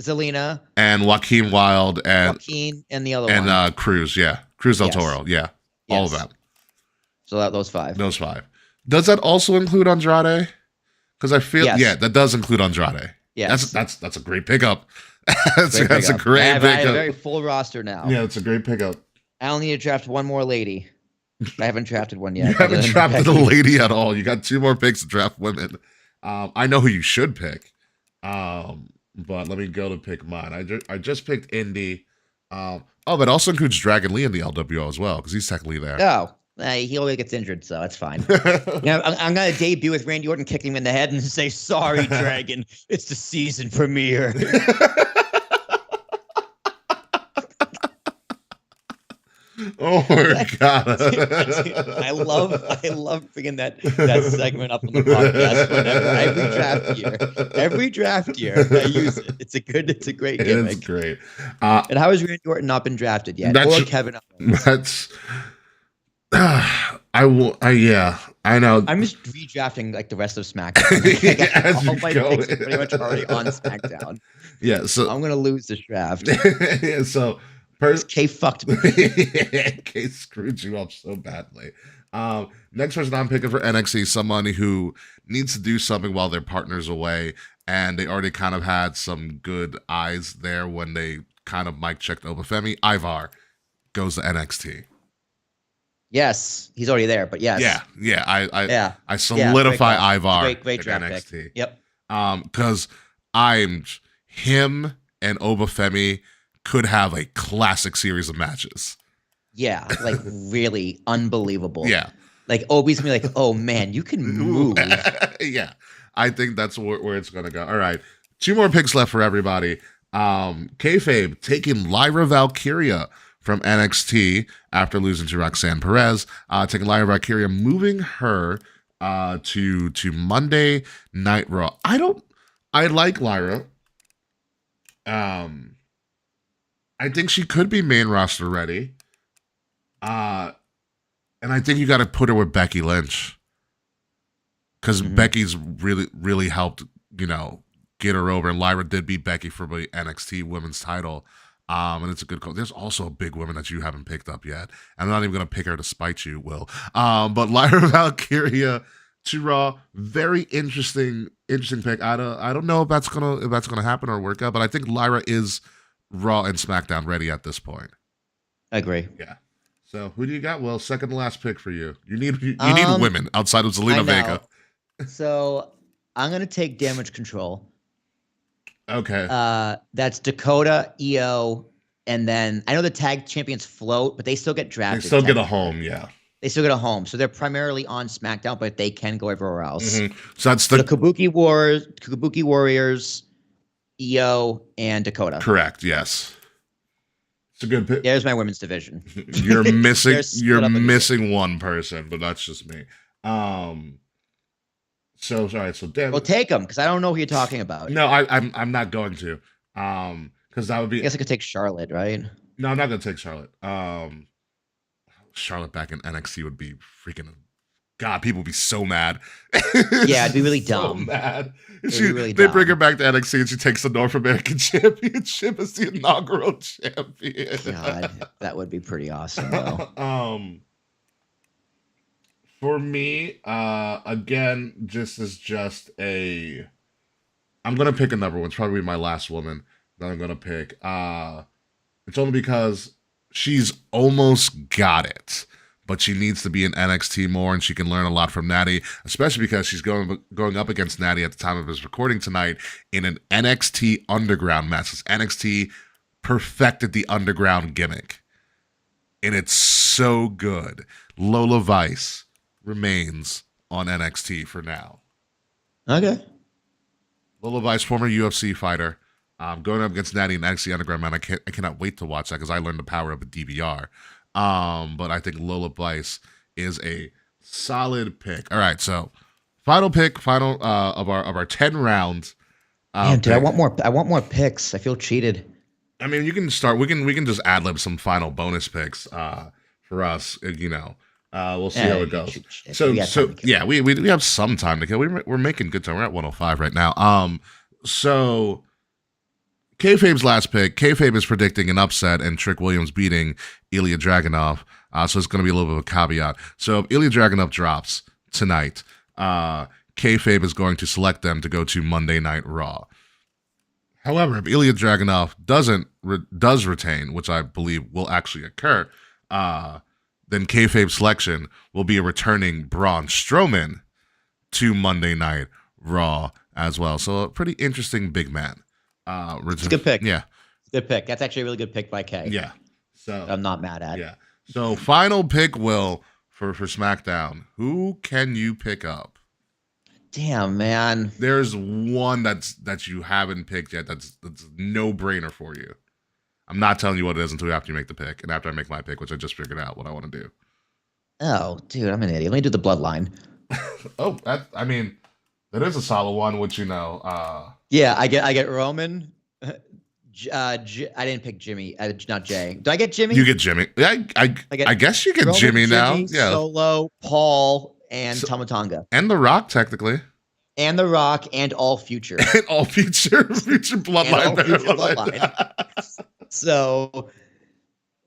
[SPEAKER 5] Zelina,
[SPEAKER 4] and Joaquin Wild and
[SPEAKER 5] Joaquin, and the other one.
[SPEAKER 4] Cruz? Yeah, Cruz del
[SPEAKER 5] Yes.
[SPEAKER 4] Toro. Yeah, all of
[SPEAKER 5] Yes.
[SPEAKER 4] that.
[SPEAKER 5] So those 5.
[SPEAKER 4] Those 5. Does that also include Andrade? Because I feel
[SPEAKER 5] Yes.
[SPEAKER 4] yeah, that does include Andrade.
[SPEAKER 5] Yes.
[SPEAKER 4] That's a great pickup. that's a
[SPEAKER 5] pickup.
[SPEAKER 4] great
[SPEAKER 5] I have a
[SPEAKER 4] pickup.
[SPEAKER 5] very full roster now.
[SPEAKER 4] Yeah, it's a great pickup.
[SPEAKER 5] I only need to draft one more lady. I haven't drafted one yet.
[SPEAKER 4] You haven't
[SPEAKER 5] other than
[SPEAKER 4] drafted a
[SPEAKER 5] Becky.
[SPEAKER 4] lady at all. You got 2 more picks to draft women. I know who you should pick. But let me go to pick mine. I just picked Indy. But also includes Dragon Lee in the LWO as well, because he's technically there.
[SPEAKER 5] Oh, he always gets injured, so that's fine. Yeah, I'm gonna debut with Randy Orton, kick him in the head, and say, "Sorry, Dragon, it's the season premiere."
[SPEAKER 4] Oh my god!
[SPEAKER 5] I love bringing that segment up on the podcast whenever every draft year I use it. It's a great gimmick.
[SPEAKER 4] It's great.
[SPEAKER 5] And how has Randy Orton not been drafted yet?
[SPEAKER 4] That's-
[SPEAKER 5] Or Kevin Owens?
[SPEAKER 4] That's. I will. Yeah, I know.
[SPEAKER 5] I'm just redrafting like the rest of SmackDown. I got
[SPEAKER 4] As
[SPEAKER 5] all
[SPEAKER 4] you
[SPEAKER 5] my
[SPEAKER 4] go.
[SPEAKER 5] picks are pretty much already on SmackDown.
[SPEAKER 4] Yeah. So.
[SPEAKER 5] I'm gonna lose this draft.
[SPEAKER 4] Yeah, so. First,
[SPEAKER 5] Kay fucked me.
[SPEAKER 4] Kay screwed you up so badly. Next person I'm picking for NXT, somebody who needs to do something while their partner's away, and they already kind of had some good eyes there when they kind of mic checked Obafemi. Ivar goes to NXT.
[SPEAKER 5] Yes, he's already there, but yes.
[SPEAKER 4] Yeah. I
[SPEAKER 5] Yeah.
[SPEAKER 4] solidify
[SPEAKER 5] Yeah,
[SPEAKER 4] Ivar.
[SPEAKER 5] Great
[SPEAKER 4] at
[SPEAKER 5] draft
[SPEAKER 4] NXT.
[SPEAKER 5] pick. Yep.
[SPEAKER 4] Because him and Obafemi could have a classic series of matches.
[SPEAKER 5] Yeah, like really unbelievable.
[SPEAKER 4] Yeah.
[SPEAKER 5] Like Obi's gonna be like, oh man, you can move.
[SPEAKER 4] Yeah. I think that's where it's going to go. All right. 2 more picks left for everybody. Kayfabe taking Lyra Valkyria from NXT after losing to Roxanne Perez. Taking Lyra Valkyria, moving her to Monday Night Raw. I like Lyra. I think she could be main roster ready. And I think you got to put her with Becky Lynch. Because Becky's really helped, get her over. And Lyra did beat Becky for the NXT women's title. And it's a good call. There's also a big woman that you haven't picked up yet. I'm not even going to pick her to spite you, Will. But Lyra Valkyria to Raw. Very interesting pick. I don't know if that's gonna happen or work out, but I think Lyra is Raw and SmackDown ready at this point.
[SPEAKER 5] I agree.
[SPEAKER 4] Yeah. So who do you got? Well, second to last pick for you. You need women outside of Zelina Vega.
[SPEAKER 5] So I'm gonna take Damage Control.
[SPEAKER 4] Okay.
[SPEAKER 5] That's Dakota, Io, and then I know the tag champions float, but they still get drafted.
[SPEAKER 4] They still get a home, yeah.
[SPEAKER 5] They still get a home, so they're primarily on SmackDown, but they can go everywhere else.
[SPEAKER 4] Mm-hmm. So that's
[SPEAKER 5] the Kabuki Warriors, Io, and Dakota.
[SPEAKER 4] Correct. Yes. It's a good pick.
[SPEAKER 5] There's my women's division.
[SPEAKER 4] You're missing. You're missing one person, but that's just me. So sorry. So Dan.
[SPEAKER 5] Well, take them because I don't know who you're talking about.
[SPEAKER 4] No, I'm not going to. Because that would be.
[SPEAKER 5] I guess I could take Charlotte, right?
[SPEAKER 4] No, I'm not gonna take Charlotte. Charlotte back in NXT would be freaking. God, people would be so mad.
[SPEAKER 5] Yeah, it'd be really
[SPEAKER 4] so
[SPEAKER 5] dumb.
[SPEAKER 4] Mad.
[SPEAKER 5] Really
[SPEAKER 4] they
[SPEAKER 5] dumb.
[SPEAKER 4] bring her back to NXT and she takes the North American Championship as the inaugural champion.
[SPEAKER 5] God, that would be pretty awesome, though.
[SPEAKER 4] For me, again, I'm gonna pick another one. It's probably my last woman that I'm gonna pick. It's only because she's almost got it, but she needs to be in NXT more, and she can learn a lot from Natty, especially because she's going up against Natty at the time of his recording tonight in an NXT Underground match. NXT perfected the Underground gimmick, and it's so good. Lola Vice remains on NXT for now.
[SPEAKER 5] Okay.
[SPEAKER 4] Lola Vice, former UFC fighter, going up against Natty in NXT Underground, man, I cannot wait to watch that because I learned the power of a DVR. But I think Lola Vice is a solid pick. All right, so final pick, of our 10 rounds.
[SPEAKER 5] Man, dude, I want more picks. I feel cheated.
[SPEAKER 4] I mean, you can start. We can just ad lib some final bonus picks for us. We'll see how it goes. We have some time to kill. We're making good time. We're at 105 right now. So Kayfabe's last pick. Kayfabe is predicting an upset and Trick Williams beating Ilya Dragunov. So it's going to be a little bit of a caveat. So if Ilya Dragunov drops tonight, Kayfabe is going to select them to go to Monday Night Raw. However, if Ilya Dragunov does retain, which I believe will actually occur, then Kayfabe's selection will be a returning Braun Strowman to Monday Night Raw as well. So a pretty interesting big man. It's
[SPEAKER 5] a good pick.
[SPEAKER 4] Yeah.
[SPEAKER 5] Good pick. That's actually a really good pick by Kay.
[SPEAKER 4] Yeah. So
[SPEAKER 5] I'm not mad at.
[SPEAKER 4] Yeah. So final pick, Will, for SmackDown. Who can you pick up?
[SPEAKER 5] Damn, man.
[SPEAKER 4] There's one that you haven't picked yet that's no brainer for you. I'm not telling you what it is until after you make the pick and after I make my pick, which I just figured out what I want to do.
[SPEAKER 5] Oh, dude, I'm an idiot. Let me do the bloodline.
[SPEAKER 4] That is a solid one, which
[SPEAKER 5] Yeah, I get Roman. I didn't pick Jimmy. Not Jay. Do I get Jimmy?
[SPEAKER 4] You get Jimmy. Yeah, I guess you get
[SPEAKER 5] Roman,
[SPEAKER 4] Jimmy now. Yeah.
[SPEAKER 5] Solo, Paul, and Tama Tonga.
[SPEAKER 4] And The Rock, technically.
[SPEAKER 5] And The Rock, and all future.
[SPEAKER 4] And all future bloodline.
[SPEAKER 5] So,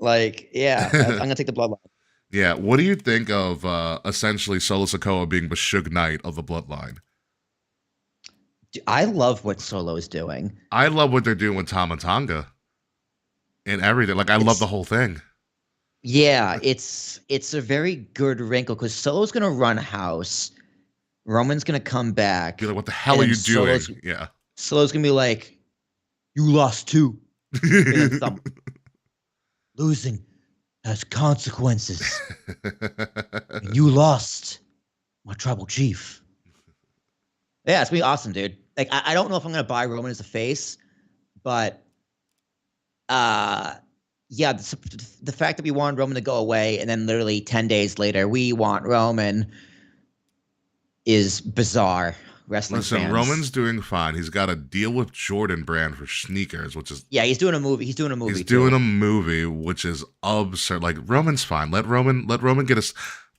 [SPEAKER 5] yeah, I'm going to take the bloodline.
[SPEAKER 4] Yeah. What do you think of essentially Solo Sikoa being the Suge Knight of the bloodline?
[SPEAKER 5] I love what Solo is doing.
[SPEAKER 4] I love what they're doing with Tama Tonga and everything. I love the whole thing.
[SPEAKER 5] Yeah, it's a very good wrinkle because Solo's going to run house. Roman's going to come back.
[SPEAKER 4] You're like, what the hell are you doing? Yeah.
[SPEAKER 5] Solo's going to be like, you lost too. Losing has consequences. And you lost my tribal chief. Yeah, it's going to be awesome, dude. I don't know if I'm going to buy Roman as a face, but the fact that we wanted Roman to go away and then literally 10 days later, we want Roman is bizarre. Wrestling fans.
[SPEAKER 4] Roman's doing fine. He's got a deal with Jordan Brand for sneakers, which is
[SPEAKER 5] he's doing a movie. He's doing a movie,
[SPEAKER 4] which is absurd. Roman's fine. Let Roman get us.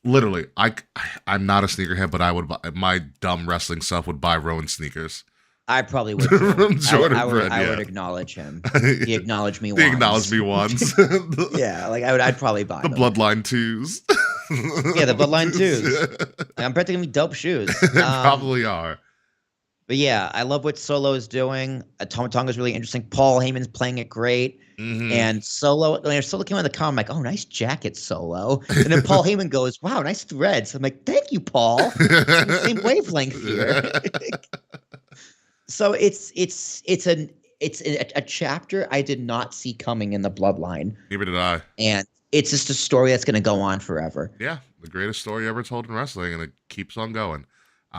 [SPEAKER 4] Literally, I'm not a sneakerhead, but I would buy, my dumb wrestling stuff would buy Rowan sneakers.
[SPEAKER 5] I probably would. I would acknowledge him. He acknowledged me once.
[SPEAKER 4] He acknowledged me once.
[SPEAKER 5] Yeah, I'd probably buy
[SPEAKER 4] the
[SPEAKER 5] them.
[SPEAKER 4] Bloodline 2s.
[SPEAKER 5] Yeah, the Bloodline 2s. I'm betting gonna be dope shoes.
[SPEAKER 4] They probably are.
[SPEAKER 5] But yeah, I love what Solo is doing. Tama Tonga's really interesting. Paul Heyman's playing it great.
[SPEAKER 4] Mhm.
[SPEAKER 5] And Solo, when Solo came on the com, I'm like, oh, nice jacket, Solo. And then Paul Heyman goes, wow, nice threads. I'm like, thank you, Paul. We're on the same wavelength here. So it's a chapter I did not see coming in the Bloodline,
[SPEAKER 4] Neither did I.
[SPEAKER 5] and it's just a story that's going to go on forever.
[SPEAKER 4] Yeah, the greatest story ever told in wrestling, and it keeps on going,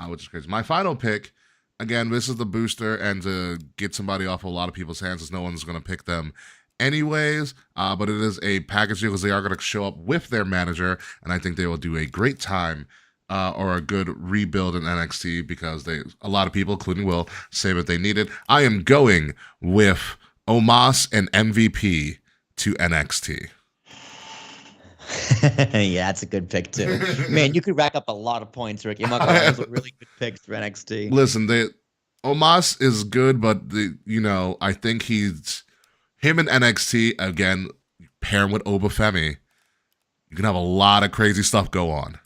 [SPEAKER 4] which is crazy. My final pick, again, this is the booster and to get somebody off a lot of people's hands, as no one's going to pick them anyways, but it is a package deal because they are going to show up with their manager, and I think they will do a great time or a good rebuild in NXT because a lot of people, including Will, say that they need it. I am going with Omos and MVP to NXT.
[SPEAKER 5] Yeah, that's a good pick too. Man, you could rack up a lot of points, Ricky. I'm not gonna lie, those are really good picks for NXT.
[SPEAKER 4] Listen, Omos is good, but I think him in NXT again, pairing with Obafemi, you can have a lot of crazy stuff go on.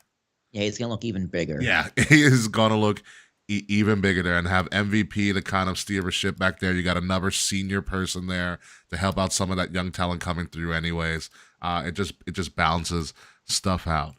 [SPEAKER 5] Yeah, he's gonna look even bigger.
[SPEAKER 4] Yeah, he is gonna look even bigger there, and have MVP to kind of steer the ship back there. You got another senior person there to help out some of that young talent coming through. Anyways, it just balances stuff out.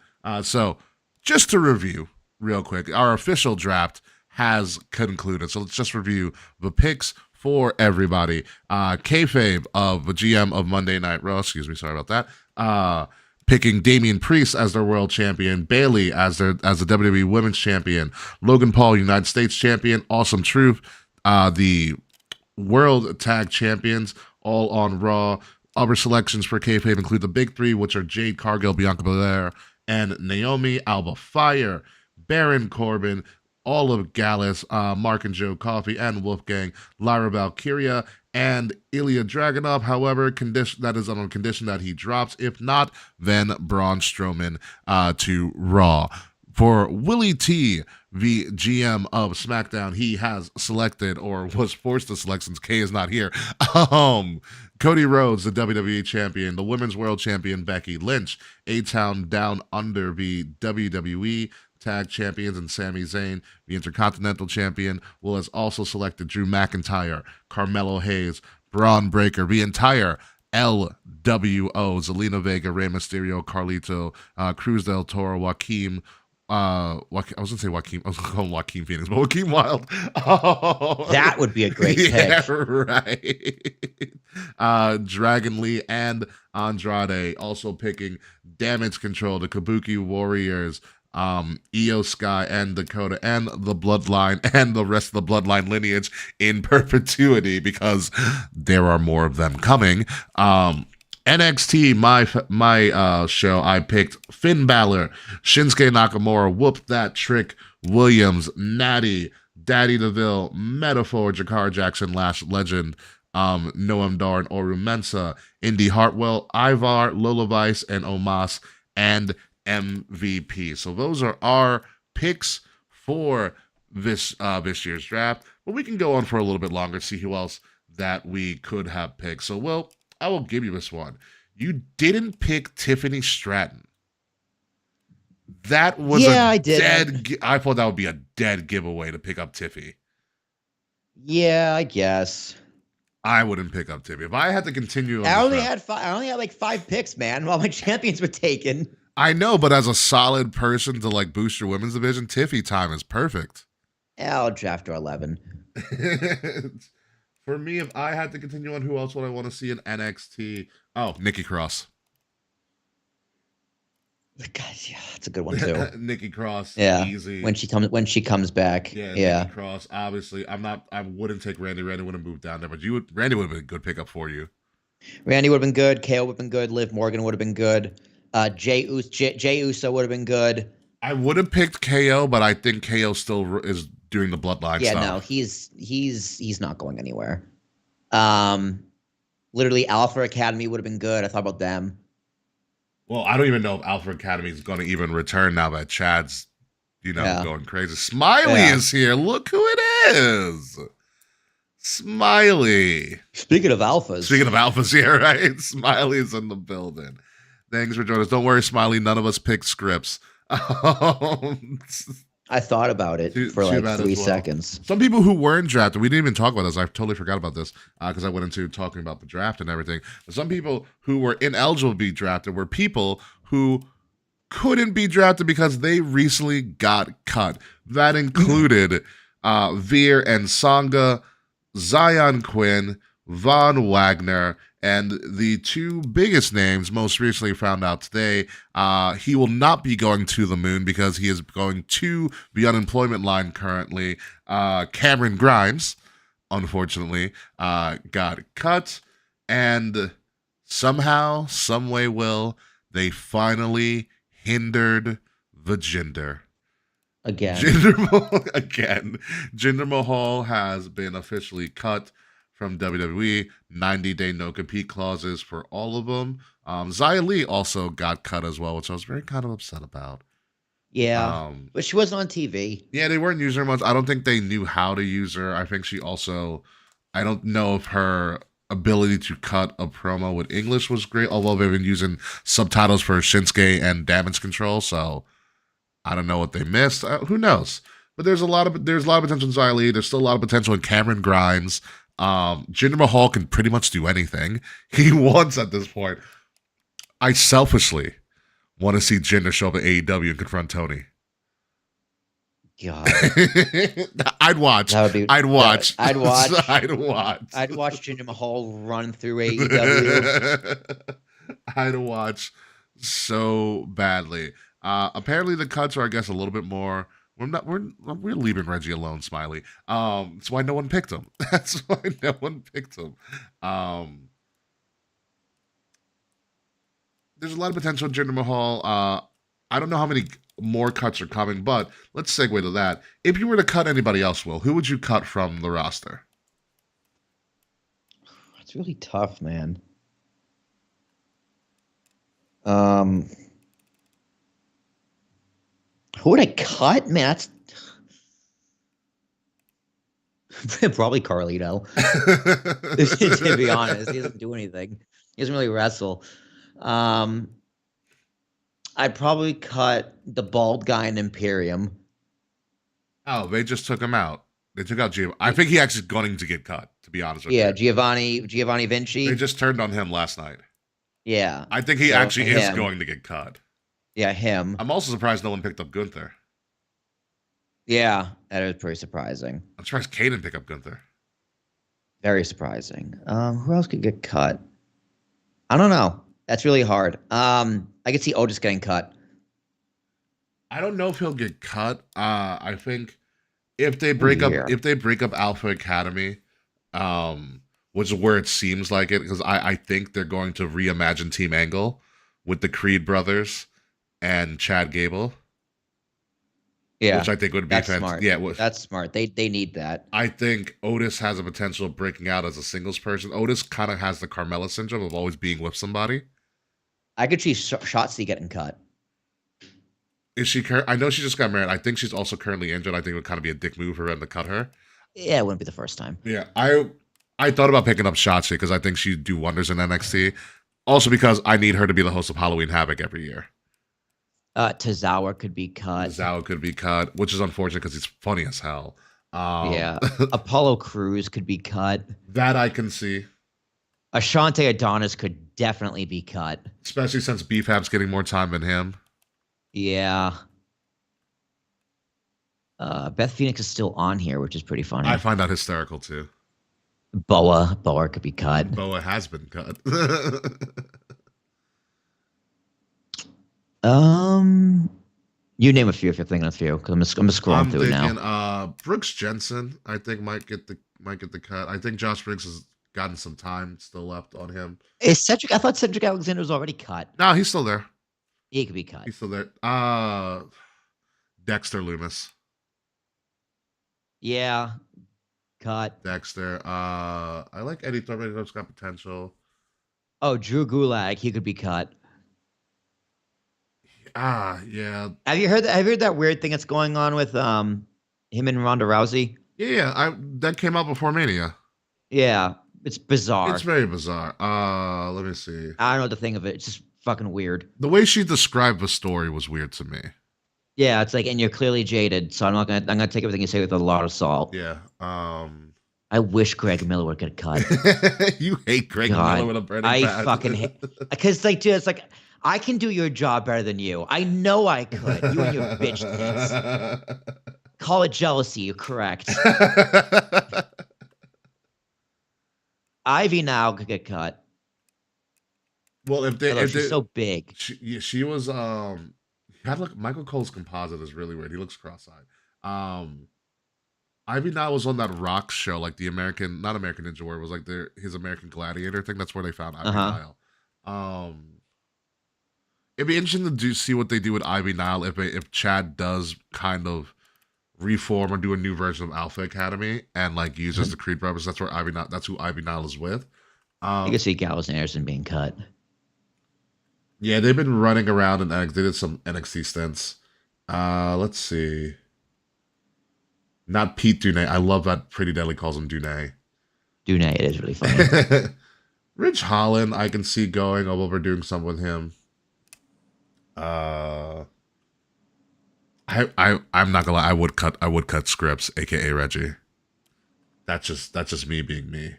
[SPEAKER 4] So just to review real quick, our official draft has concluded. So let's just review the picks for everybody. Kayfabe of the GM of Monday Night Raw. Excuse me, sorry about that. Picking Damian Priest as their world champion, Bayley as the WWE Women's Champion, Logan Paul United States Champion, Awesome Truth, the World Tag Champions, all on Raw. Other selections for Kayfabe include the big three, which are Jade Cargill, Bianca Belair, and Naomi. Alba Fire, Baron Corbin, all of Gallus, Mark and Joe Coffey, and Wolfgang, Lyra Valkyria, and Ilya Dragunov. However, that is on a condition that he drops. If not, then Braun Strowman to Raw. For Willie T, the GM of SmackDown, he has selected, or was forced to select since Kay is not here, Cody Rhodes, the WWE Champion, the Women's World Champion, Becky Lynch, A-Town Down Under, the WWE Tag Champions, and Sami Zayn, the Intercontinental Champion. Will has also selected Drew McIntyre, Carmelo Hayes, Braun Breaker, the entire LWO, Zelina Vega, Rey Mysterio, Carlito, Cruz del Toro, Joaquin. I was gonna say Joaquin. I was gonna call him Joaquin Phoenix, but Joaquin Wild. Oh,
[SPEAKER 5] that would be a great pick.
[SPEAKER 4] Yeah, right. Dragon Lee and Andrade also picking Damage Control, the Kabuki Warriors, Io Sky and Dakota, and the Bloodline, and the rest of the Bloodline lineage in perpetuity because there are more of them coming. NXT, my show, I picked Finn Balor, Shinsuke Nakamura, Whoop That Trick Williams, Natty, Daddy DeVille, Metaphor, Jakar Jackson, Lash Legend, Noam Dar and Oru Mensah, Indy Hartwell, Ivar, Lola Vice, and Omos, and MVP. So those are our picks for this year's draft. But we can go on for a little bit longer, see who else that we could have picked. So, Will, I will give you this one. You didn't pick Tiffany Stratton. That was
[SPEAKER 5] I did.
[SPEAKER 4] I thought that would be a dead giveaway to pick up Tiffy.
[SPEAKER 5] Yeah, I guess.
[SPEAKER 4] I wouldn't pick up Tiffy. If I had to continue on
[SPEAKER 5] I only had like 5 picks, man, while my champions were taken.
[SPEAKER 4] I know, but as a solid person to like boost your women's division, Tiffy time is perfect.
[SPEAKER 5] Yeah, I'll draft her 11.
[SPEAKER 4] For me, if I had to continue on, who else would I want to see in NXT? Oh, Nikki Cross.
[SPEAKER 5] God, yeah, that's a good one too.
[SPEAKER 4] Nikki Cross,
[SPEAKER 5] yeah,
[SPEAKER 4] easy.
[SPEAKER 5] When she comes back, yeah.
[SPEAKER 4] Nikki Cross. Obviously, I wouldn't take Randy. Randy wouldn't move down there, but Randy would have been a good pickup for you.
[SPEAKER 5] Randy would have been good. KO would have been good. Liv Morgan would have been good. Jay Uso would have been good.
[SPEAKER 4] I would have picked KO, but I think KO still is doing the bloodline stuff.
[SPEAKER 5] Yeah, no, he's not going anywhere. Literally, Alpha Academy would have been good. I thought about them.
[SPEAKER 4] Well, I don't even know if Alpha Academy is going to even return now that Chad's, going crazy. Smiley is here. Look who it is. Smiley.
[SPEAKER 5] Speaking of alphas.
[SPEAKER 4] Yeah, right? Smiley's in the building. Thanks for joining us. Don't worry, Smiley. None of us picked scripts.
[SPEAKER 5] I thought about it for
[SPEAKER 4] too
[SPEAKER 5] like
[SPEAKER 4] bad
[SPEAKER 5] 3
[SPEAKER 4] as well.
[SPEAKER 5] seconds.
[SPEAKER 4] Some people who weren't drafted, we didn't even talk about this. I totally forgot about this because I went into talking about the draft and everything. But some people who were ineligible to be drafted were people who couldn't be drafted because they recently got cut. That included Veer and Sangha, Zion Quinn, Von Wagner, and the two biggest names most recently found out today. He will not be going to the moon because he is going to the unemployment line currently. Cameron Grimes, unfortunately, got cut. And somehow, someway, they finally hindered the gender.
[SPEAKER 5] Again.
[SPEAKER 4] Jinder Mahal has been officially cut from WWE. 90-day no-compete clauses for all of them. Xia Li also got cut as well, which I was very kind of upset about.
[SPEAKER 5] Yeah, but she wasn't on TV.
[SPEAKER 4] Yeah, they weren't using her much. I don't think they knew how to use her. I think she also, I don't know if her ability to cut a promo with English was great, although they've been using subtitles for Shinsuke and Damage Control, so I don't know what they missed. Who knows? But there's a lot of potential in Xia Li. There's still a lot of potential in Cameron Grimes. Jinder Mahal can pretty much do anything he wants at this point. I selfishly want to see Jinder show up at AEW and confront Tony.
[SPEAKER 5] God,
[SPEAKER 4] I'd watch. I'd watch.
[SPEAKER 5] I'd watch.
[SPEAKER 4] I'd watch.
[SPEAKER 5] I'd watch Jinder Mahal run through AEW.
[SPEAKER 4] I'd watch so badly. Apparently the cuts are, I guess, a little bit more. We're leaving Reggie alone, Smiley. That's why no one picked him. That's why no one picked him. There's a lot of potential in Jinder Mahal. I don't know how many more cuts are coming, but let's segue to that. If you were to cut anybody else, Will, who would you cut from the roster?
[SPEAKER 5] It's really tough, man. Who would I cut? Man, that's probably Carlito. To be honest, he doesn't do anything. He doesn't really wrestle. I'd probably cut the bald guy in Imperium.
[SPEAKER 4] Oh, they just took him out. They took out Giovanni. I think he actually going to get cut, to be honest with you.
[SPEAKER 5] Yeah, Giovanni Vinci.
[SPEAKER 4] They just turned on him last night.
[SPEAKER 5] Yeah.
[SPEAKER 4] I think he actually is going to get cut.
[SPEAKER 5] Yeah, him.
[SPEAKER 4] I'm also surprised no one picked up Gunther.
[SPEAKER 5] Yeah, that is pretty surprising.
[SPEAKER 4] I'm surprised Kane didn't pick up Gunther.
[SPEAKER 5] Very surprising. Who else could get cut? I don't know. That's really hard. I could see Otis getting cut.
[SPEAKER 4] I don't know if he'll get cut. I think if they break up Alpha Academy, which is where it seems like it, because I think they're going to reimagine Team Angle with the Creed brothers and Chad Gable.
[SPEAKER 5] Yeah,
[SPEAKER 4] which I think would be fantastic.
[SPEAKER 5] Smart.
[SPEAKER 4] Yeah,
[SPEAKER 5] that's smart. They need that.
[SPEAKER 4] I think Otis has a potential of breaking out as a singles person. Otis kind of has the Carmella syndrome of always being with somebody.
[SPEAKER 5] I could see Shotzi getting cut.
[SPEAKER 4] Is she? I know she just got married. I think she's also currently injured. I think it would kind of be a dick move for them to cut her.
[SPEAKER 5] Yeah, it wouldn't be the first time.
[SPEAKER 4] Yeah, I thought about picking up Shotzi because I think she'd do wonders in NXT. Also because I need her to be the host of Halloween Havoc every year.
[SPEAKER 5] Tozawa could be cut.
[SPEAKER 4] Tozawa could be cut, which is unfortunate because he's funny as hell.
[SPEAKER 5] Yeah. Apollo Crews could be cut.
[SPEAKER 4] That I can see.
[SPEAKER 5] Ashante Adonis could definitely be cut.
[SPEAKER 4] Especially since BFAB's getting more time than him.
[SPEAKER 5] Yeah. Beth Phoenix is still on here, which is pretty funny.
[SPEAKER 4] I find that hysterical too.
[SPEAKER 5] Boa could be cut.
[SPEAKER 4] Boa has been cut.
[SPEAKER 5] You name a few if you're thinking of a few, because I'm just scrolling through
[SPEAKER 4] now. Brooks Jensen, I think might get the cut. I think Josh Briggs has gotten some time still left on him.
[SPEAKER 5] Is Cedric? I thought Cedric Alexander was already cut.
[SPEAKER 4] No, he's still there.
[SPEAKER 5] He could be cut.
[SPEAKER 4] He's still there. Dexter Loomis.
[SPEAKER 5] Yeah, cut.
[SPEAKER 4] Dexter. I like Eddie Thorpe. He's got potential.
[SPEAKER 5] Oh, Drew Gulak. He could be cut.
[SPEAKER 4] Yeah.
[SPEAKER 5] Have you heard that weird thing that's going on with him and Ronda Rousey?
[SPEAKER 4] Yeah. That came out before Mania. Yeah,
[SPEAKER 5] it's bizarre.
[SPEAKER 4] It's very bizarre. Let me see.
[SPEAKER 5] I don't know what to think of it. It's just fucking weird.
[SPEAKER 4] The way she described the story was weird to me.
[SPEAKER 5] Yeah, it's like, and you're clearly jaded, so I'm gonna take everything you say with a lot of salt.
[SPEAKER 4] Yeah.
[SPEAKER 5] I wish Greg Miller would get cut.
[SPEAKER 4] You hate Greg
[SPEAKER 5] God,
[SPEAKER 4] Miller with a burning
[SPEAKER 5] I
[SPEAKER 4] passion.
[SPEAKER 5] fucking hate, because like, dude, it's like I can do your job better than you. I know I could. You and your bitch tits. Call it jealousy. You're correct. Ivy now could get cut.
[SPEAKER 4] Well, if
[SPEAKER 5] She's so big.
[SPEAKER 4] she was had like Michael Cole's composite is really weird. He looks cross-eyed. Ivy now was on that rock show, like the not American Ninja Warrior, was like his American Gladiator thing. That's where they found Ivy Nile. It'd be interesting to see what they do with Ivy Nile if Chad does kind of reform or do a new version of Alpha Academy and like uses the Creed brothers. That's where that's who Ivy Nile is with.
[SPEAKER 5] You can see Gallows and Anderson being cut.
[SPEAKER 4] Yeah, they've been running around and they did some NXT stints. Let's see. Not Pete Dunay. I love that Pretty Deadly calls him Dunay.
[SPEAKER 5] Dunay, it is really funny.
[SPEAKER 4] Rich Holland, I can see going over doing something with him. I'm not gonna lie. I would cut Scripps, aka Reggie. That's just me being me.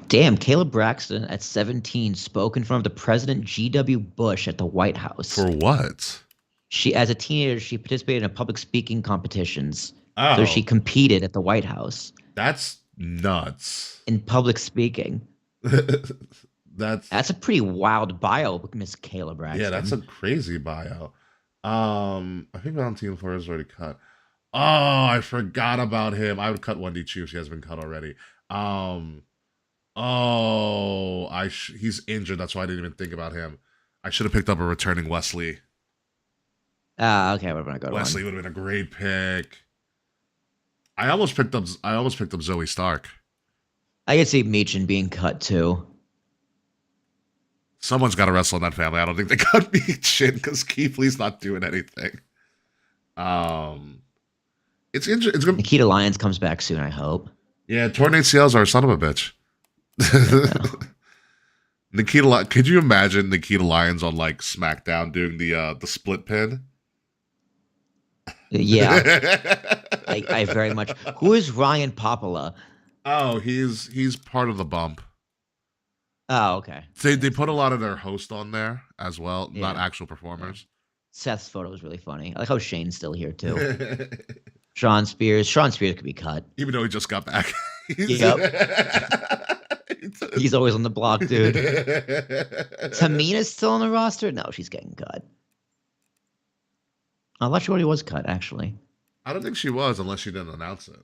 [SPEAKER 5] Damn, Caleb Braxton at 17 spoke in front of the President G.W. Bush at the White House.
[SPEAKER 4] For what?
[SPEAKER 5] As a teenager, she participated in public speaking competitions.
[SPEAKER 4] Oh.
[SPEAKER 5] So she competed at the White House.
[SPEAKER 4] That's nuts.
[SPEAKER 5] In public speaking. That's a pretty wild bio, Miss Caleb Braxton.
[SPEAKER 4] Yeah, that's a crazy bio. I think Valentine Flores is already cut. Oh, I forgot about him. I would cut Wendy Chu. She has been cut already. He's injured. That's why I didn't even think about him. I should have picked up a returning Wesley.
[SPEAKER 5] Okay, we're gonna go.
[SPEAKER 4] Wesley would have been a great pick. I almost picked up Zoe Stark.
[SPEAKER 5] I could see Meechin being cut too.
[SPEAKER 4] Someone's got to wrestle in that family. I don't think they cut Meechin because Keith Lee's not doing anything. It's interesting. It's gonna.
[SPEAKER 5] Nikita Lyons comes back soon. I hope.
[SPEAKER 4] Yeah, torn ACLs are a son of a bitch. Nikita, could you imagine Nikita Lyons on like SmackDown doing the split pin?
[SPEAKER 5] Yeah, I very much. Who is Ryan Popala?
[SPEAKER 4] Oh, he's part of the bump.
[SPEAKER 5] Oh, okay.
[SPEAKER 4] They put a lot of their hosts on there as well,
[SPEAKER 5] Yeah.
[SPEAKER 4] not actual performers.
[SPEAKER 5] Seth's photo was really funny. I like how Shane's still here too. Sean Spears could be cut.
[SPEAKER 4] Even though he just got back.
[SPEAKER 5] He's always on the block, dude. Tamina's still on the roster? No, she's getting cut. I thought she already was cut, actually.
[SPEAKER 4] I don't think she was unless she didn't announce it.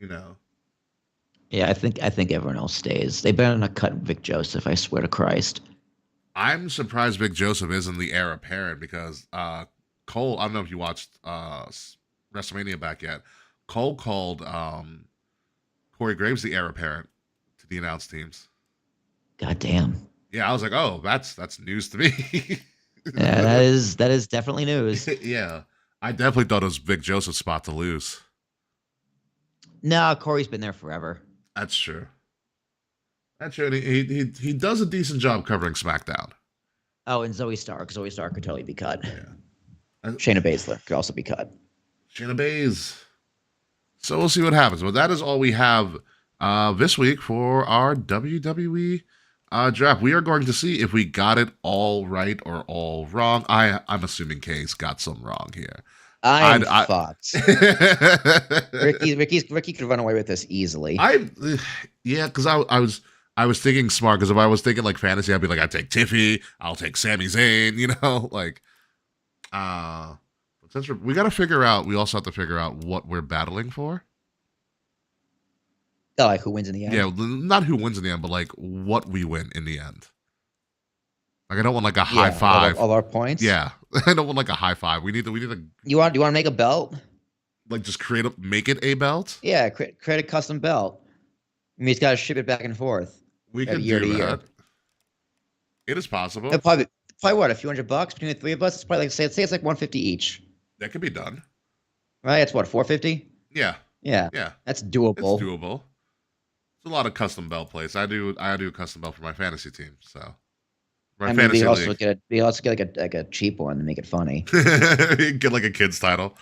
[SPEAKER 4] You know.
[SPEAKER 5] Yeah, I think everyone else stays. They better not cut Vic Joseph, I swear to Christ.
[SPEAKER 4] I'm surprised Vic Joseph isn't the heir apparent because Cole, I don't know if you watched WrestleMania back yet. Cole called Corey Graves the heir apparent to the announced teams.
[SPEAKER 5] God damn.
[SPEAKER 4] Yeah, I was like, oh, that's news to me.
[SPEAKER 5] Yeah, that is definitely news.
[SPEAKER 4] Yeah. I definitely thought it was Vic Joseph's spot to lose.
[SPEAKER 5] No, Corey's been there forever.
[SPEAKER 4] That's true. That's true. And he does a decent job covering SmackDown.
[SPEAKER 5] Oh, and Zoe Stark. Zoe Stark could totally be cut.
[SPEAKER 4] Yeah.
[SPEAKER 5] Shayna Baszler could also be cut.
[SPEAKER 4] Shayna Baszler. So we'll see what happens. But that is all we have this week for our WWE draft. We are going to see if we got it all right or all wrong. I'm assuming Case got some wrong here.
[SPEAKER 5] I'm fucked. Ricky could run away with this easily.
[SPEAKER 4] Because I was thinking smart. Because if I was thinking like fantasy, I'd be like, I take Tiffy, I'll take Sami Zayn. You know, like, since we got to figure out. We also have to figure out what we're battling for.
[SPEAKER 5] Oh, like who wins in the end?
[SPEAKER 4] Yeah, not who wins in the end, but like what we win in the end. Like I don't want like a high five.
[SPEAKER 5] All our points.
[SPEAKER 4] Yeah, I don't want like a high five. We need a.
[SPEAKER 5] You want to make a belt?
[SPEAKER 4] Like just make it a belt.
[SPEAKER 5] Yeah, create a custom belt. I mean, he's got to ship it back and forth.
[SPEAKER 4] We could
[SPEAKER 5] year
[SPEAKER 4] do
[SPEAKER 5] to
[SPEAKER 4] that.
[SPEAKER 5] year.
[SPEAKER 4] It is possible.
[SPEAKER 5] Probably what, a few $100 between the three of us? It's probably like say it's like $150 each.
[SPEAKER 4] That could be done.
[SPEAKER 5] Right? It's what, $450?
[SPEAKER 4] Yeah.
[SPEAKER 5] Yeah.
[SPEAKER 4] Yeah.
[SPEAKER 5] That's doable.
[SPEAKER 4] It's doable. a lot of custom belt plates. I do a custom belt for my fantasy team. So my
[SPEAKER 5] I mean,
[SPEAKER 4] fantasy
[SPEAKER 5] we also get like a cheap one to make it funny.
[SPEAKER 4] get like a kid's title.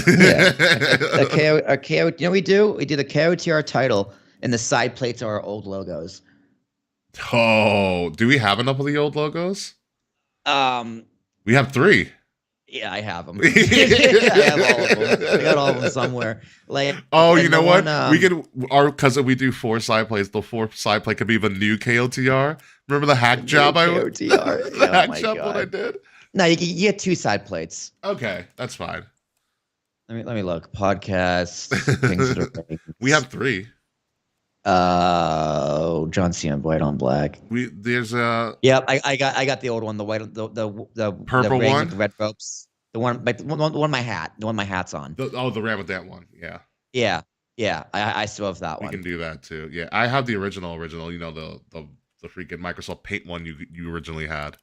[SPEAKER 5] Yeah, a KO. You know what we do? We do the KOTR title, and the side plates are our old logos.
[SPEAKER 4] Oh, do we have enough of the old logos?
[SPEAKER 5] We
[SPEAKER 4] have 3.
[SPEAKER 5] Yeah, I have them. I have all of them. I got all of them somewhere. Like,
[SPEAKER 4] you know what? We could because we do 4 side plates. The 4th side plate could be the new KOTR. Remember the hack job
[SPEAKER 5] KOTR.
[SPEAKER 4] the hack job what I did?
[SPEAKER 5] No, you get 2 side plates.
[SPEAKER 4] Okay, that's fine.
[SPEAKER 5] Let me look. Podcast. Things that are
[SPEAKER 4] we have 3.
[SPEAKER 5] John Cena white on black.
[SPEAKER 4] There's
[SPEAKER 5] Yep, I got the old one, the white, the
[SPEAKER 4] purple
[SPEAKER 5] ring
[SPEAKER 4] one
[SPEAKER 5] with the red ropes. The one my hat's on.
[SPEAKER 4] The ram with that one.
[SPEAKER 5] Yeah. I still have that one.
[SPEAKER 4] We can do that too. Yeah, I have the original. You know the freaking Microsoft Paint one you originally had.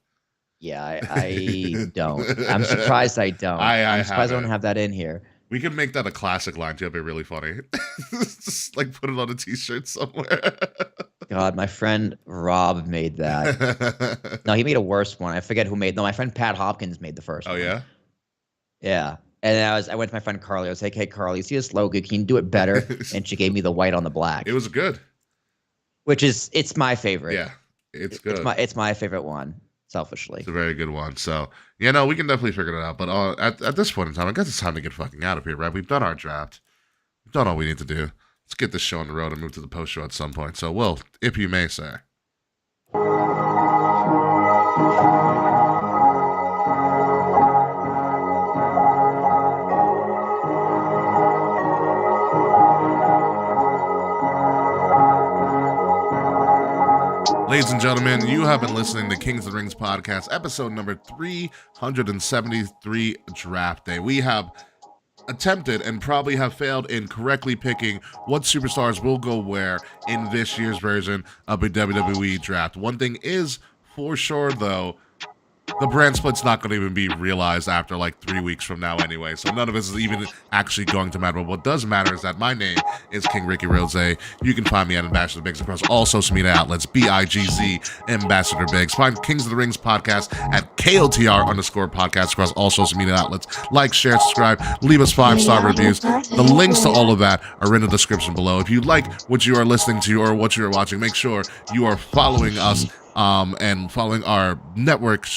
[SPEAKER 5] Yeah, I don't. I'm surprised I don't. I'm surprised I don't have that in here.
[SPEAKER 4] We can make that a classic line too. It'd be really funny. Just like put it on a T-shirt somewhere.
[SPEAKER 5] God, my friend Rob made that. No, he made a worse one. I forget who made. No, my friend Pat Hopkins made the first one.
[SPEAKER 4] Oh yeah.
[SPEAKER 5] Yeah, and I went to my friend Carly. I was like, "Hey, Carly, you see this logo? Can you do it better?" And she gave me the white on the black.
[SPEAKER 4] It was good.
[SPEAKER 5] It's my favorite.
[SPEAKER 4] Yeah, it's good.
[SPEAKER 5] It's my favorite one. Selfishly,
[SPEAKER 4] it's a very good one. So we can definitely figure it out. But at this point in time, I guess it's time to get fucking out of here, right? We've done our draft. We've done all we need to do. Let's get this show on the road and move to the post show at some point. So, Will, if you may, sir. Ladies and gentlemen, you have been listening to Kings of the Rings podcast, episode number 373, Draft Day. We have attempted and probably have failed in correctly picking what superstars will go where in this year's version of a WWE draft. One thing is for sure, though, the brand split's not going to even be realized after like 3 weeks from now anyway, so none of this is even actually going to matter. But what does matter is that my name is King Ricky Rose. You can find me at Ambassador Biggs across all social media outlets, BIGZ Ambassador Biggs. Find Kings of the Rings podcast at KOTR_podcast across all social media outlets. Like, share, subscribe, leave us 5-star reviews. The links to all of that are in the description below. If you like what you are listening to or what you are watching, make sure you are following us and following our network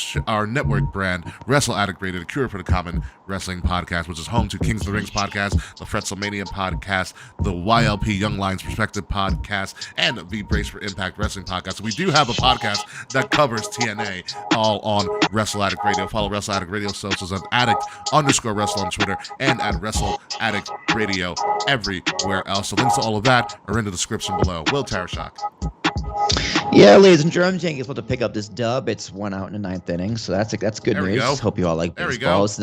[SPEAKER 4] brand, Wrestle Addict Radio, the cure for the common wrestling podcast, which is home to Kings of the Rings podcast, the Fretzelmania podcast, the YLP Young Lions Perspective podcast, and the Brace for Impact Wrestling podcast. We do have a podcast that covers TNA, all on Wrestle Addict Radio. Follow Wrestle Addict Radio socials at addict_wrestle on Twitter and at Wrestle Addict Radio everywhere else. So links to all of that are in the description below. Will Tarashak.
[SPEAKER 5] Yeah, ladies and gentlemen, Yankees about to pick up this dub. It's 1 out in the 9th inning, so that's good news.
[SPEAKER 4] Go.
[SPEAKER 5] Hope you all like baseball.
[SPEAKER 4] There we go.
[SPEAKER 5] It's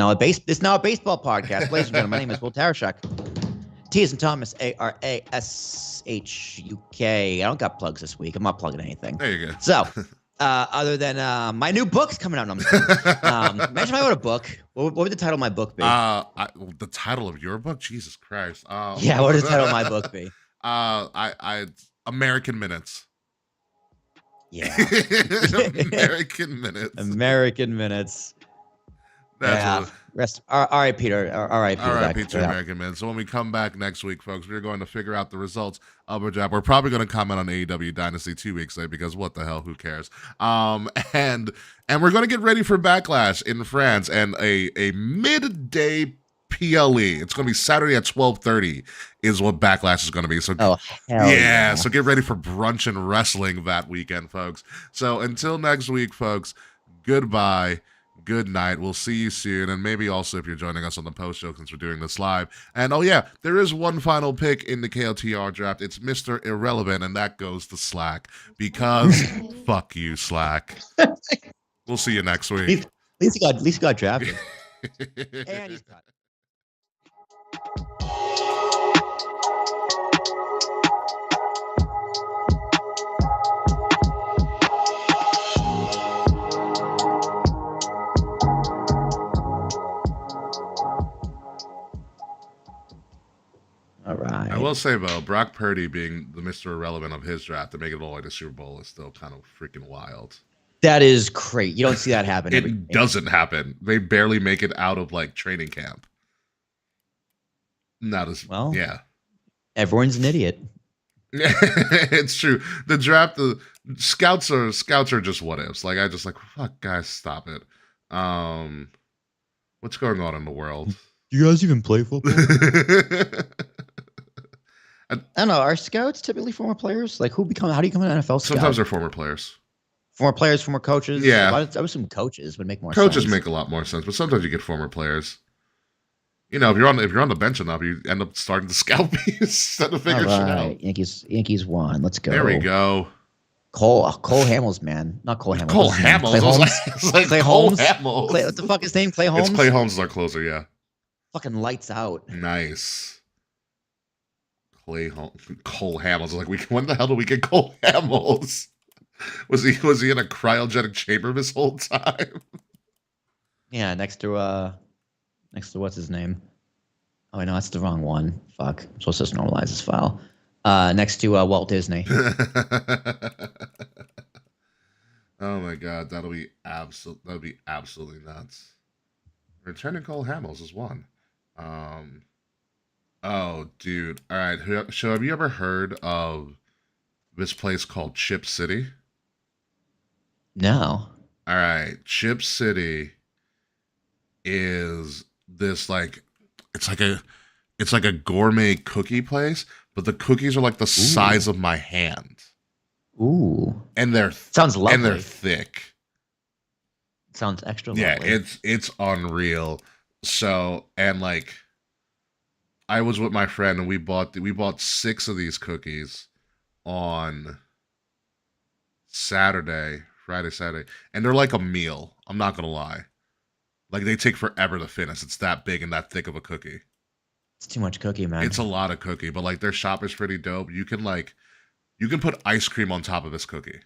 [SPEAKER 5] now a baseball podcast. Ladies and gentlemen, my name is Will Tarashuk. T as in Thomas, ARASHUK. I don't got plugs this week. I'm not plugging anything.
[SPEAKER 4] There you go.
[SPEAKER 5] So, other than my new book's coming out. No, I'm just kidding. Imagine if I wrote a book. What would the title of my book be?
[SPEAKER 4] The title of your book? Jesus Christ.
[SPEAKER 5] Yeah, what would the title of my book be?
[SPEAKER 4] American Minutes.
[SPEAKER 5] Yeah.
[SPEAKER 4] American Minutes.
[SPEAKER 5] American Minutes.
[SPEAKER 4] That's
[SPEAKER 5] all right, Peter. All right, Peter.
[SPEAKER 4] All right, Peter. American Minutes. So when we come back next week, folks, we're going to figure out the results of our draft. We're probably going to comment on AEW Dynasty 2 weeks late because what the hell? Who cares? And we're going to get ready for Backlash in France and a midday PLE. It's going to be Saturday at 12:30 is what Backlash is going to be. So
[SPEAKER 5] hell yeah.
[SPEAKER 4] So get ready for brunch and wrestling that weekend, folks. So until next week, folks, goodbye. Good night. We'll see you soon. And maybe also if you're joining us on the post show since we're doing this live. And oh yeah, there is one final pick in the KOTR draft. It's Mr. Irrelevant, and that goes to Slack because fuck you, Slack. We'll see you next week.
[SPEAKER 5] At least he got drafted. And he's cut. All right.
[SPEAKER 4] I will say though, Brock Purdy being the Mr. Irrelevant of his draft to make it all the way to Super Bowl is still kind of freaking wild.
[SPEAKER 5] That is great. You don't see that happen.
[SPEAKER 4] It doesn't happen. They barely make it out of like training camp. Not as
[SPEAKER 5] well.
[SPEAKER 4] Yeah.
[SPEAKER 5] Everyone's an idiot.
[SPEAKER 4] It's true. The draft, the scouts are just what ifs. Like I just like, fuck, guys, stop it. What's going on in the world?
[SPEAKER 3] Do you guys even play football?
[SPEAKER 5] I don't know. Are scouts typically former players? Like how do you become an NFL scout?
[SPEAKER 4] Sometimes they're former players.
[SPEAKER 5] Former players, former coaches.
[SPEAKER 4] Yeah.
[SPEAKER 5] I was some coaches would make more sense.
[SPEAKER 4] Coaches make a lot more sense, but sometimes you get former players. You know, if you're on the bench enough, you end up starting to scout piece instead of figure shit out.
[SPEAKER 5] Yankees won. Let's go.
[SPEAKER 4] There we go.
[SPEAKER 5] Cole Hamels, man. Not Cole Hamels.
[SPEAKER 4] Cole Hamels.
[SPEAKER 5] Clay
[SPEAKER 4] Holmes. Like
[SPEAKER 5] Clay
[SPEAKER 4] Cole
[SPEAKER 5] Holmes.
[SPEAKER 4] Hamels.
[SPEAKER 5] What the fuck is his name? Clay Holmes.
[SPEAKER 4] It's Clay Holmes is our closer. Yeah.
[SPEAKER 5] Fucking lights out.
[SPEAKER 4] Nice. Cole Hamels. I was like, when the hell did we get Cole Hamels? Was he in a cryogenic chamber this whole time?
[SPEAKER 5] Yeah, next to what's his name? Oh, I know that's the wrong one. Fuck. I'm supposed to just normalize this file. Next to Walt Disney.
[SPEAKER 4] Oh my god, that'll be absolutely nuts. Returning Cole Hamels is one. Oh, dude. All right. So have you ever heard of this place called Chip City?
[SPEAKER 5] No.
[SPEAKER 4] All right. Chip City is this like it's like a gourmet cookie place, but the cookies are like the size of my hand.
[SPEAKER 5] Ooh.
[SPEAKER 4] And they're
[SPEAKER 5] sounds lovely.
[SPEAKER 4] And they're thick.
[SPEAKER 5] Sounds extra
[SPEAKER 4] yeah,
[SPEAKER 5] lovely.
[SPEAKER 4] it's unreal. So, and like I was with my friend and we bought 6 of these cookies on Friday, Saturday. And they're like a meal. I'm not going to lie. Like they take forever to finish. It's that big and that thick of a cookie.
[SPEAKER 5] It's too much cookie, man.
[SPEAKER 4] It's a lot of cookie, but like their shop is pretty dope. You can put ice cream on top of this cookie.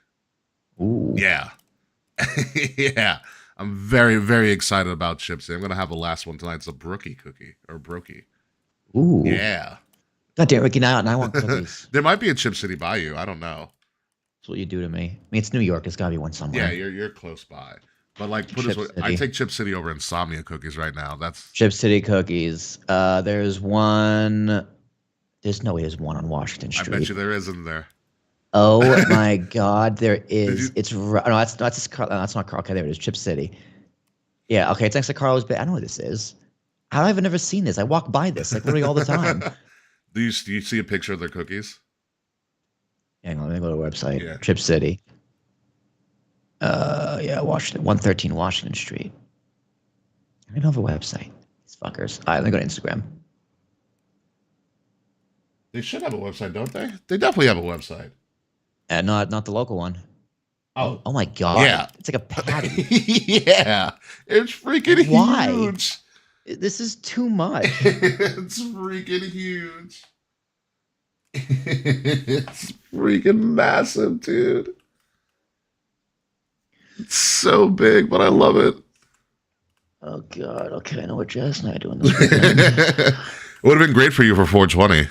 [SPEAKER 5] Ooh.
[SPEAKER 4] Yeah. Yeah. I'm very, very excited about chips. I'm going to have the last one tonight. It's a brookie cookie or brookie.
[SPEAKER 5] Ooh.
[SPEAKER 4] Yeah.
[SPEAKER 5] God damn, Ricky, now I want cookies.
[SPEAKER 4] There might be a Chip City by you. I don't know.
[SPEAKER 5] That's what you do to me. I mean, it's New York. There's got to be one somewhere.
[SPEAKER 4] Yeah, you're close by. But like,
[SPEAKER 5] Chip
[SPEAKER 4] I
[SPEAKER 5] City.
[SPEAKER 4] take Chip City over Insomnia cookies right now. That's
[SPEAKER 5] Chip City cookies. There's one. There's no way there's one on Washington Street.
[SPEAKER 4] I bet you there isn't there.
[SPEAKER 5] Oh my God, there is.
[SPEAKER 4] you-
[SPEAKER 5] It's no, that's not Carl. Okay, there it is. Chip City. Yeah, okay. It's next to Carlos Bay. I know what this is. How have I never seen this? I walk by this like literally all the time.
[SPEAKER 4] Do you see a picture of their cookies?
[SPEAKER 5] Hang on, let me go to the website.
[SPEAKER 4] Yeah.
[SPEAKER 5] Chip City. Yeah, Washington, 113 Washington Street. I don't have a website. These fuckers. All right, let me go to Instagram.
[SPEAKER 4] They should have a website, don't they? They definitely have a website.
[SPEAKER 5] Not the local one.
[SPEAKER 4] Oh,
[SPEAKER 5] Oh my God.
[SPEAKER 4] Yeah.
[SPEAKER 5] It's like a patty.
[SPEAKER 4] yeah. It's freaking
[SPEAKER 5] Why?
[SPEAKER 4] huge.
[SPEAKER 5] This is too much.
[SPEAKER 4] It's freaking huge. It's freaking massive, dude. It's so big, but I love it.
[SPEAKER 5] Oh God. Okay, I know what Jess and I are doing this weekend.
[SPEAKER 4] It would have been great for you for 420.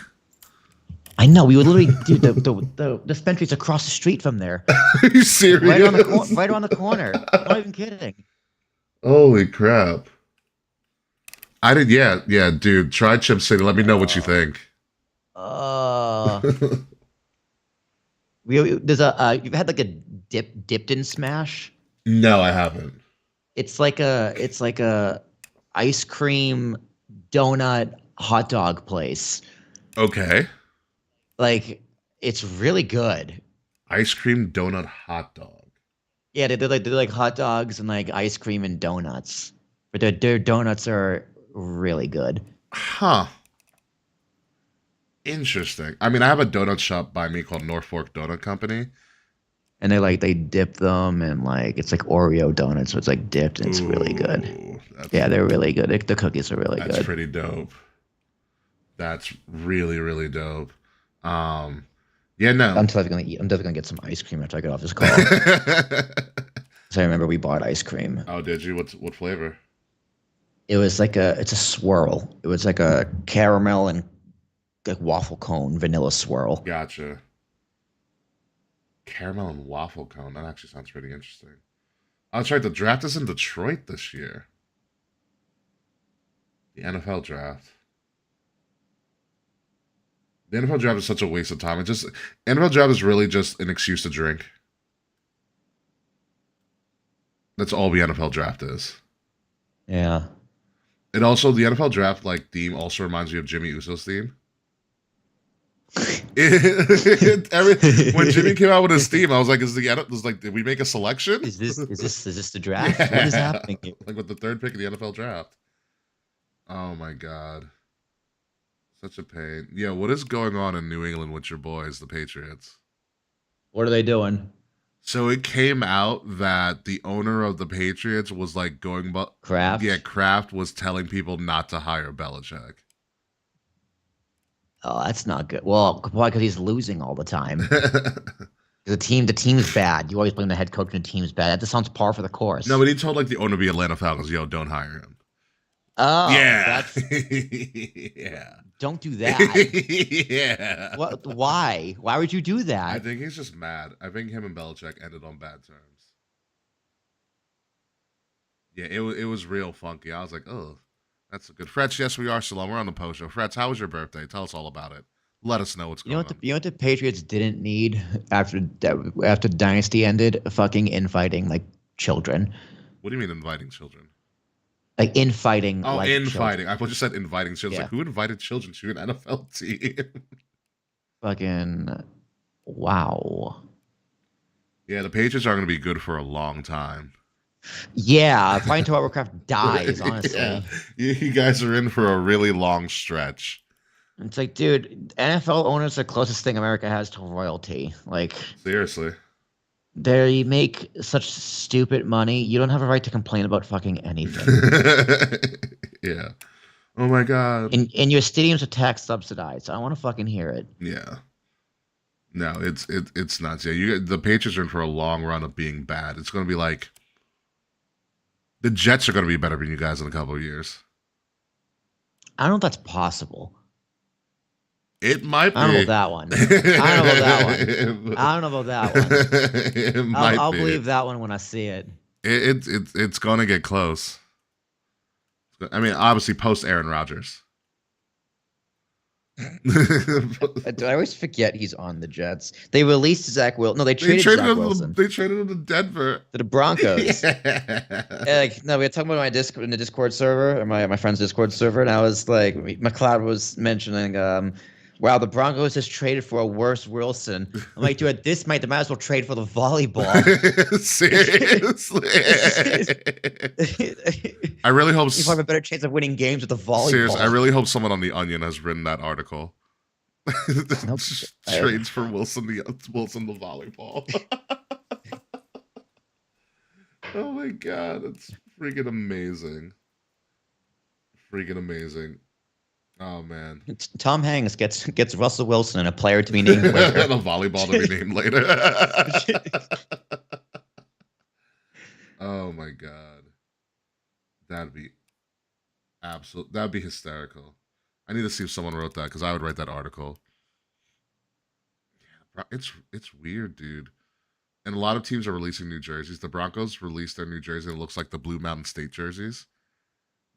[SPEAKER 5] I know. We would literally do the dispensary's across the street from there.
[SPEAKER 4] Are you serious?
[SPEAKER 5] Right around the corner. I'm not even kidding.
[SPEAKER 4] Holy crap. I did, yeah, dude. Try Chip City. Let me know what you think.
[SPEAKER 5] There's a you've had like a dipped in smash.
[SPEAKER 4] No, I haven't.
[SPEAKER 5] It's like a ice cream donut hot dog place.
[SPEAKER 4] Okay.
[SPEAKER 5] Like it's really good.
[SPEAKER 4] Ice cream donut hot dog.
[SPEAKER 5] Yeah, they're like hot dogs and like ice cream and donuts. But their donuts are really good.
[SPEAKER 4] Huh. Interesting. I mean, I have a donut shop by me called Norfolk Donut Company.
[SPEAKER 5] And they dip them and like it's like Oreo donuts, so it's like dipped and it's really good.
[SPEAKER 4] Ooh,
[SPEAKER 5] Yeah, they're really good. The cookies are really
[SPEAKER 4] That's
[SPEAKER 5] good.
[SPEAKER 4] pretty dope. That's really, really dope. Yeah, no.
[SPEAKER 5] I'm definitely gonna get some ice cream after I get off this call. So I remember we bought ice cream.
[SPEAKER 4] Oh, did you? What flavor?
[SPEAKER 5] It was it's a swirl. It was like a caramel and like waffle cone vanilla swirl.
[SPEAKER 4] Gotcha. Caramel and waffle cone. That actually sounds pretty interesting. I was right. The draft is in Detroit this year. The NFL draft. The NFL draft is such a waste of time. NFL draft is really just an excuse to drink. That's all the NFL draft is.
[SPEAKER 5] Yeah.
[SPEAKER 4] And also, the NFL draft theme also reminds me of Jimmy Uso's theme. When Jimmy came out with his theme, I was like, did we make a selection?
[SPEAKER 5] Is this the draft?
[SPEAKER 4] Yeah.
[SPEAKER 5] What is happening here?
[SPEAKER 4] Like with the third pick of the NFL draft. Oh my god. Such a pain. Yeah, what is going on in New England with your boys, the Patriots?
[SPEAKER 5] What are they doing?
[SPEAKER 4] So it came out that the owner of the Patriots was going, but
[SPEAKER 5] Kraft?
[SPEAKER 4] Yeah, Kraft was telling people not to hire Belichick.
[SPEAKER 5] Oh, that's not good. Well, why? Because he's losing all the time. The team's bad. You always blame the head coach when the team's bad. That just sounds par for the course.
[SPEAKER 4] No, but he told the owner of the Atlanta Falcons, "Yo, don't hire him."
[SPEAKER 5] Oh,
[SPEAKER 4] Yeah,
[SPEAKER 5] that's
[SPEAKER 4] yeah.
[SPEAKER 5] Don't do that.
[SPEAKER 4] Yeah.
[SPEAKER 5] What? Why? Why would you do
[SPEAKER 4] I
[SPEAKER 5] that?
[SPEAKER 4] think he's just mad. I think him and Belichick ended on bad terms. Yeah, it was real funky. I was like, oh, that's a good. Fretz, yes, we are still on. We're on the post show. Fretz, how was your birthday? Tell us all about it. Let us know what's going on.
[SPEAKER 5] You know what the Patriots didn't need after Dynasty ended? Fucking infighting like children.
[SPEAKER 4] What do you mean inviting children?
[SPEAKER 5] Like infighting.
[SPEAKER 4] Oh,
[SPEAKER 5] like
[SPEAKER 4] infighting.
[SPEAKER 5] children.
[SPEAKER 4] I thought you said inviting children.
[SPEAKER 5] Yeah.
[SPEAKER 4] Like, who invited children to an NFL team?
[SPEAKER 5] Fucking wow.
[SPEAKER 4] Yeah, the Patriots are going to be good for a long time.
[SPEAKER 5] Yeah, probably until Warcraft dies, honestly.
[SPEAKER 4] Yeah. You guys are in for a really long stretch.
[SPEAKER 5] It's like, dude, NFL owners are the closest thing America has to royalty. Like,
[SPEAKER 4] Seriously.
[SPEAKER 5] they make such stupid money. You don't have a right to complain about fucking anything.
[SPEAKER 4] Yeah. Oh my god.
[SPEAKER 5] And your stadiums are tax subsidized. I don't want to fucking hear it.
[SPEAKER 4] Yeah. No, it's nuts. Yeah, the Patriots are in for a long run of being bad. It's going to be like the Jets are going to be better than you guys in a couple of years.
[SPEAKER 5] I don't know if that's possible.
[SPEAKER 4] It might be.
[SPEAKER 5] I don't know about that one. I don't know about that one.
[SPEAKER 4] It might
[SPEAKER 5] I'll
[SPEAKER 4] be.
[SPEAKER 5] believe that one when I see it.
[SPEAKER 4] It's going to get close. I mean, obviously, post Aaron Rodgers.
[SPEAKER 5] I always forget he's on the Jets. They released Zach Wilson. No, they
[SPEAKER 4] They
[SPEAKER 5] traded
[SPEAKER 4] traded
[SPEAKER 5] Zach
[SPEAKER 4] him.
[SPEAKER 5] Wilson
[SPEAKER 4] They traded him to Denver.
[SPEAKER 5] to the Broncos.
[SPEAKER 4] Yeah.
[SPEAKER 5] Like, no, we were talking about in the Discord server, or my friend's Discord server, and I was like, McLeod was mentioning, wow, the Broncos just traded for a worse Wilson. I'm like, dude, at this might they might as well trade for the volleyball.
[SPEAKER 4] Seriously. I really hope.
[SPEAKER 5] You have a better chance of winning games with the volleyball.
[SPEAKER 4] Seriously, I really hope someone on the Onion has written that article.
[SPEAKER 5] Nope.
[SPEAKER 4] Trades for Wilson the volleyball. Oh my god, that's freaking amazing. Freaking amazing. Oh man.
[SPEAKER 5] Tom Hanks gets Russell Wilson and a player to be named later.
[SPEAKER 4] And a volleyball to be named later. Oh my god. That'd be hysterical. I need to see if someone wrote that because I would write that article. Yeah, it's weird, dude. And a lot of teams are releasing new jerseys. The Broncos released their new jersey and it looks like the Blue Mountain State jerseys.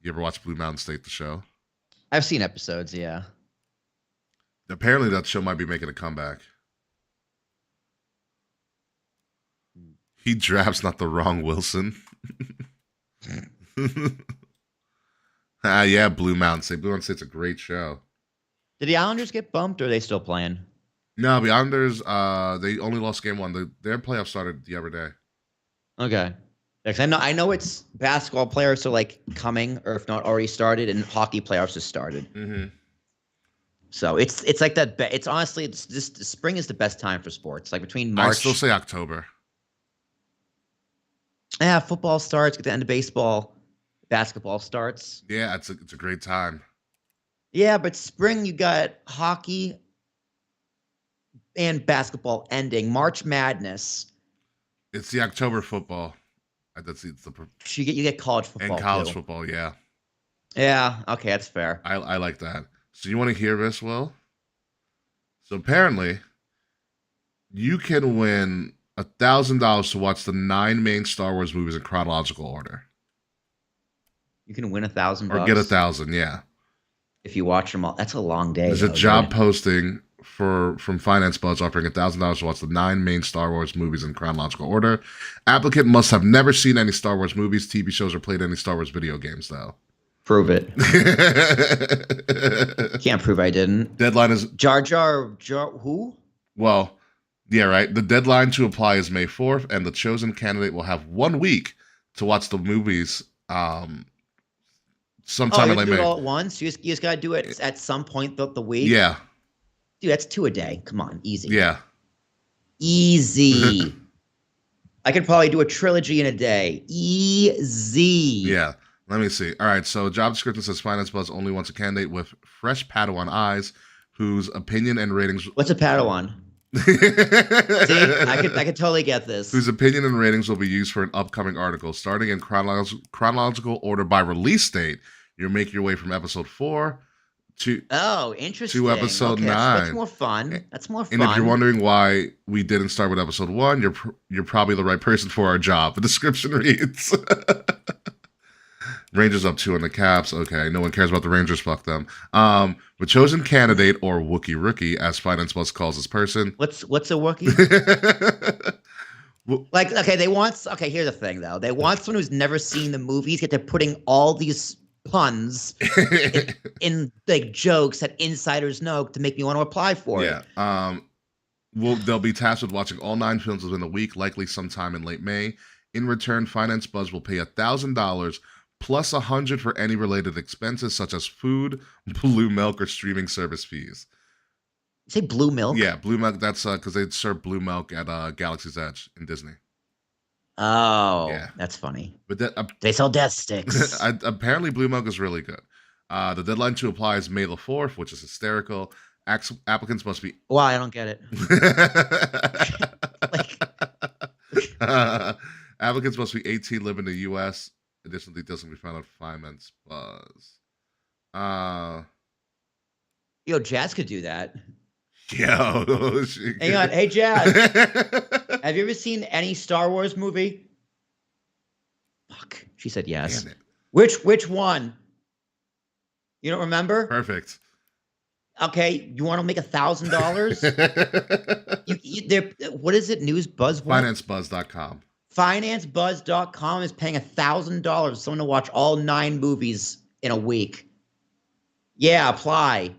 [SPEAKER 4] You ever watch Blue Mountain State, the show?
[SPEAKER 5] I've seen episodes, yeah.
[SPEAKER 4] Apparently that show might be making a comeback. He drafts not the wrong Wilson. Yeah, Blue Mountain State. Blue Mountain State's a great show.
[SPEAKER 5] Did the Islanders get bumped or are they still playing?
[SPEAKER 4] No, the Islanders, they only lost game one. Their playoff started the other day.
[SPEAKER 5] Okay. Because I know it's basketball players are like coming, or if not already started, and hockey playoffs just started.
[SPEAKER 4] Mm-hmm.
[SPEAKER 5] So it's like that. It's honestly, it's just spring is the best time for sports. Like between March.
[SPEAKER 4] I still say October.
[SPEAKER 5] Yeah, football starts. Get the end of baseball. Basketball starts.
[SPEAKER 4] Yeah, it's a great time.
[SPEAKER 5] Yeah, but spring you got hockey and basketball ending. March Madness.
[SPEAKER 4] It's the October football.
[SPEAKER 5] You get college football
[SPEAKER 4] and college
[SPEAKER 5] too.
[SPEAKER 4] football. Yeah.
[SPEAKER 5] Yeah. Okay, that's fair.
[SPEAKER 4] I like that. So you want to hear this, Will? So apparently, you can win $1,000 to watch the 9 main Star Wars movies in chronological order,
[SPEAKER 5] You can win $1,000
[SPEAKER 4] or get 1,000. Yeah,
[SPEAKER 5] if you watch them all. That's a long day.
[SPEAKER 4] there's a
[SPEAKER 5] though,
[SPEAKER 4] job
[SPEAKER 5] dude.
[SPEAKER 4] posting from Finance Buzz offering $1,000 to watch the 9 main Star Wars movies in chronological order. Applicant must have never seen any Star Wars movies, TV shows, or played any Star Wars video games, though.
[SPEAKER 5] Prove it. Can't prove I didn't.
[SPEAKER 4] Deadline is
[SPEAKER 5] Jar who?
[SPEAKER 4] well, yeah, right. The deadline to apply is May 4th, and the chosen candidate will have 1 week to watch the movies. Sometime
[SPEAKER 5] you
[SPEAKER 4] in
[SPEAKER 5] have
[SPEAKER 4] late
[SPEAKER 5] to do it
[SPEAKER 4] May.
[SPEAKER 5] all at once. You just gotta do it at some point throughout the week.
[SPEAKER 4] Yeah,
[SPEAKER 5] Dude, that's 2 a day. Come on, easy.
[SPEAKER 4] yeah.
[SPEAKER 5] Easy. I could probably do a trilogy in a day. Easy.
[SPEAKER 4] Yeah. Let me see. All right. So job description says Finance Buzz only wants a candidate with fresh Padawan eyes whose opinion and ratings
[SPEAKER 5] What's a Padawan? See, I could totally get this.
[SPEAKER 4] whose opinion and ratings will be used for an upcoming article. Starting in chronological order by release date, you'll make your way from episode 4 to
[SPEAKER 5] Interesting.
[SPEAKER 4] episode
[SPEAKER 5] Okay,
[SPEAKER 4] 9.
[SPEAKER 5] That's more fun. That's more fun.
[SPEAKER 4] And if you're wondering why we didn't start with episode 1, you're probably the right person for our job. The description reads Rangers up 2 on the Caps. Okay, no one cares about the Rangers. Fuck them. The chosen candidate, or Wookiee rookie, as Finance Buzz calls this person.
[SPEAKER 5] What's a Wookiee? Like, okay, here's the thing though. They want someone who's never seen the movies, yet they're putting all these puns in like jokes that insiders know to make me want to apply for it.
[SPEAKER 4] Yeah. They'll be tasked with watching all 9 films within a week, likely sometime in late May. In return, Finance Buzz will pay $1,000 plus $100 for any related expenses such as food, blue milk, or streaming service fees.
[SPEAKER 5] You say blue milk?
[SPEAKER 4] Yeah, blue milk. That's because they serve blue milk at Galaxy's Edge in Disney.
[SPEAKER 5] Oh,
[SPEAKER 4] Yeah.
[SPEAKER 5] That's funny.
[SPEAKER 4] But that,
[SPEAKER 5] They sell death sticks.
[SPEAKER 4] apparently, blue milk is really good. The deadline to apply is May the 4th, which is hysterical. Applicants must be.
[SPEAKER 5] Why? I don't get it.
[SPEAKER 4] Applicants must be 18, live in the U.S. Additional details can be found on Finance Buzz.
[SPEAKER 5] Yo, Jazz could do that.
[SPEAKER 4] Yo,
[SPEAKER 5] Hang on. Hey, Jazz. Have you ever seen any Star Wars movie? Fuck. She said yes.
[SPEAKER 4] Damn it.
[SPEAKER 5] Which one? You don't remember?
[SPEAKER 4] Perfect.
[SPEAKER 5] Okay, you want to make $1,000? What is it? News Buzz?
[SPEAKER 4] FinanceBuzz.com.
[SPEAKER 5] FinanceBuzz.com is paying $1,000 for someone to watch all 9 movies in a week. Yeah, apply.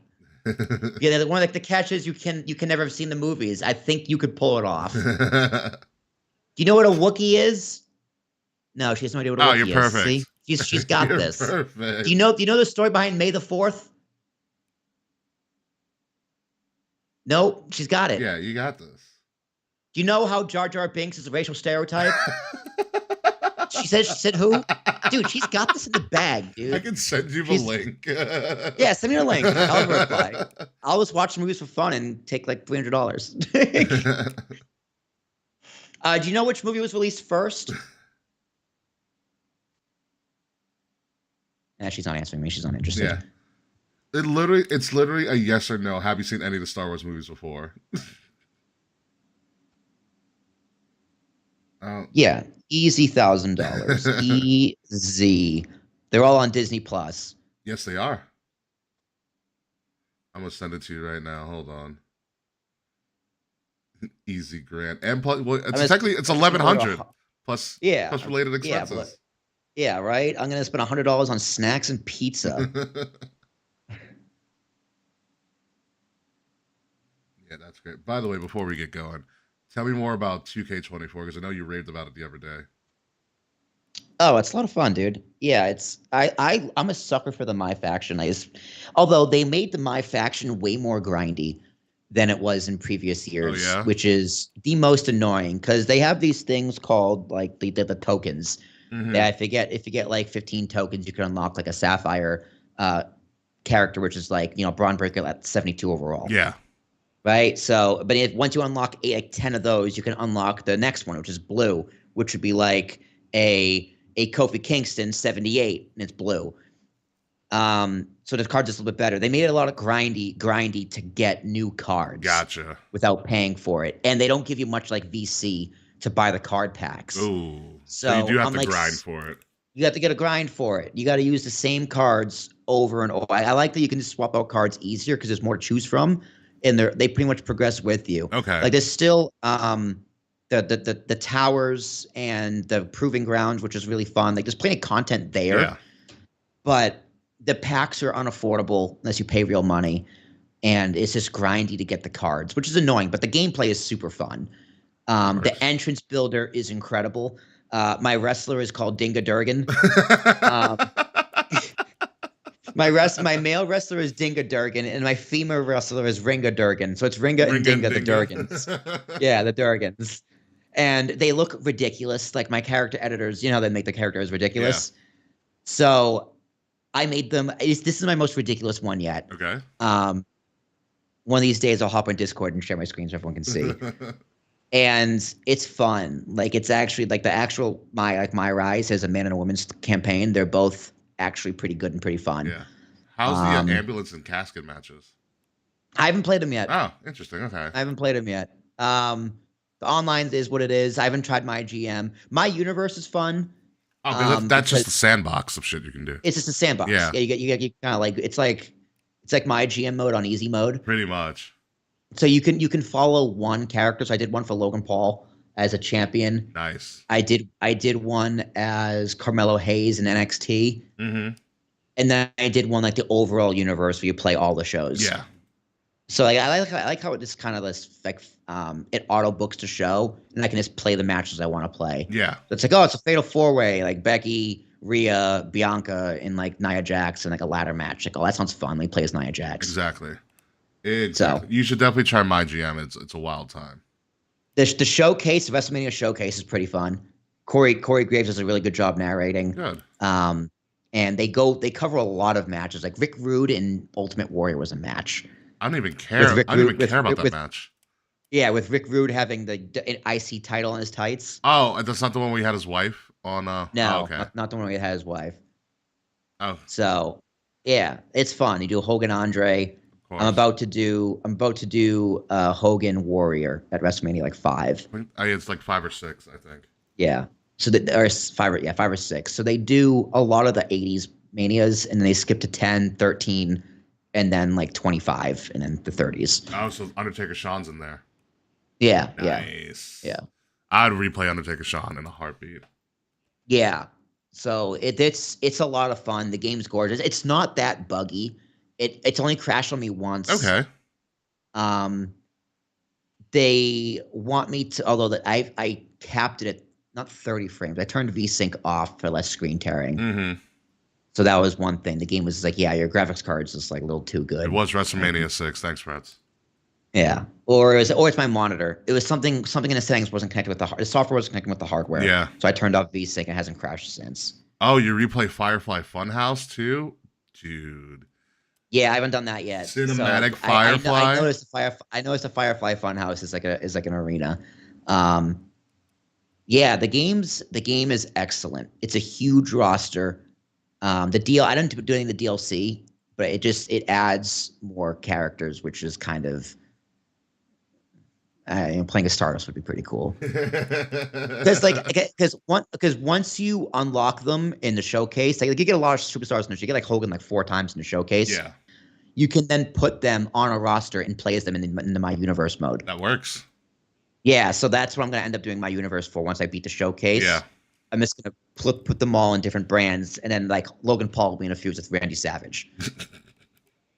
[SPEAKER 5] Yeah, one of the catch is you can never have seen the movies. I think you could pull it off. Do you know what a Wookiee is? No, she has no idea what a Wookiee
[SPEAKER 4] you're
[SPEAKER 5] is.
[SPEAKER 4] perfect.
[SPEAKER 5] See? She's got
[SPEAKER 4] You're
[SPEAKER 5] this.
[SPEAKER 4] Perfect.
[SPEAKER 5] Do you know the story behind May the 4th? No, she's got it.
[SPEAKER 4] Yeah, you got this.
[SPEAKER 5] Do you know how Jar Jar Binks is a racial stereotype? She said who? Dude, she's got this in the bag, dude.
[SPEAKER 4] I can send you the link.
[SPEAKER 5] Yeah, send me a link. I'll reply. I'll just watch movies for fun and take like $300. Do you know which movie was released first? Nah, she's not answering me. She's not interested.
[SPEAKER 4] Yeah. It's literally a yes or no. Have you seen any of the Star Wars movies before?
[SPEAKER 5] Yeah, easy $1,000. Easy. They're all on Disney Plus.
[SPEAKER 4] Yes, they are. I'm gonna send it to you right now. Hold on. Easy grant and plus, well, technically it's 1,100 plus.
[SPEAKER 5] Yeah,
[SPEAKER 4] plus related expenses.
[SPEAKER 5] Yeah, right. I'm gonna spend $100 on snacks and pizza.
[SPEAKER 4] Yeah, that's great. By the way, before we get going, tell me more about 2K24 because I know you raved about it the other day.
[SPEAKER 5] Oh, it's a lot of fun, dude. Yeah, I'm a sucker for the My Faction. Although they made the My Faction way more grindy than it was in previous years, which is the most annoying because they have these things called like the tokens. Mm-hmm. Yeah, if you get like 15 tokens, you can unlock like a Sapphire character, which is like Braun Breaker at 72 overall.
[SPEAKER 4] Yeah.
[SPEAKER 5] Right. So, but once you unlock 10 of those, you can unlock the next one, which is blue, which would be like a Kofi Kingston 78, and it's blue. So the cards are a little bit better. They made it a lot of grindy to get new cards.
[SPEAKER 4] Gotcha.
[SPEAKER 5] Without paying for it, and they don't give you much like VC to buy the card packs.
[SPEAKER 4] Ooh. So you do have to grind for it.
[SPEAKER 5] You have to get a grind for it. You got to use the same cards over and over. I like that you can just swap out cards easier because there's more to choose from, and they pretty much progress with you.
[SPEAKER 4] Okay.
[SPEAKER 5] Like there's still the towers and the proving grounds, which is really fun. Like there's plenty of content there.
[SPEAKER 4] Yeah.
[SPEAKER 5] But the packs are unaffordable unless you pay real money, and it's just grindy to get the cards, which is annoying. But the gameplay is super fun. The entrance builder is incredible. My wrestler is called Dinga Durgan. My male wrestler is Dinga Durgan, and my female wrestler is Ringa Durgan. So it's Ringa and Dinga, the Durgans. Yeah, the Durgans. And they look ridiculous. Like my character editors, you know how they make the characters ridiculous? Yeah. So I made them. This is my most ridiculous one yet.
[SPEAKER 4] Okay.
[SPEAKER 5] One of these days I'll hop on Discord and share my screen so everyone can see. And it's fun. Like it's actually like my Rise as a man and a woman's campaign. They're both actually pretty good and pretty fun.
[SPEAKER 4] Yeah. How's the ambulance and casket matches?
[SPEAKER 5] I haven't played them yet.
[SPEAKER 4] Oh, interesting. Okay.
[SPEAKER 5] I haven't played them yet. The online is what it is. I haven't tried my GM. My universe is fun.
[SPEAKER 4] Oh, that's just the sandbox of shit you can do.
[SPEAKER 5] It's just a sandbox.
[SPEAKER 4] Yeah.
[SPEAKER 5] You kind of like it's like my GM mode on easy mode.
[SPEAKER 4] Pretty much.
[SPEAKER 5] So you can follow one character. So I did one for Logan Paul as a champion.
[SPEAKER 4] Nice.
[SPEAKER 5] I did one as Carmelo Hayes in NXT.
[SPEAKER 4] Mm-hmm.
[SPEAKER 5] And then I did one like the overall universe where you play all the shows.
[SPEAKER 4] Yeah.
[SPEAKER 5] So like I like how it just kind of like it auto books to show, and I can just play the matches I want to play.
[SPEAKER 4] Yeah.
[SPEAKER 5] So it's like, oh, it's a fatal 4-way, like Becky, Rhea, Bianca, and like Nia Jax, and like a ladder match. Like, oh, that sounds fun. Let me play as Nia Jax.
[SPEAKER 4] Exactly.
[SPEAKER 5] So
[SPEAKER 4] you should definitely try my GM. It's a wild time.
[SPEAKER 5] The showcase, the WrestleMania showcase, is pretty fun. Corey Graves does a really good job narrating.
[SPEAKER 4] Good.
[SPEAKER 5] And they cover a lot of matches. Like Rick Rude and Ultimate Warrior was a match.
[SPEAKER 4] I don't even care. I don't even care about that match.
[SPEAKER 5] Yeah, with Rick Rude having an IC title on his tights.
[SPEAKER 4] Oh, that's not the one where he had his wife on.
[SPEAKER 5] No,
[SPEAKER 4] okay.
[SPEAKER 5] not the one where he had his wife.
[SPEAKER 4] Oh,
[SPEAKER 5] so yeah, it's fun. You do Hogan Andre. I'm about to do Hogan Warrior at WrestleMania like 5.
[SPEAKER 4] It's like 5 or 6, I think.
[SPEAKER 5] Yeah. So or 5 or 6. So they do a lot of the 80s manias, and then they skip to 10, 13, and then like 25, and then the 30s.
[SPEAKER 4] Oh, so Undertaker Shawn's in there.
[SPEAKER 5] Yeah.
[SPEAKER 4] Nice.
[SPEAKER 5] Yeah.
[SPEAKER 4] I'd replay Undertaker Shawn in a heartbeat.
[SPEAKER 5] Yeah. So it's a lot of fun. The game's gorgeous. It's not that buggy. It's only crashed on me once.
[SPEAKER 4] Okay.
[SPEAKER 5] They want me to, although I capped it at not 30 frames. I turned VSync off for less screen tearing.
[SPEAKER 4] Mm-hmm.
[SPEAKER 5] So that was one thing. The game was like, yeah, your graphics card's just like a little too good.
[SPEAKER 4] It was WrestleMania 6. Thanks, Freds.
[SPEAKER 5] Yeah. Or it's my monitor. It was something in the settings wasn't connected with the software wasn't connecting with the hardware.
[SPEAKER 4] Yeah.
[SPEAKER 5] So I turned off VSync and it hasn't crashed since.
[SPEAKER 4] Oh, you replay Firefly Funhouse too? Dude.
[SPEAKER 5] Yeah, I haven't done that yet.
[SPEAKER 4] Cinematic Firefly.
[SPEAKER 5] I noticed the Firefly Funhouse is like an arena. Yeah, the game is excellent. It's a huge roster. I didn't do any of the DLC, but it adds more characters, which is kind of playing a Stardust would be pretty cool. Because once you unlock them in the showcase, like you get a lot of superstars in the show. You get like Hogan like 4 times in the showcase.
[SPEAKER 4] Yeah.
[SPEAKER 5] You can then put them on a roster and play as them in the My Universe mode.
[SPEAKER 4] That works.
[SPEAKER 5] Yeah, so that's what I'm going to end up doing My Universe for once I beat the showcase.
[SPEAKER 4] Yeah.
[SPEAKER 5] I'm just going to put them all in different brands, and then like Logan Paul will be in a feud with Randy Savage.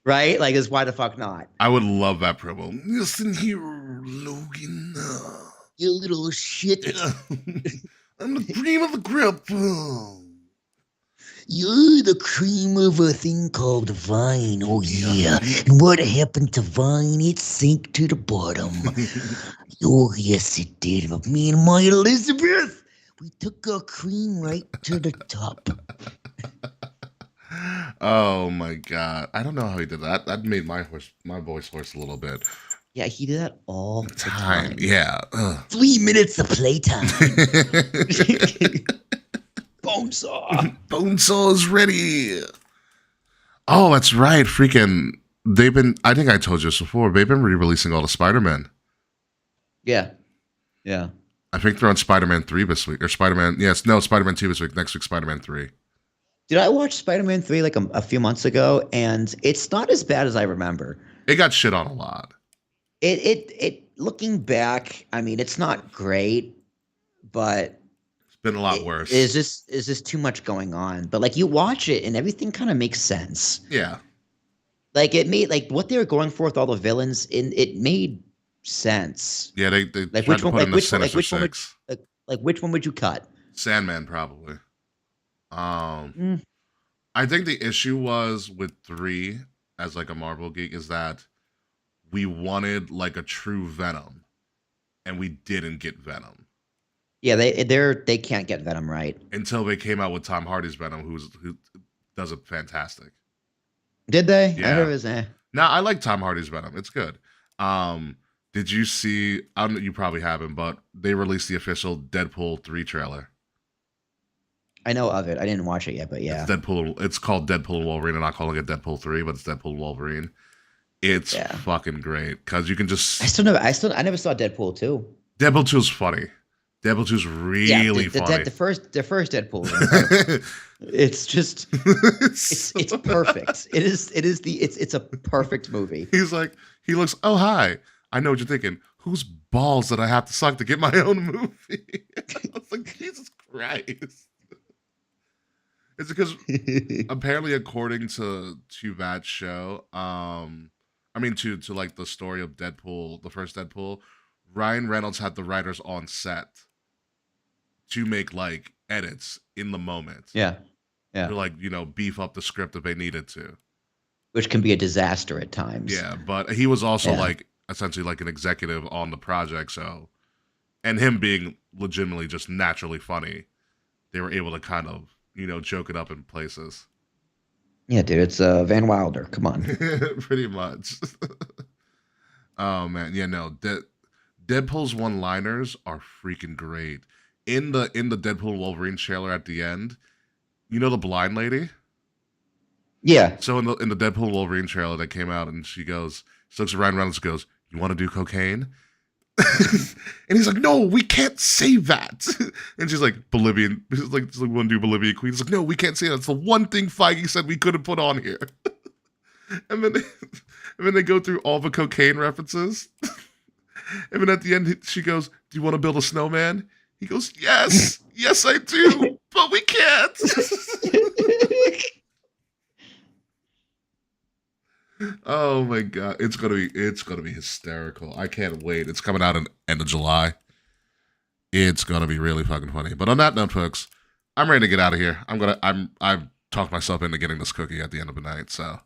[SPEAKER 5] Right? Like, why the fuck not?
[SPEAKER 4] I would love that promo. Listen here, Logan.
[SPEAKER 5] You little shit.
[SPEAKER 4] I'm the cream of the crop.
[SPEAKER 6] You're the cream of a thing called Vine, oh yeah. And what happened to Vine? It sank to the bottom. Oh yes it did. But me and my Elizabeth, we took our cream right to the top.
[SPEAKER 4] Oh my god. I don't know how he did that. That made my voice hoarse a little bit.
[SPEAKER 5] Yeah, he did that all the time.
[SPEAKER 4] Yeah.
[SPEAKER 6] 3 minutes of playtime.
[SPEAKER 5] Bonesaw.
[SPEAKER 4] Bonesaw is ready. Oh, that's right. Freaking, they've been. I think I told you this before. They've been re-releasing all the Spider-Man.
[SPEAKER 5] Yeah. Yeah.
[SPEAKER 4] I think they're on Spider-Man 3 this week, or Spider-Man. Yes, no, Spider-Man 2 this week. Next week, Spider-Man 3.
[SPEAKER 5] Did I watch Spider-Man 3 like a few months ago? And it's not as bad as I remember.
[SPEAKER 4] It got shit on a lot.
[SPEAKER 5] It looking back, I mean, it's not great, but
[SPEAKER 4] It's been a lot worse.
[SPEAKER 5] Is this too much going on? But like you watch it and everything kind of makes sense.
[SPEAKER 4] Yeah.
[SPEAKER 5] Like it made like what they were going for with all the villains, it made sense.
[SPEAKER 4] Yeah, they
[SPEAKER 5] Like
[SPEAKER 4] tried
[SPEAKER 5] which
[SPEAKER 4] to
[SPEAKER 5] one?
[SPEAKER 4] put in the
[SPEAKER 5] Like which one? Like
[SPEAKER 4] Sinister
[SPEAKER 5] which one?
[SPEAKER 4] Six.
[SPEAKER 5] Like which one would you cut?
[SPEAKER 4] Sandman, probably. I think the issue was with 3, as like a Marvel geek, is that we wanted like a true Venom, and we didn't get Venom.
[SPEAKER 5] Yeah, they can't get Venom right.
[SPEAKER 4] Until they came out with Tom Hardy's Venom, who does it fantastic.
[SPEAKER 5] Did they?
[SPEAKER 4] Yeah.
[SPEAKER 5] I heard it was
[SPEAKER 4] Now I like Tom Hardy's Venom. It's good. Did you see? I don't know. You probably haven't, but they released the official Deadpool 3 trailer.
[SPEAKER 5] I know of it. I didn't watch it yet, but yeah.
[SPEAKER 4] It's Deadpool. It's called Deadpool and Wolverine. I'm not calling it Deadpool 3, but it's Deadpool and Wolverine. It's fucking great because you can just.
[SPEAKER 5] I never saw Deadpool 2.
[SPEAKER 4] Deadpool 2 is funny. Deadpool 2 is really funny.
[SPEAKER 5] The first Deadpool. It's just it's perfect. It's a perfect movie.
[SPEAKER 4] He looks, oh hi. I know what you're thinking. Whose balls did I have to suck to get my own movie? I was like, Jesus Christ. It's because apparently, according to that show, to like the story of Deadpool, the first Deadpool, Ryan Reynolds had the writers on set to make like edits in the moment.
[SPEAKER 5] Yeah.
[SPEAKER 4] To like, beef up the script if they needed to.
[SPEAKER 5] Which can be a disaster at times.
[SPEAKER 4] Yeah, but he was also like essentially like an executive on the project, so, and him being legitimately just naturally funny, they were able to kind of, joke it up in places.
[SPEAKER 5] Yeah, dude, it's Van Wilder. Come on.
[SPEAKER 4] Pretty much. Oh man, yeah, no, Deadpool's one-liners are freaking great. In the Deadpool Wolverine trailer at the end, the blind lady?
[SPEAKER 5] Yeah.
[SPEAKER 4] So in the Deadpool Wolverine trailer that came out, and she looks at Ryan Reynolds and goes, "You want to do cocaine?" And he's like, "No, we can't say that." And she's like, "Bolivian." She's like, "Want to do Bolivian Queen?" He's like, "No, we can't say that. It's the one thing Feige said we couldn't put on here." And then they go through all the cocaine references. And then at the end, she goes, "Do you want to build a snowman?" He goes, "Yes, yes, I do, but we can't." Oh my god, it's gonna be hysterical. I can't wait. It's coming out in end of July. It's gonna be really fucking funny. But on that note, folks, I'm ready to get out of here. I've talked myself into getting this cookie at the end of the night, so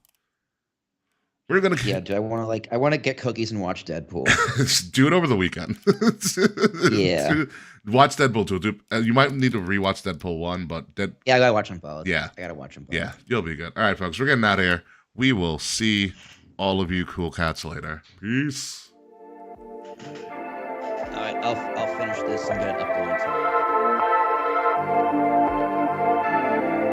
[SPEAKER 4] we're gonna.
[SPEAKER 5] Yeah, dude, I want to get cookies and watch Deadpool.
[SPEAKER 4] Do it over the weekend.
[SPEAKER 5] Yeah.
[SPEAKER 4] Watch Deadpool 2. You might need to rewatch Deadpool 1, but
[SPEAKER 5] yeah, I gotta watch them both.
[SPEAKER 4] Yeah,
[SPEAKER 5] I gotta watch them both.
[SPEAKER 4] Yeah, you'll be good. All right, folks, we're getting out of here. We will see all of you cool cats later. Peace.
[SPEAKER 5] All right, I'll finish this and get it uploaded tonight.